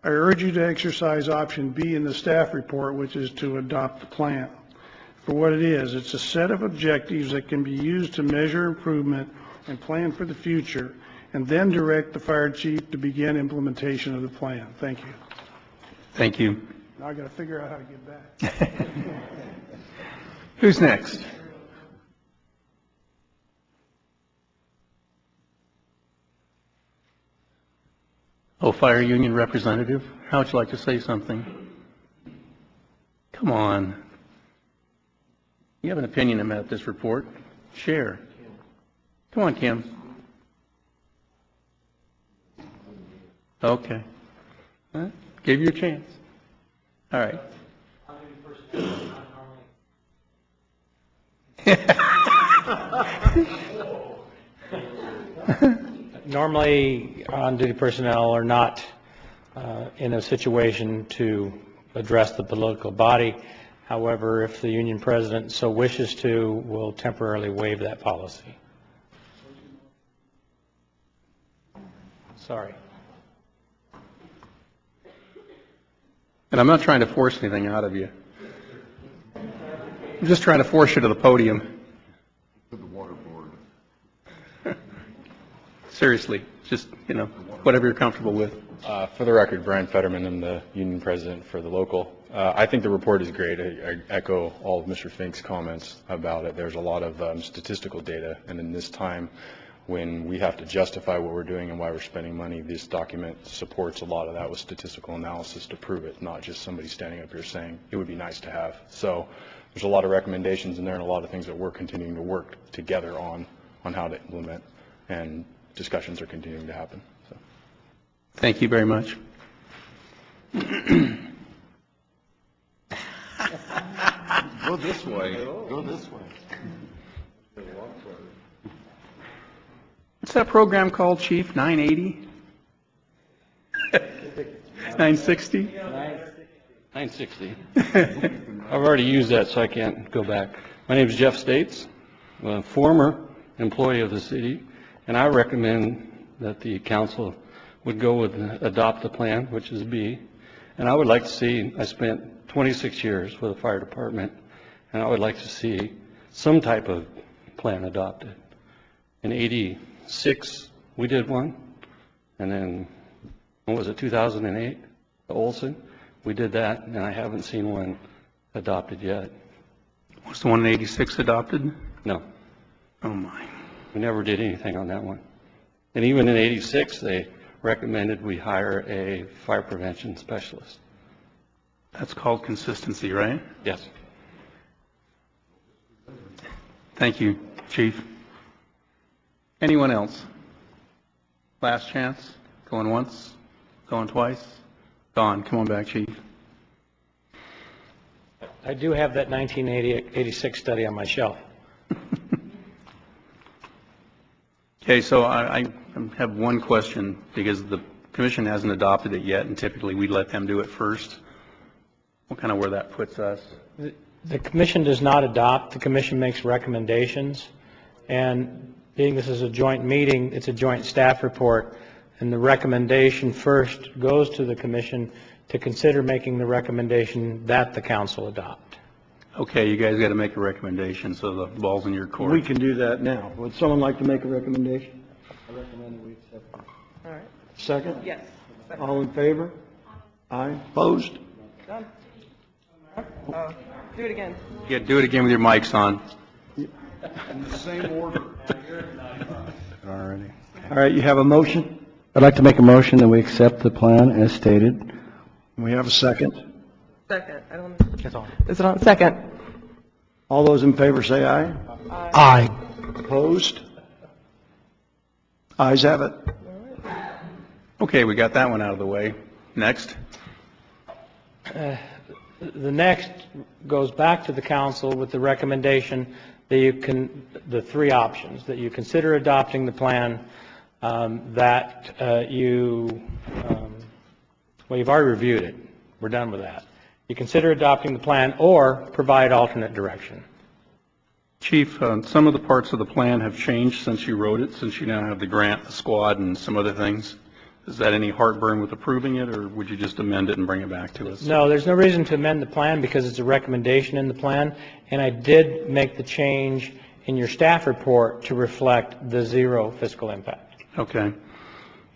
I urge you to exercise option B in the staff report, which is to adopt the plan. for what it is. It's a set of objectives that can be used to measure improvement and plan for the future, and then direct the fire chief to begin implementation of the plan. Thank you. Thank you. Now I got to figure out how to get back. Who's next? Oh, fire union representative, how would you like to say something? Come on. You have an opinion about this report? Share. Come on, Kim. Okay. Huh? Gave you a chance. All right. Normally, on-duty personnel are not in a situation to address the political body. However, if the union president so wishes to, we'll temporarily waive that policy. Sorry. And I'm not trying to force anything out of you. I'm just trying to force you to the podium. To the water board. Seriously, just, whatever you're comfortable with. For the record, Brian Fetterman, I'm the union president for the local. I think the report is great. I echo all of Mr. Fink's comments about it. There's a lot of statistical data, and in this time when we have to justify what we're doing and why we're spending money, this document supports a lot of that with statistical analysis to prove it, not just somebody standing up here saying it would be nice to have. So there's a lot of recommendations in there and a lot of things that we're continuing to work together on how to implement, and discussions are continuing to happen. So. Thank you very much. Go this way. Go this way. What's that program called, Chief? 980? 960? 960. I've already used that, so I can't go back. My name is Jeff States. I'm a former employee of the city, and I recommend that the council would go with adopt the plan, which is B. And I would like to see, I spent 26 years with the fire department, and I would like to see some type of plan adopted. In 86, we did one, and then, what was it, 2008, Olson, we did that, and I haven't seen one adopted yet. Was the one in 86 adopted? No. Oh my. We never did anything on that one. And even in 86, they recommended we hire a fire prevention specialist. That's called consistency, right? Yes. Thank you, Chief. Anyone else? Last chance? Going once? Going twice? Gone. Come on back, Chief. I do have that 1986 study on my shelf. Okay, so I have one question, because the commission hasn't adopted it yet, and typically we let them do it first. What kind of where that puts us? The commission does not adopt. The commission makes recommendations, and being this is a joint meeting, it's a joint staff report, and the recommendation first goes to the commission to consider making the recommendation that the council adopt. Okay, you guys got to make a recommendation, so the ball's in your court. We can do that now. Would someone like to make a recommendation? I recommend that we accept it. All right. Second? Yes. All in favor? Aye. Opposed? Done. Do it again. Yeah, do it again with your mics on. In the same order. Alrighty. All right, you have a motion? I'd like to make a motion that we accept the plan as stated. We have a second. Second. I don't. It's on. Is it on? Second. All those in favor say aye. Aye. Aye. Opposed? Ayes have it. Okay, we got that one out of the way. Next. The next goes back to the council with the recommendation that you can, the three options, that you consider adopting the plan, that well, you've already reviewed it. We're done with that. You consider adopting the plan or provide alternate direction. Chief, some of the parts of the plan have changed since you wrote it, since you now have the grant, the squad, and some other things. Is that any heartburn with approving it, or would you just amend it and bring it back to us? No, there's no reason to amend the plan because it's a recommendation in the plan, and I did make the change in your staff report to reflect the 0 fiscal impact. Okay.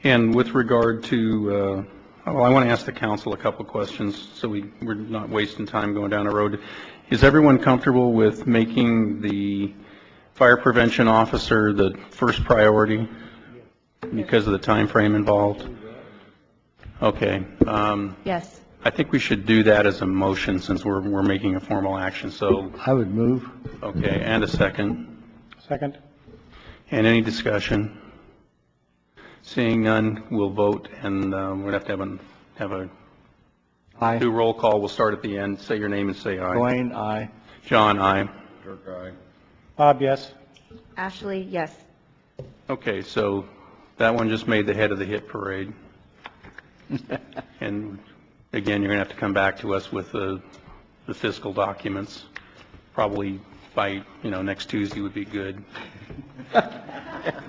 And with regard to, well, I want to ask the council a couple of questions so we're not wasting time going down the road. Is everyone comfortable with making the fire prevention officer the first priority because of the time frame involved? Okay. Yes. I think we should do that as a motion since we're making a formal action. So I would move. okay, and a second. Second. And any discussion? Seeing none, we'll vote, and we'll have to have a Aye. do roll call. We'll start at the end. Say your name and say aye. Dwayne, aye. John, aye. Dirk, aye. Bob, yes. Ashley, yes. Okay, so that one just made the head of the hit parade. And again, you're going to have to come back to us with the fiscal documents. Probably by, next Tuesday would be good.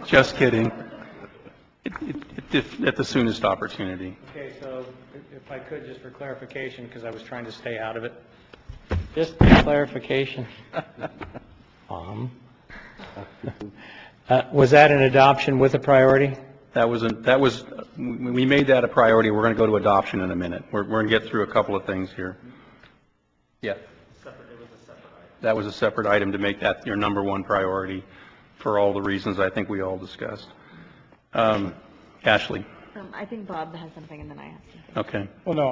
Just kidding. At the soonest opportunity. Okay, so if I could, just for clarification, because I was trying to stay out of it. Just for clarification. Was that an adoption with a priority? We made that a priority. We're going to go to adoption in a minute. We're going to get through a couple of things here. Yeah. That was a separate item to make that your number one priority for all the reasons I think we all discussed. Ashley. I think Bob has something and then I have something. Okay. Well, no,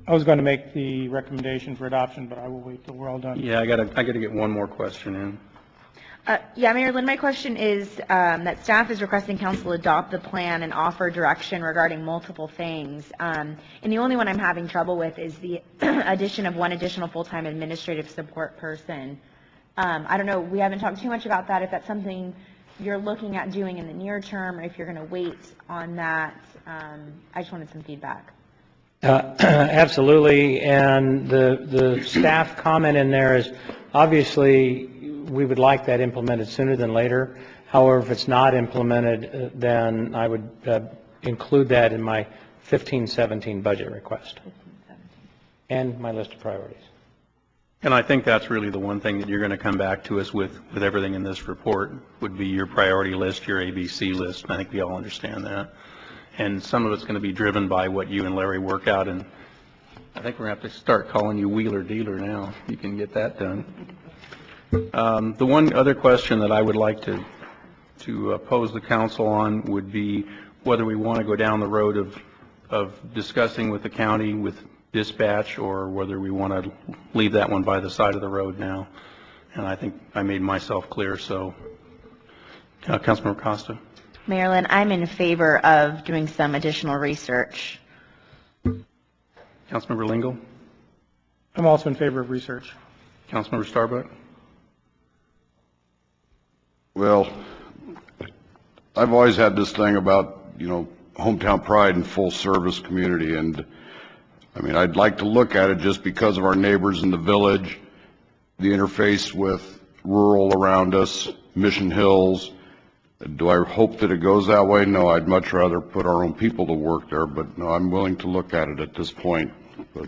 I was going to make the recommendation for adoption, but I will wait till we're all done. Yeah, I got to get one more question in. Yeah, Mayor Lynn, my question is that staff is requesting council adopt the plan and offer direction regarding multiple things. And the only one I'm having trouble with is the addition of one additional full-time administrative support person. I don't know, we haven't talked too much about that, if that's something you're looking at doing in the near term, or if you're going to wait on that. I just wanted some feedback. Absolutely, and the staff comment in there is obviously we would like that implemented sooner than later. However, if it's not implemented, then I would include that in my 15-17 budget request and my list of priorities. And I think that's really the one thing that you're going to come back to us with everything in this report would be your priority list, your ABC list. And I think we all understand that. And some of it's going to be driven by what you and Larry work out. And I think we're going to have to start calling you wheeler dealer now. You can get that done. The one other question that I would like to pose the council on would be whether we want to go down the road of discussing with the county with dispatch, or whether we want to leave that one by the side of the road now. And I think I made myself clear. So, Councilmember Costa. Mayor Lynn, I'm in favor of doing some additional research. Councilmember Lingle. I'm also in favor of research. Councilmember Starbuck. Well, I've always had this thing about, hometown pride and full service community. And I mean, I'd like to look at it just because of our neighbors in the village, the interface with rural around us, Mission Hills. Do I hope that it goes that way? No, I'd much rather put our own people to work there, but no, I'm willing to look at it at this point. But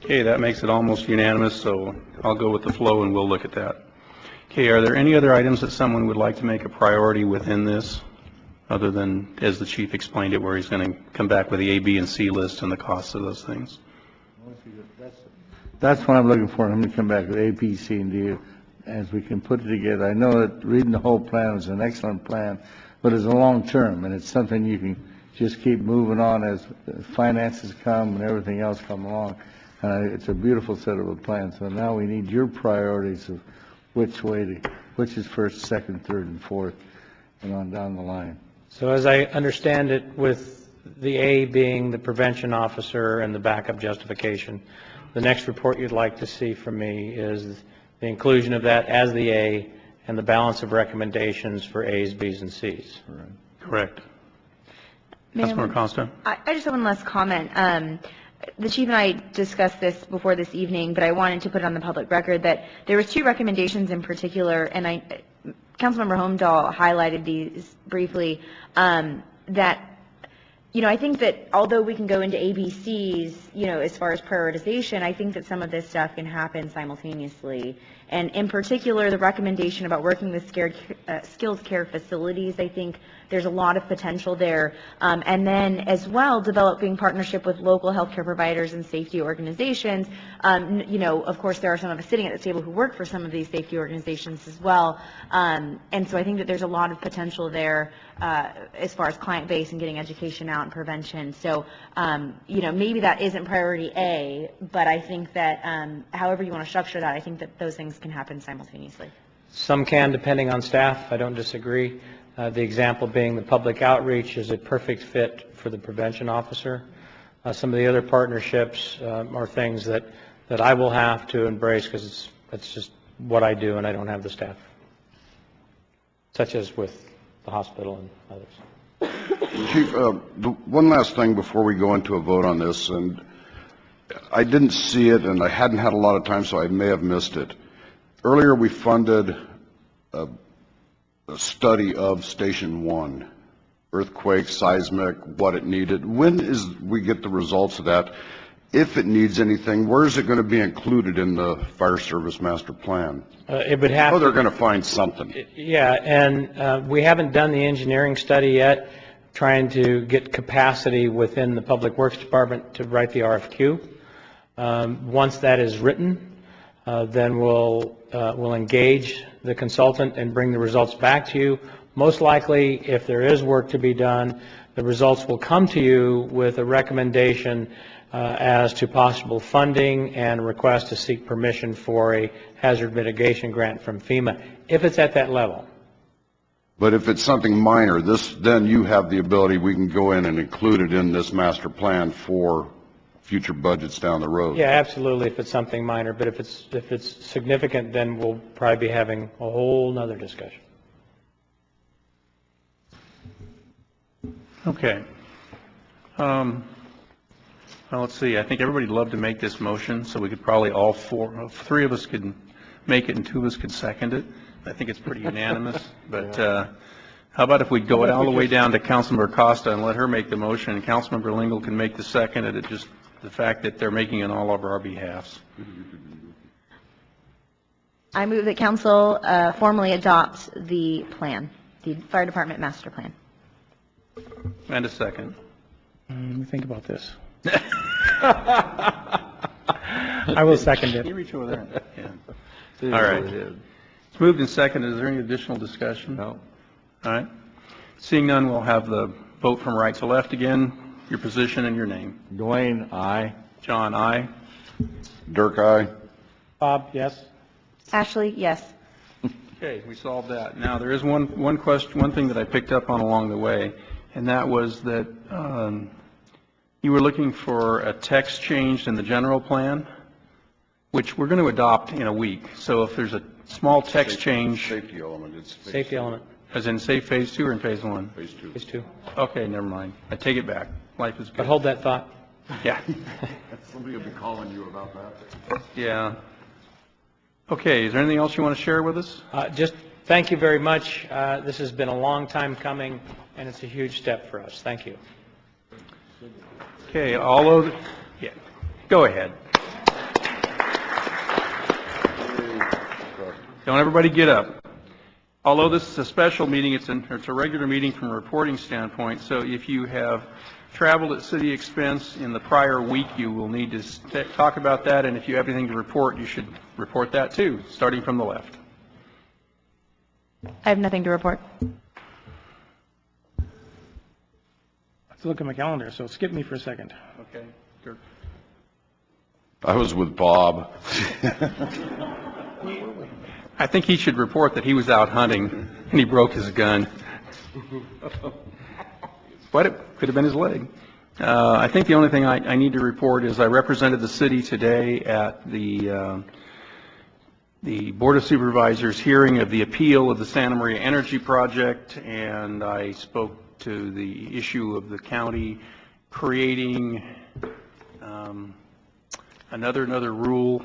Okay, that makes it almost unanimous, so I'll go with the flow and we'll look at that. Okay, are there any other items that someone would like to make a priority within this, other than, as the chief explained it, where he's going to come back with the A, B, and C list and the costs of those things? That's what I'm looking for. I'm going to come back with A, B, C, and D as we can put it together. I know that reading the whole plan is an excellent plan, but it's a long term, and it's something you can just keep moving on as finances come and everything else come along. It's a beautiful set of a plan. So now we need your priorities of which is first, second, third, and fourth, and on down the line. So as I understand it, with the A being the prevention officer and the backup justification, the next report you'd like to see from me is the inclusion of that as the A and the balance of recommendations for A's, B's, and C's. Right. Correct. Councilmember Costa. I just have one last comment. The chief and I discussed this before this evening, but I wanted to put it on the public record that there was two recommendations in particular, and Councilmember Holmdahl highlighted these briefly. that, I think that although we can go into ABCs, as far as prioritization, I think that some of this stuff can happen simultaneously. And in particular, the recommendation about working with skilled care facilities, I think there's a lot of potential there. And then as well, developing partnership with local healthcare providers and safety organizations. Of course, there are some of us sitting at the table who work for some of these safety organizations as well. And so I think that there's a lot of potential there as far as client base and getting education out and prevention. So, maybe that isn't priority A, but I think that however you want to structure that, I think that those things can happen simultaneously. Some can, depending on staff. I don't disagree. The example being the public outreach is a perfect fit for the prevention officer. Some of the other partnerships are things that I will have to embrace because it's just what I do and I don't have the staff, such as with the hospital and others. Chief, one last thing before we go into a vote on this, and I didn't see it and I hadn't had a lot of time, so I may have missed it. Earlier we funded a study of Station 1, earthquake, seismic, what it needed. When is we get the results of that? If it needs anything, where is it going to be included in the fire service master plan? It would have they're going to find something. Yeah, and we haven't done the engineering study yet, trying to get capacity within the Public Works Department to write the RFQ. Once that is written, then we'll engage the consultant and bring the results back to you. Most likely, if there is work to be done, the results will come to you with a recommendation as to possible funding and request to seek permission for a hazard mitigation grant from FEMA, if it's at that level. But if it's something minor, then you have the ability, we can go in and include it in this master plan for future budgets down the road. Yeah, absolutely, if it's something minor, but if it's significant, then we'll probably be having a whole nother discussion. Okay. Well, let's see. I think everybody'd love to make this motion, so we could probably three of us could make it and two of us could second it. I think it's pretty unanimous. But how about if we go it all the way down to Councilmember Costa and let her make the motion, and Councilmember Lingle can make the second, and it just the fact that they're making it all over our behalfs. I move that council formally adopt the plan, the fire department master plan. And a second. Let me think about this. I will second it. Can you reach over there? Yeah. All right. It's moved and seconded. Is there any additional discussion? No. All right. Seeing none, we'll have the vote from right to left again. Your position and your name. Dwayne, aye. John, aye. Dirk, aye. Bob, yes. Ashley, yes. Okay, we solved that. Now, there is one thing that I picked up on along the way, and that was that you were looking for a text change in the general plan, which we're going to adopt in a week. So if there's a small text change. Safety element. It's safety element. As in, say, phase 2 or in phase 1? Phase 2. Phase 2. Okay, never mind. I take it back. Life is good. But hold that thought. Yeah. Somebody will be calling you about that. Yeah. Okay, is there anything else you want to share with us? Just thank you very much. This has been a long time coming, and it's a huge step for us. Thank you. Okay, yeah, go ahead. Don't everybody get up. Although this is a special meeting, it's a regular meeting from a reporting standpoint, so if you have traveled at city expense in the prior week, you will need to talk about that, and if you have anything to report, you should report that too, starting from the left. I have nothing to report. I have to look at my calendar, so skip me for a second. Okay, Dirk. I was with Bob. I think he should report that he was out hunting and he broke his gun. But it could have been his leg. I think the only thing I need to report is I represented the city today at the Board of Supervisors hearing of the appeal of the Santa Maria Energy Project, and I spoke to the issue of the county creating another rule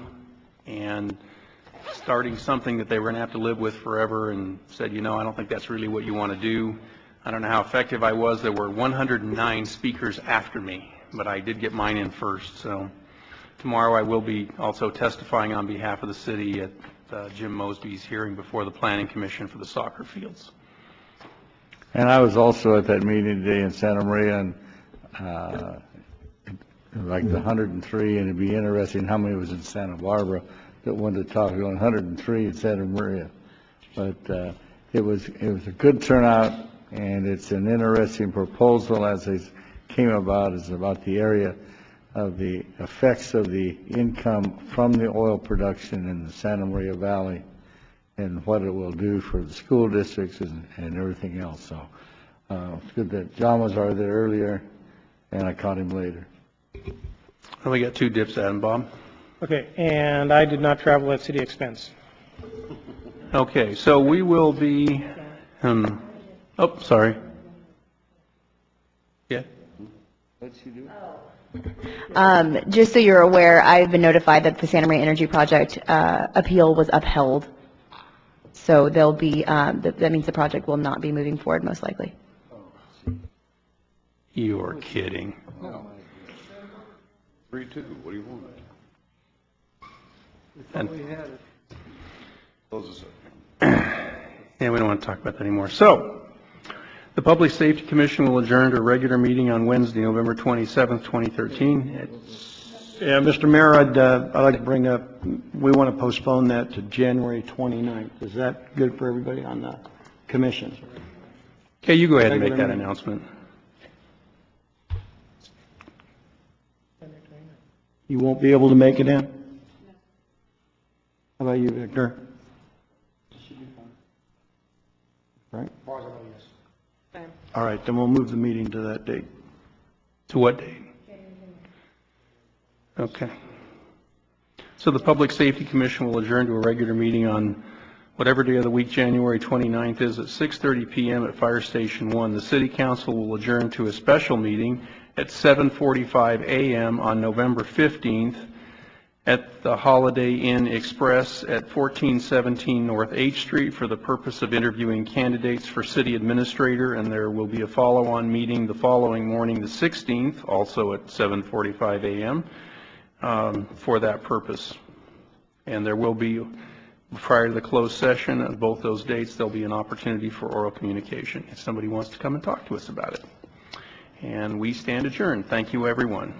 and starting something that they were going to have to live with forever, and said, I don't think that's really what you want to do. I don't know how effective I was. There were 109 speakers after me, but I did get mine in first. So tomorrow I will be also testifying on behalf of the city at Jim Mosby's hearing before the Planning Commission for the soccer fields. And I was also at that meeting today in Santa Maria, and like the 103, and it'd be interesting how many was in Santa Barbara that wanted to talk to 103 in Santa Maria. But it was a good turnout, and it's an interesting proposal as it came about. It's about the area of the effects of the income from the oil production in the Santa Maria Valley and what it will do for the school districts and everything else. So it's good that John was already there earlier, and I caught him later. Well, we got 2 dips at him, Bob. Okay, and I did not travel at city expense. Okay, so we will be, oh, sorry. Yeah. What'd she do? Just so you're aware, I've been notified that the Santa Maria Energy Project appeal was upheld. So there'll be, that means the project will not be moving forward, most likely. You're kidding. No. 3-2, what do you want? Yeah, we don't want to talk about that anymore. So, the Public Safety Commission will adjourn to a regular meeting on Wednesday, November 27th, 2013. Yeah, Mr. Mayor, I'd like to bring up, we want to postpone that to January 29th. Is that good for everybody on the commission? Okay, you go ahead and make that announcement. You won't be able to make it in? How about you, Victor? Right? All right, then we'll move the meeting to that date. To what date? Okay. So the Public Safety Commission will adjourn to a regular meeting on whatever day of the week January 29th is at 6:30 p.m. at Fire Station 1. The City Council will adjourn to a special meeting at 7:45 a.m. on November 15th at the Holiday Inn Express at 1417 North H Street for the purpose of interviewing candidates for city administrator, and there will be a follow-on meeting the following morning, the 16th, also at 7:45 a.m. For that purpose. And there will be, prior to the closed session of both those dates, there'll be an opportunity for oral communication if somebody wants to come and talk to us about it. And we stand adjourned. Thank you, everyone.